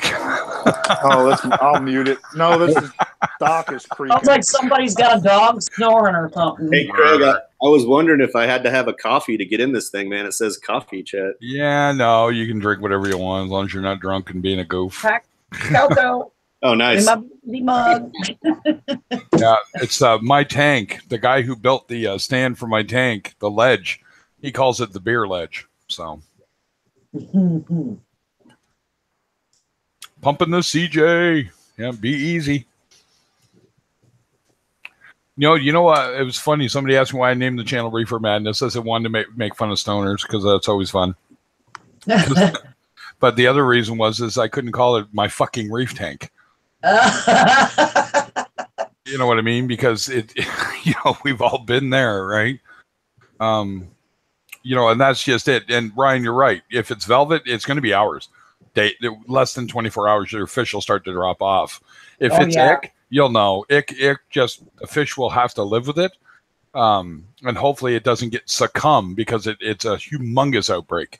I'll mute it. No, this is Doc is creepy. Sounds like somebody's got a dog snoring or something. Hey, Craig, I was wondering if I had to have a coffee to get in this thing, man. It says coffee chat. Yeah, no, you can drink whatever you want as long as you're not drunk and being a goof. Cocoa. Oh, In nice. my boozy mug. Yeah, it's my tank. The guy who built the stand for my tank, the ledge, he calls it the beer ledge. So pumping the CJ. Yeah, be easy. You know what? It was funny. Somebody asked me why I named the channel Reefer Madness. I said wanted to make fun of stoners because that's always fun. But the other reason is I couldn't call it my fucking reef tank. You know what I mean? Because we've all been there, right? And that's just it. And Ryan, you're right. If it's velvet, it's going to be hours. Less than 24 hours, your fish will start to drop off. If it's ick, you'll know. Ick, just the fish will have to live with it. And hopefully it doesn't get succumb because it's a humongous outbreak.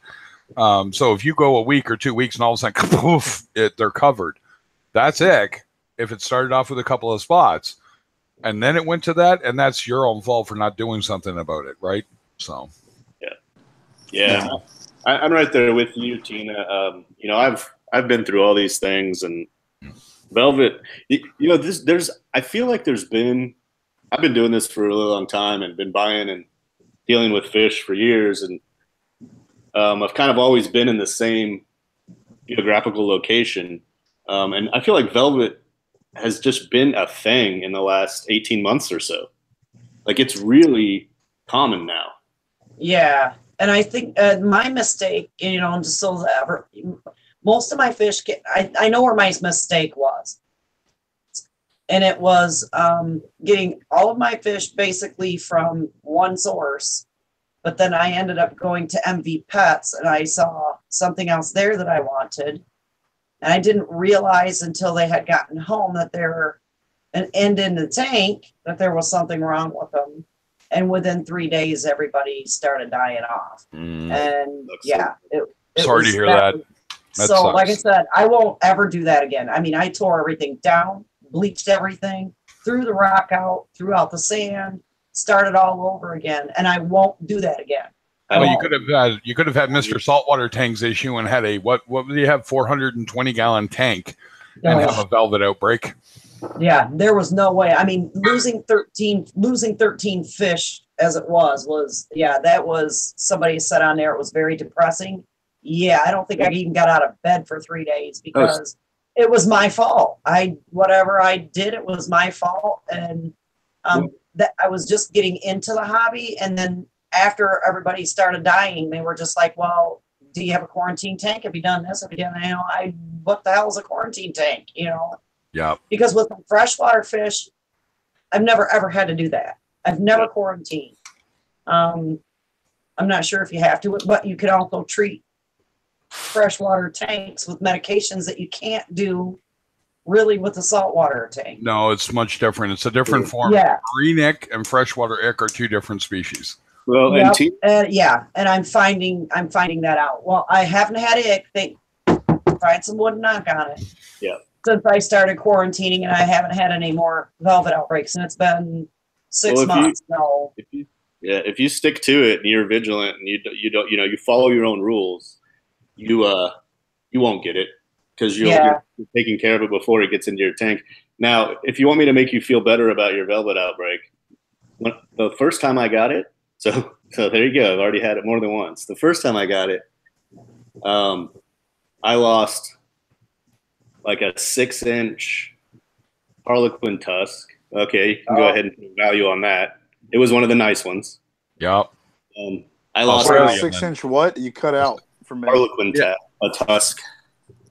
So if you go a week or 2 weeks and all of a sudden, poof, they're covered. That's ick. If it started off with a couple of spots and then it went to that, and that's your own fault for not doing something about it, right? So, yeah. I'm right there with you, Tina. I've been through all these things, and velvet. I feel like I've been doing this for a really long time and been buying and dealing with fish for years, and I've kind of always been in the same geographical location, and I feel like velvet has just been a thing in the last 18 months or so. Like, it's really common now. Yeah. And I think my mistake, just so that most of my fish, I know where my mistake was. And it was getting all of my fish basically from one source. But then I ended up going to MV Pets and I saw something else there that I wanted. And I didn't realize until they had gotten home that they were an end in the tank, that there was something wrong with them. And within 3 days, everybody started dying off. And sorry to hear that. So, sucks. Like I said, I won't ever do that again. I mean, I tore everything down, bleached everything, threw the rock out, threw out the sand, started all over again, and I won't do that again. Well, you could have had Mr. Saltwater Tank's issue and had a what do you have, 420-gallon tank and have a velvet outbreak. Yeah, there was no way. I mean, losing 13 fish as it was that was, somebody said on there, it was very depressing. Yeah, I don't think I even got out of bed for 3 days because it was my fault. Whatever I did, it was my fault. And that I was just getting into the hobby. And then after everybody started dying, they were just like, well, do you have a quarantine tank? Have you done this? Have you done, what the hell is a quarantine tank? Yeah. Because with freshwater fish, I've never ever had to do that. I've never quarantined. I'm not sure if you have to, but you could also treat freshwater tanks with medications that you can't do really with the saltwater tank. No, it's much different. It's a different form. Yeah. Green ick and freshwater ick are two different species. Well, and I'm finding that out. Well, I haven't had ick. Tried some wood and knock on it. Yeah. Since I started quarantining, and I haven't had any more velvet outbreaks, and it's been 6 months. If you stick to it and you're vigilant and you don't you follow your own rules, you won't get it because you're taking care of it before it gets into your tank. Now, if you want me to make you feel better about your velvet outbreak, the first time I got it, so there you go. I've already had it more than once. The first time I got it, I lost like a 6-inch Harlequin tusk. Okay, you can go ahead and put value on that. It was one of the nice ones. Yep. I lost a 6-inch what? You cut out for me. Harlequin a tusk.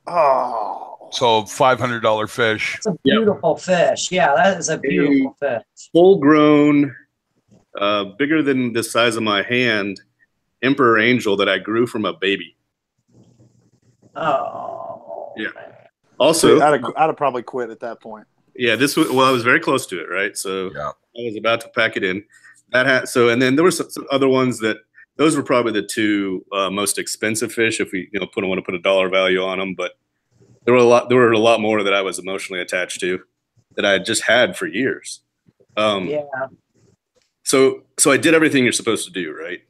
Oh. So $500 fish. It's a beautiful fish. Yeah, that is a beautiful fish. Full grown, bigger than the size of my hand, emperor angel that I grew from a baby. Oh. Yeah. Also, I'd have probably quit at that point. Yeah, I was very close to it, right? So I was about to pack it in. And then there were some other ones those were probably the two most expensive fish if we want to put a dollar value on them. But there were a lot more that I was emotionally attached to that I had just had for years. So I did everything you're supposed to do, right?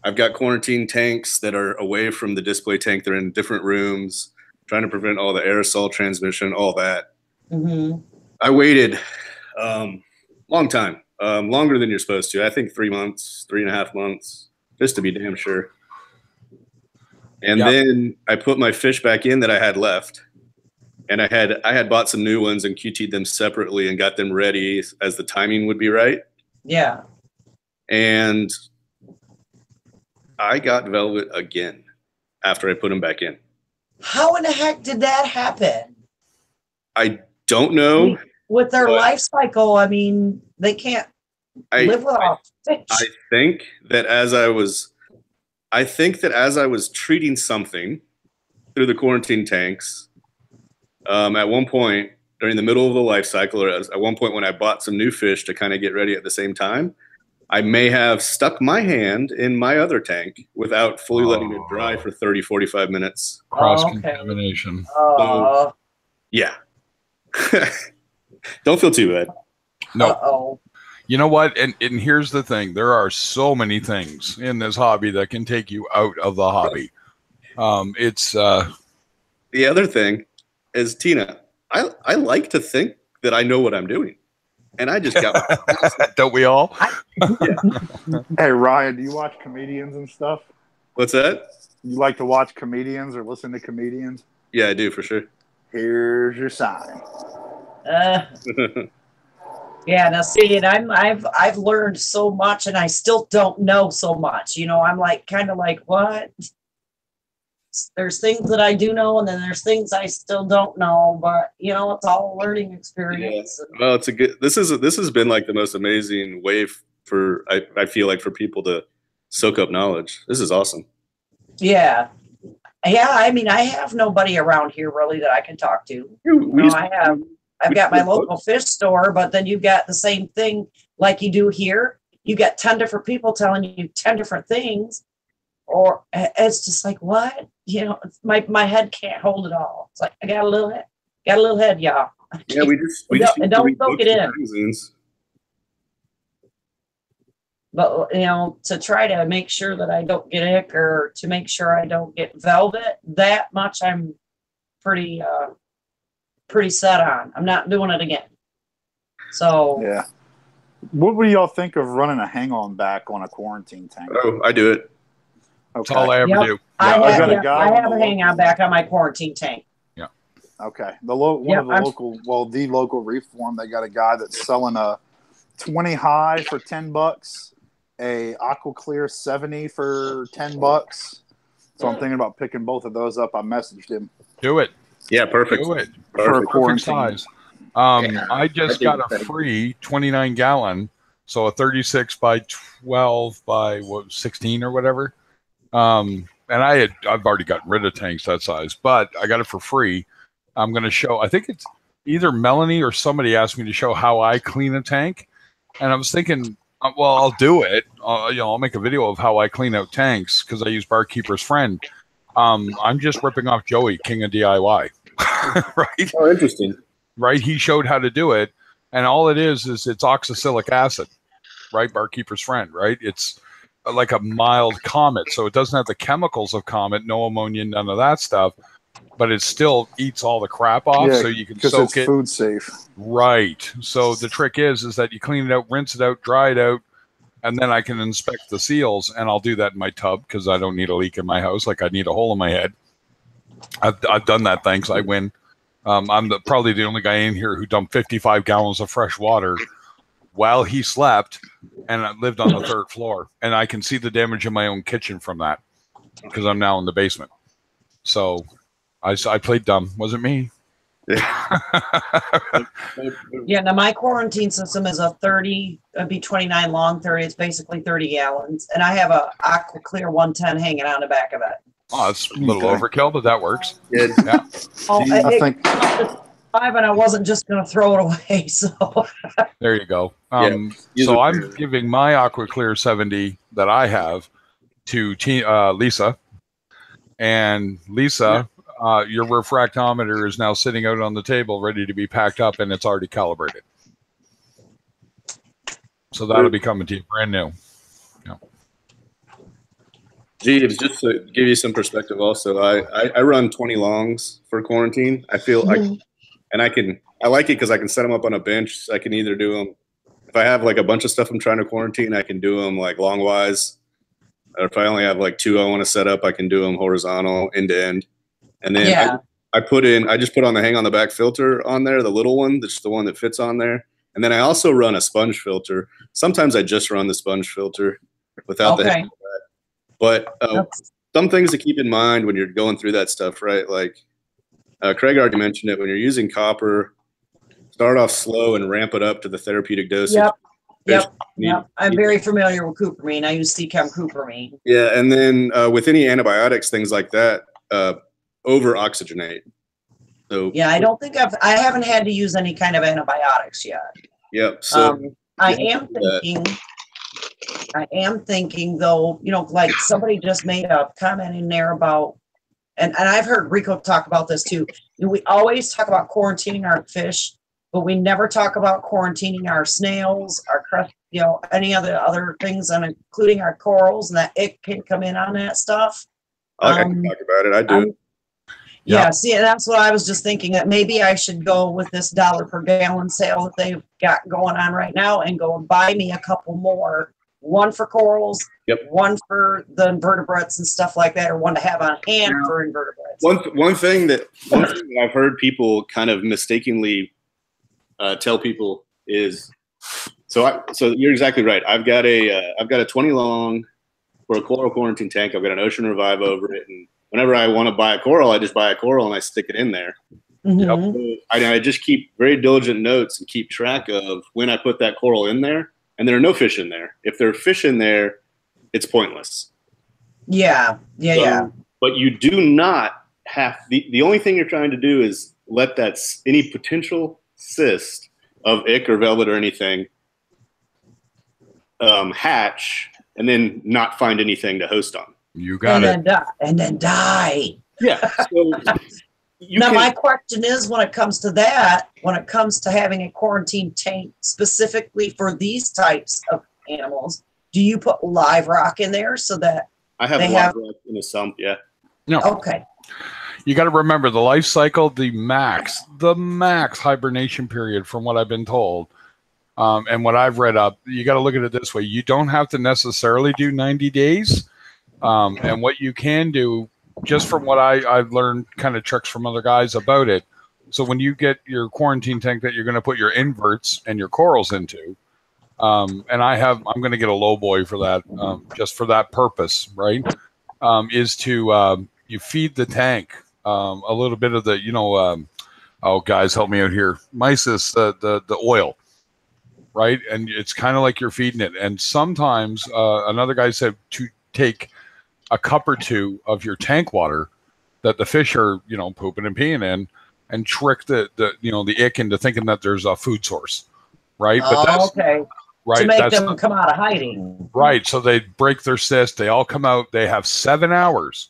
I've got quarantine tanks that are away from the display tank. They're in different rooms. trying to prevent all the aerosol transmission, all that. Mm-hmm. I waited long time, longer than you're supposed to. I think 3 months, 3.5 months, just to be damn sure. And then I put my fish back in that I had left. And I had bought some new ones and QT'd them separately and got them ready as the timing would be right. Yeah. And I got velvet again after I put them back in. How in the heck did that happen? I don't know. With their life cycle, I mean, they can't live without fish. I think that as I was treating something through the quarantine tanks, at one point during the middle of the life cycle, or at one point when I bought some new fish to kind of get ready at the same time, I may have stuck my hand in my other tank without fully letting it dry for 30, 45 minutes. Cross-contamination. So, yeah. Don't feel too bad. No. Uh-oh. You know what? And here's the thing. There are so many things in this hobby that can take you out of the hobby. The other thing is, Tina, I like to think that I know what I'm doing. And I just got don't we all? Hey, Ryan, do you watch comedians and stuff? What's that? You like to watch comedians or listen to comedians? Yeah, I do for sure. Here's your sign. Yeah, now see, and I've learned so much, and I still don't know so much. You know, I'm like kind of like, what? There's things that I do know, and then there's things I still don't know. But you know, it's all a learning experience. Yeah. Well, it's a good. This has been like the most amazing way for I feel like for people to soak up knowledge. This is awesome. Yeah. I mean, I have nobody around here really that I can talk to. I've got my local fish store, but then you've got the same thing like you do here. You got 10 different people telling you 10 different things, or it's just like, what? You know, my head can't hold it all. It's like, I got a little head, y'all. Yeah, we just don't soak it in. Magazines. But, you know, to try to make sure that I don't get ick or to make sure I don't get velvet, that much I'm pretty set on. I'm not doing it again. So yeah. What would y'all think of running a hang-on back on a quarantine tank? Oh, I do it. That's all I ever do. I have a a hang-on back on my quarantine tank. Yeah. Okay. The local reform, they got a guy that's selling a 20 high for $10, a Aqua Clear 70 for $10. So I'm thinking about picking both of those up. I messaged him. Do it. Yeah, perfect. Do it. For a Perfect quarantine size. I just got a free 29 gallon, so a 36 by 12 by 16 or whatever. And I've already gotten rid of tanks that size, but I got it for free. I'm going to show. I think it's either Melanie or somebody asked me to show how I clean a tank, and I was thinking, well, I'll do it. I'll make a video of how I clean out tanks because I use Barkeeper's Friend. I'm just ripping off Joey, King of DIY. Right? Oh, interesting. Right? He showed how to do it, and all it is it's oxalic acid, right? Barkeeper's Friend, right? It's like a mild Comet, so it doesn't have the chemicals of Comet, no ammonia, none of that stuff, but it still eats all the crap off, so you can soak it. Food safe. Right. So the trick is that you clean it out, rinse it out, dry it out, and then I can inspect the seals, and I'll do that in my tub because I don't need a leak in my house like I need a hole in my head. I've done that, thanks. I win. I'm probably the only guy in here who dumped 55 gallons of fresh water while he slept, and I lived on the 3rd floor. And I can see the damage in my own kitchen from that because I'm now in the basement. So I played dumb. Wasn't me. Yeah, now my quarantine system is a 30, it'd be 29 long, 30. It's basically 30 gallons. And I have a Aqua Clear 110 hanging on the back of it. Oh, it's a little overkill, but that works. Good. Yeah. I think five, and I wasn't just going to throw it away. So there you go. So I'm giving my Aqua Clear 70 that I have to Lisa. And Lisa, your refractometer is now sitting out on the table ready to be packed up, and it's already calibrated. So that'll be coming to you brand new. Yeah. Jeeves, just to give you some perspective also, I run 20 longs for quarantine. I feel like, and I like it because I can set them up on a bench. I can either do them, if I have like a bunch of stuff I'm trying to quarantine, I can do them like long wise. Or if I only have like 2 I want to set up, I can do them horizontal end to end. And then Yeah. I just put on the hang on the back filter on there, the little one, that's the one that fits on there. And then I also run a sponge filter. Sometimes I just run the sponge filter without the hang on the back. But some things to keep in mind when you're going through that stuff, right? Like Craig already mentioned it. When you're using copper, start off slow and ramp it up to the therapeutic dosage. Yep. I'm very familiar with cupramine. I use Seachem cupramine. Yeah, and then with any antibiotics, things like that, over oxygenate. So Yeah, I don't think I haven't had to use any kind of antibiotics yet. Yep. So I am thinking though, you know, like somebody just made a comment in there about, and I've heard Rico talk about this too. We always talk about quarantining our fish, but we never talk about quarantining our snails, our crust, you know, any other things, and including our corals, and that it can come in on that stuff. I can talk about it. I do. Yeah, see, and that's what I was just thinking, that maybe I should go with this $1 per gallon sale that they've got going on right now and go and buy me a couple more. One for corals, one for the invertebrates and stuff like that, or one to have on hand for invertebrates. One thing that I've heard people kind of mistakenly tell people is, so you're exactly right. I've got a 20 long for a coral quarantine tank. I've got an Ocean Revive over it, and whenever I want to buy a coral, I just buy a coral and I stick it in there. Mm-hmm. I just keep very diligent notes and keep track of when I put that coral in there, and there are no fish in there. If there are fish in there, it's pointless. Yeah. But you do not have, the only thing you're trying to do is let that any potential cyst of ick or velvet or anything hatch, and then not find anything to host on. You got it. And then die. Yeah. So my question is, when it comes to that, when it comes to having a quarantine tank specifically for these types of animals, do you put live rock in there so that I have live rock in a sump? Yeah. No. Okay. You got to remember the life cycle, the max hibernation period, from what I've been told, and what I've read up. You got to look at it this way: you don't have to necessarily do 90 days. And what you can do, just from what I've learned, kind of tricks from other guys about it. So when you get your quarantine tank that you're going to put your inverts and your corals into, and I'm going to get a low boy for that, just for that purpose, right? Is to you feed the tank a little bit of the, oh guys, help me out here, mysis, the oil, right? And it's kind of like you're feeding it. And sometimes another guy said to take a cup or two of your tank water that the fish are, pooping and peeing in, and trick the ick into thinking that there's a food source, right? But that's okay. Right. To make them come out of hiding. Right. So they break their cyst. They all come out. They have 7 hours.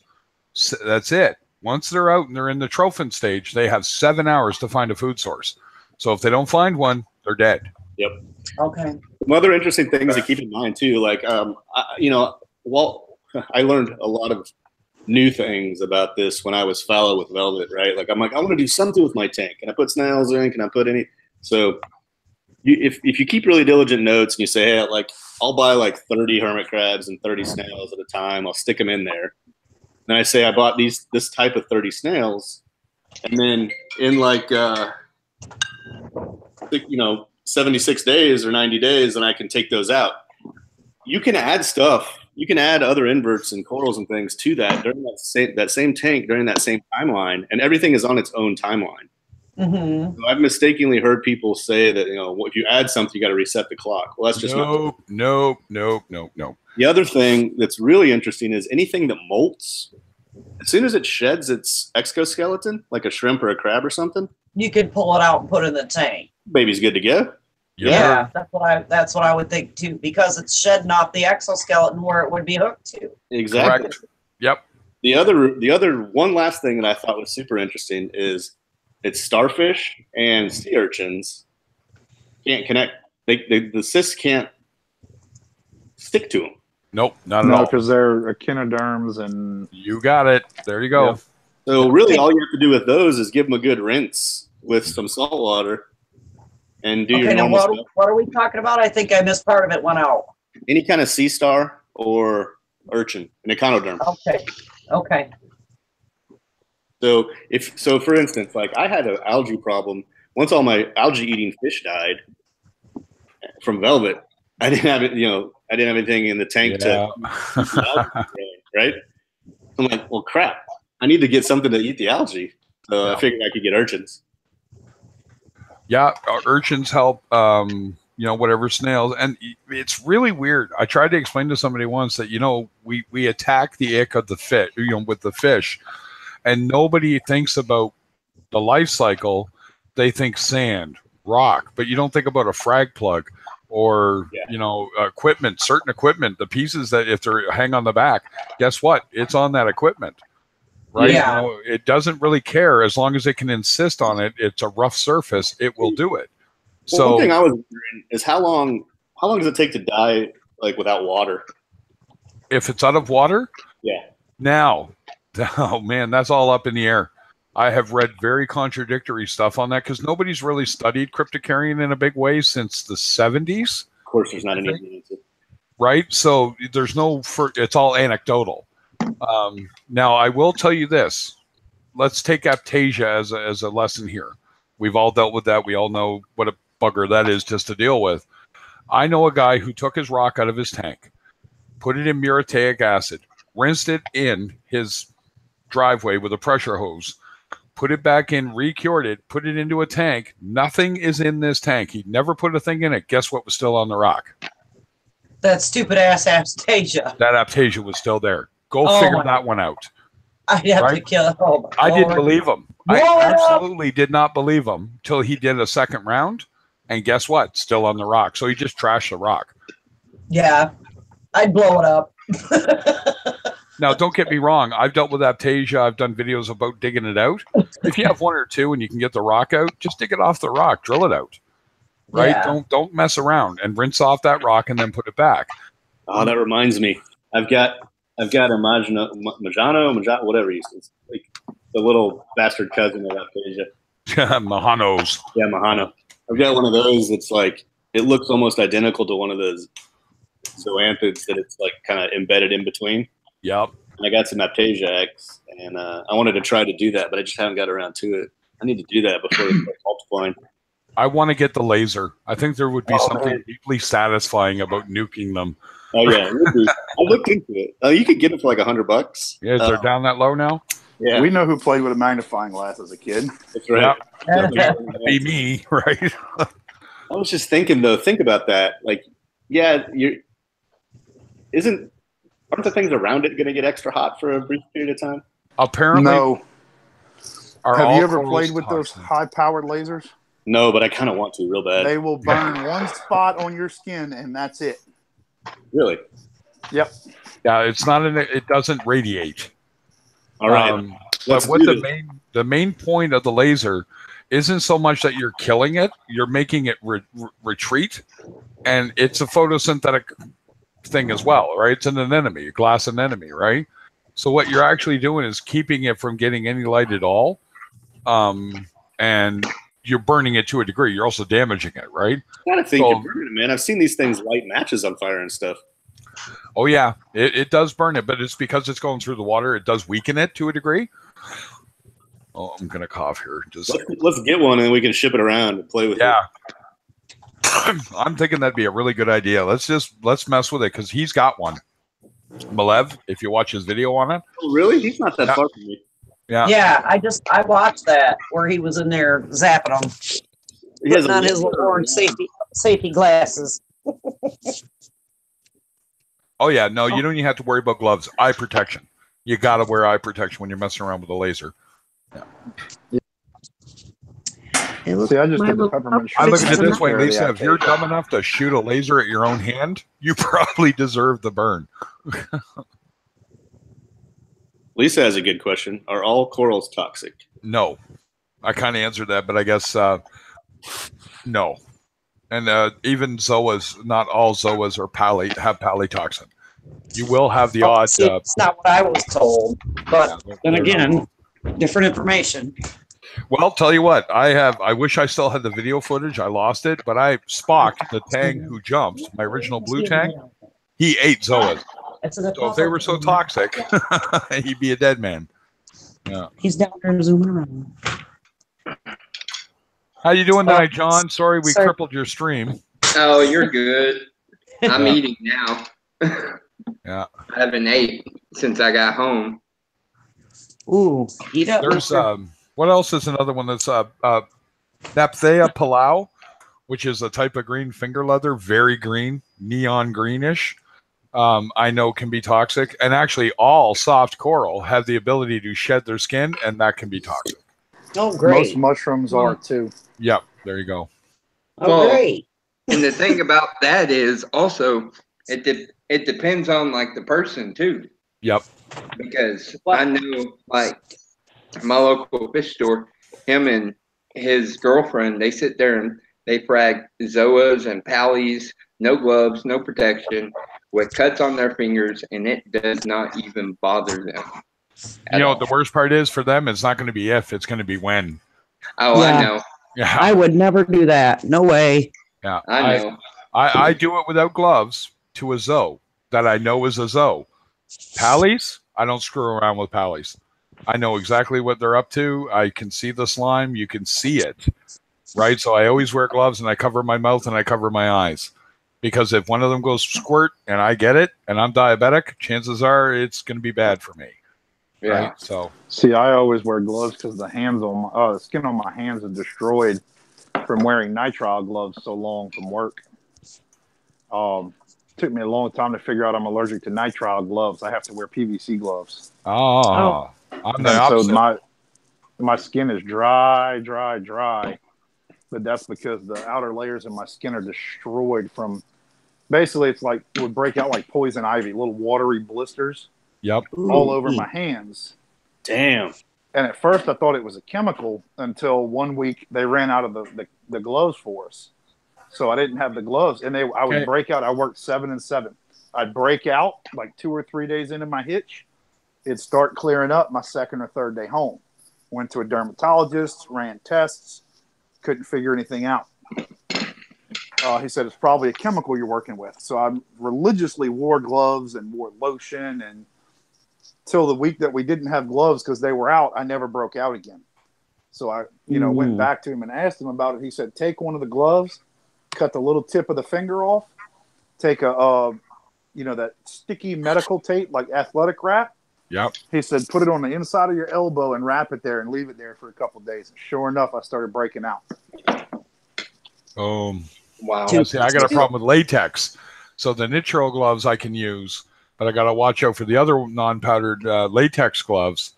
That's it. Once they're out and they're in the trophin stage, they have 7 hours to find a food source. So if they don't find one, they're dead. Yep. Okay. Some other interesting things to keep in mind too, like I learned a lot of new things about this when I was fallow with velvet, right? Like I'm like, I want to do something with my tank. Can I put snails in? Can I put any? So if you keep really diligent notes and you say, hey, like I'll buy like 30 hermit crabs and 30 snails at a time, I'll stick them in there. Then I say I bought this type of 30 snails, and then in 76 days or 90 days, and I can take those out. You can add stuff. You can add other inverts and corals and things to that during that same tank during that same timeline, and everything is on its own timeline. Mm-hmm. So I've mistakenly heard people say that if you add something, you got to reset the clock. Well, that's just nope. The other thing that's really interesting is anything that molts, as soon as it sheds its exoskeleton, like a shrimp or a crab or something, you could pull it out and put it in the tank. Baby's good to go. Yeah, that's what I would think too, because it's shedding off the exoskeleton where it would be hooked to. Exactly. Correct. Yep. The other one last thing that I thought was super interesting is it's starfish and sea urchins can't connect. The cysts can't stick to them. Nope, not at No, all. because they're echinoderms and You got it. There you go. Yeah. So really, all you have to do with those is give them a good rinse with some salt water, and do your Okay, now normal stuff. what are we talking about? I think I missed part of it, went out. Any kind of sea star or urchin, an echinoderm. Okay. So for instance, like I had an algae problem. Once all my algae eating fish died from velvet, I didn't have it. I didn't have anything in the tank to keep the algae growing, right? I'm like, well, crap. I need to get something to eat the algae. So I figured I could get urchins. Yeah, urchins help. Whatever snails, and it's really weird. I tried to explain to somebody once that we attack the ick of the fish, with the fish, and nobody thinks about the life cycle. They think sand, rock, but you don't think about a frag plug or equipment. Certain equipment, the pieces that if they're hang on the back, guess what? It's on that equipment. Right? Yeah. It doesn't really care as long as it can insist on it. It's a rough surface. It will do it. Well, So one thing I was wondering is how long does it take to die like without water? if it's out of water, Yeah. now, oh man, that's all up in the air. I have read very contradictory stuff on that because nobody's really studied cryptocarrion in a big way since the 70s, Of course, there's not any evidence. right? So there's it's all anecdotal. Now, I will tell you this. Let's take Aptasia as a lesson here. We've all dealt with that. We all know what a bugger that is just to deal with. I know a guy who took his rock out of his tank, put it in muriatic acid, rinsed it in his driveway with a pressure hose, put it back in, re-cured it, put it into a tank. Nothing is in this tank. He never put a thing in it. Guess what was still on the rock? That stupid ass Aptasia. That Aptasia was still there. Go Oh figure my- that one out. I'd have to Right? kill it. Oh, my I didn't Lord. believe him. Blow I it up. absolutely did not believe him until he did a second round. And guess what? Still on the rock. So he just trashed the rock. Yeah, I'd blow it up. Now, don't get me wrong. I've dealt with Aptasia. I've done videos about digging it out. If you have one or two and you can get the rock out, just dig it off the rock, drill it out. Right? Yeah. Don't mess around and rinse off that rock and then put it back. Oh, that reminds me. I've got a Majano, whatever he says, like the little bastard cousin of Aptasia. Mahanos. Yeah, Mahano. I've got one of those that's like it looks almost identical to one of those zoanthids that it's like kind of embedded in between. Yep. And I got some Aptasia X, and I wanted to try to do that, but I just haven't got around to it. I need to do that before it starts multiplying. I want to get the laser. I think there would be Oh, something man. deeply satisfying about nuking them. Oh yeah, it would be. I looked into it. You could get it for like $100. Yeah, they're down that low now. Yeah, we know who played with a magnifying glass as a kid. that's right. Be me, right? I was just thinking though. Think about that. Like, yeah, aren't the things around it going to get extra hot for a brief period of time? Apparently, No. are Have all you ever corals played with those toxic? high-powered lasers? No, but I kind of want to real bad. They will burn one spot on your skin, and that's it. Really? Yep. Yeah, it's not. It doesn't radiate. All right. But Let's what do the main point of the laser isn't so much that you're killing it; you're making it retreat, and it's a photosynthetic thing as well, right? It's an anemone, a glass anemone, right? So what you're actually doing is keeping it from getting any light at all, and you're burning it to a degree. You're also damaging it, right? I gotta think So- you're burning it, man. I've seen these things light matches on fire and stuff. Oh yeah, it does burn it, but it's because it's going through the water. It does weaken it to a degree. Oh, I'm gonna cough here. Just Let's get one and we can ship it around and play with yeah. it. I'm thinking that'd be a really good idea. Let's mess with it because he's got one. Malev, if you watch his video on it, Oh, really? He's not that Yeah. far from me. yeah, Yeah, I watched that where he was in there zapping them, He has putting a on his little orange safety glasses. oh yeah, no, you don't even have to worry about gloves. Eye protection. You got to wear eye protection when you're messing around with a laser. See, I just did the peppermint I look at it sugar this way, for the Lisa. If you're Aptasia. dumb enough to shoot a laser at your own hand, you probably deserve the burn. Lisa has a good question. Are all corals toxic? No, I kind of answered that, but I guess no. And even zoas, not all zoas are have palytoxin. You will have the odd. See, it's not what I was told, but then they're again, different information. Well, tell you what, I wish I still had the video footage. I lost it, but Spock, the Tang who jumped, my original blue Tang, he ate Zoas. So if they were so toxic, he'd be a dead man. Yeah. He's down there zooming around. How you doing tonight, John? Sorry we Sorry. crippled your stream. Oh, you're good. I'm eating now. Yeah. I haven't ate since I got home. Ooh, eat up. There's what else is another one that's Naphthea palau, which is a type of green finger leather, very green, neon greenish. I know can be toxic, and actually all soft coral have the ability to shed their skin, and that can be toxic. Oh, great. Most mushrooms are too. Yep, there you go. Oh, Well, great. And the thing about that is also it depends on like the person too. Yep. Because I know like my local fish store, him and his girlfriend, they sit there and they frag Zoas and Pallies, no gloves, no protection, with cuts on their fingers, and it does not even bother them. You know what the worst part is for them? It's not going to be if, it's going to be when. Oh, Yeah. I know. Yeah. I would never do that. No way. Yeah. I know. I do it without gloves to a Zoe that I know is a Zoe. Pallies, I don't screw around with Pallies. I know exactly what they're up to. I can see the slime. You can see it, right? So I always wear gloves, and I cover my mouth and I cover my eyes. Because if one of them goes squirt and I get it and I'm diabetic, chances are it's going to be bad for me. Yeah. Right? So See, I always wear gloves because the hands on my the skin on my hands are destroyed from wearing nitrile gloves so long from work. Took me a long time to figure out I'm allergic to nitrile gloves. I have to wear PVC gloves. I'm the And opposite. so my skin is dry, but that's because the outer layers of my skin are destroyed from. Basically, it's like it would break out like poison ivy, little watery blisters Yep. all over my hands. Damn. And at first, I thought it was a chemical until 1 week they ran out of the gloves for us. So I didn't have the gloves, and I would Okay. break out. I worked 7 and 7. I'd break out like 2 or 3 days into my hitch. It'd start clearing up my second or third day home. Went to a dermatologist, ran tests, couldn't figure anything out. He said, it's probably a chemical you're working with. So I religiously wore gloves and wore lotion, and till the week that we didn't have gloves because they were out, I never broke out again. So I, went back to him and asked him about it. He said, take one of the gloves, cut the little tip of the finger off, take that sticky medical tape, like athletic wrap. Yep. He said, put it on the inside of your elbow and wrap it there and leave it there for a couple of days. And sure enough, I started breaking out. Wow. See, I got a problem with latex. So the nitrile gloves I can use, but I got to watch out for the other non-powdered latex gloves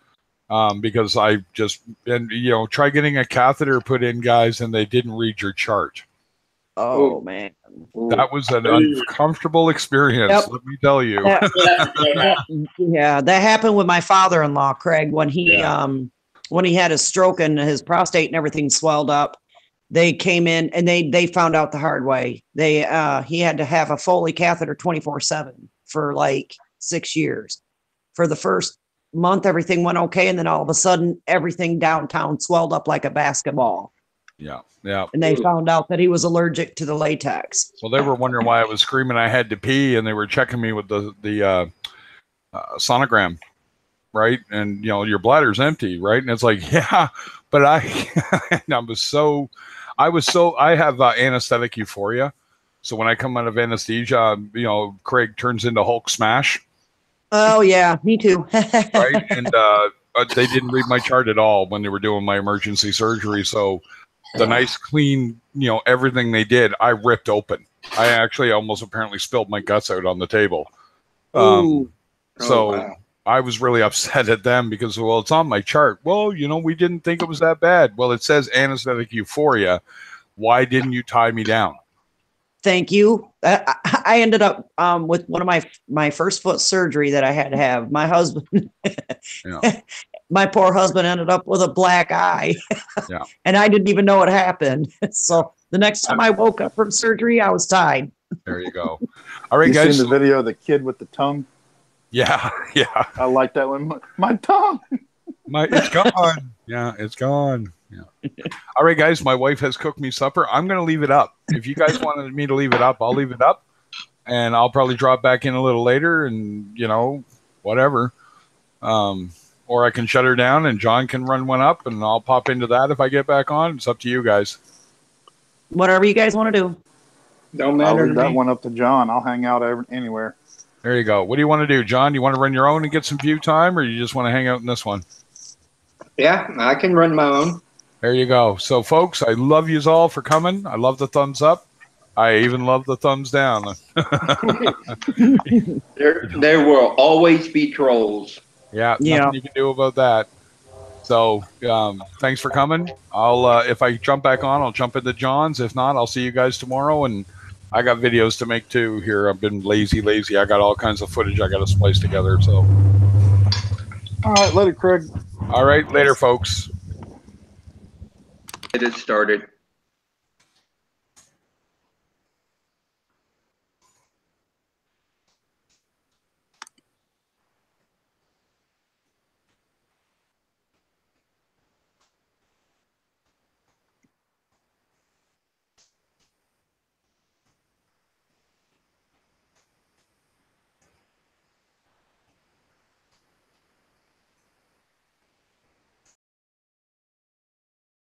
because I just, try getting a catheter put in, guys, and they didn't read your chart. Oh, man. That was an uncomfortable experience, Yep. let me tell you. Yeah, that happened with my father-in-law, Craig, when he had his stroke and his prostate and everything swelled up. They came in and they found out the hard way. He had to have a Foley catheter 24/7 for like 6 years. For the first month, everything went okay, and then all of a sudden, everything downtown swelled up like a basketball. Yeah. And they found out that he was allergic to the latex. Well, they were wondering why I was screaming I had to pee, and they were checking me with the sonogram, right? And your bladder's empty, right? And it's like, yeah, but I have anesthetic euphoria. So when I come out of anesthesia, Craig turns into Hulk smash, Oh yeah, me too. right? And they didn't read my chart at all when they were doing my emergency surgery. So the nice, clean, everything they did, I ripped open. I actually almost apparently spilled my guts out on the table. Ooh. So wow. I was really upset at them because, well, it's on my chart. Well, we didn't think it was that bad. Well, it says anesthetic euphoria. Why didn't you tie me down? Thank you. I ended up with one of my first foot surgery that I had to have. My husband, my poor husband, ended up with a black eye, Yeah. and I didn't even know it happened. So the next time I woke up from surgery, I was tied. There you go. All right, You guys. seen the video of the kid with the tongue? Yeah, yeah. I like that one. My tongue. It's gone. Yeah, it's gone. Yeah. All right, guys. My wife has cooked me supper. I'm going to leave it up. If you guys wanted me to leave it up, I'll leave it up, and I'll probably drop back in a little later, and whatever. Or I can shut her down, and John can run one up, and I'll pop into that if I get back on. It's up to you guys. Whatever you guys want to do. Don't I'll matter leave to that me. one up to John. I'll hang out anywhere. There you go. What do you want to do, John? Do you want to run your own and get some view time, or you just want to hang out in this one? Yeah, I can run my own. There you go. So, folks, I love yous all for coming. I love the thumbs up. I even love the thumbs down. There will always be trolls. Yeah, Yeah. nothing you can do about that. So, thanks for coming. I'll if I jump back on, I'll jump into John's. If not, I'll see you guys tomorrow. And I got videos to make too. Here, I've been lazy. I got all kinds of footage I got to splice together. So, All right, let it, Craig. all right, later, folks. It has started.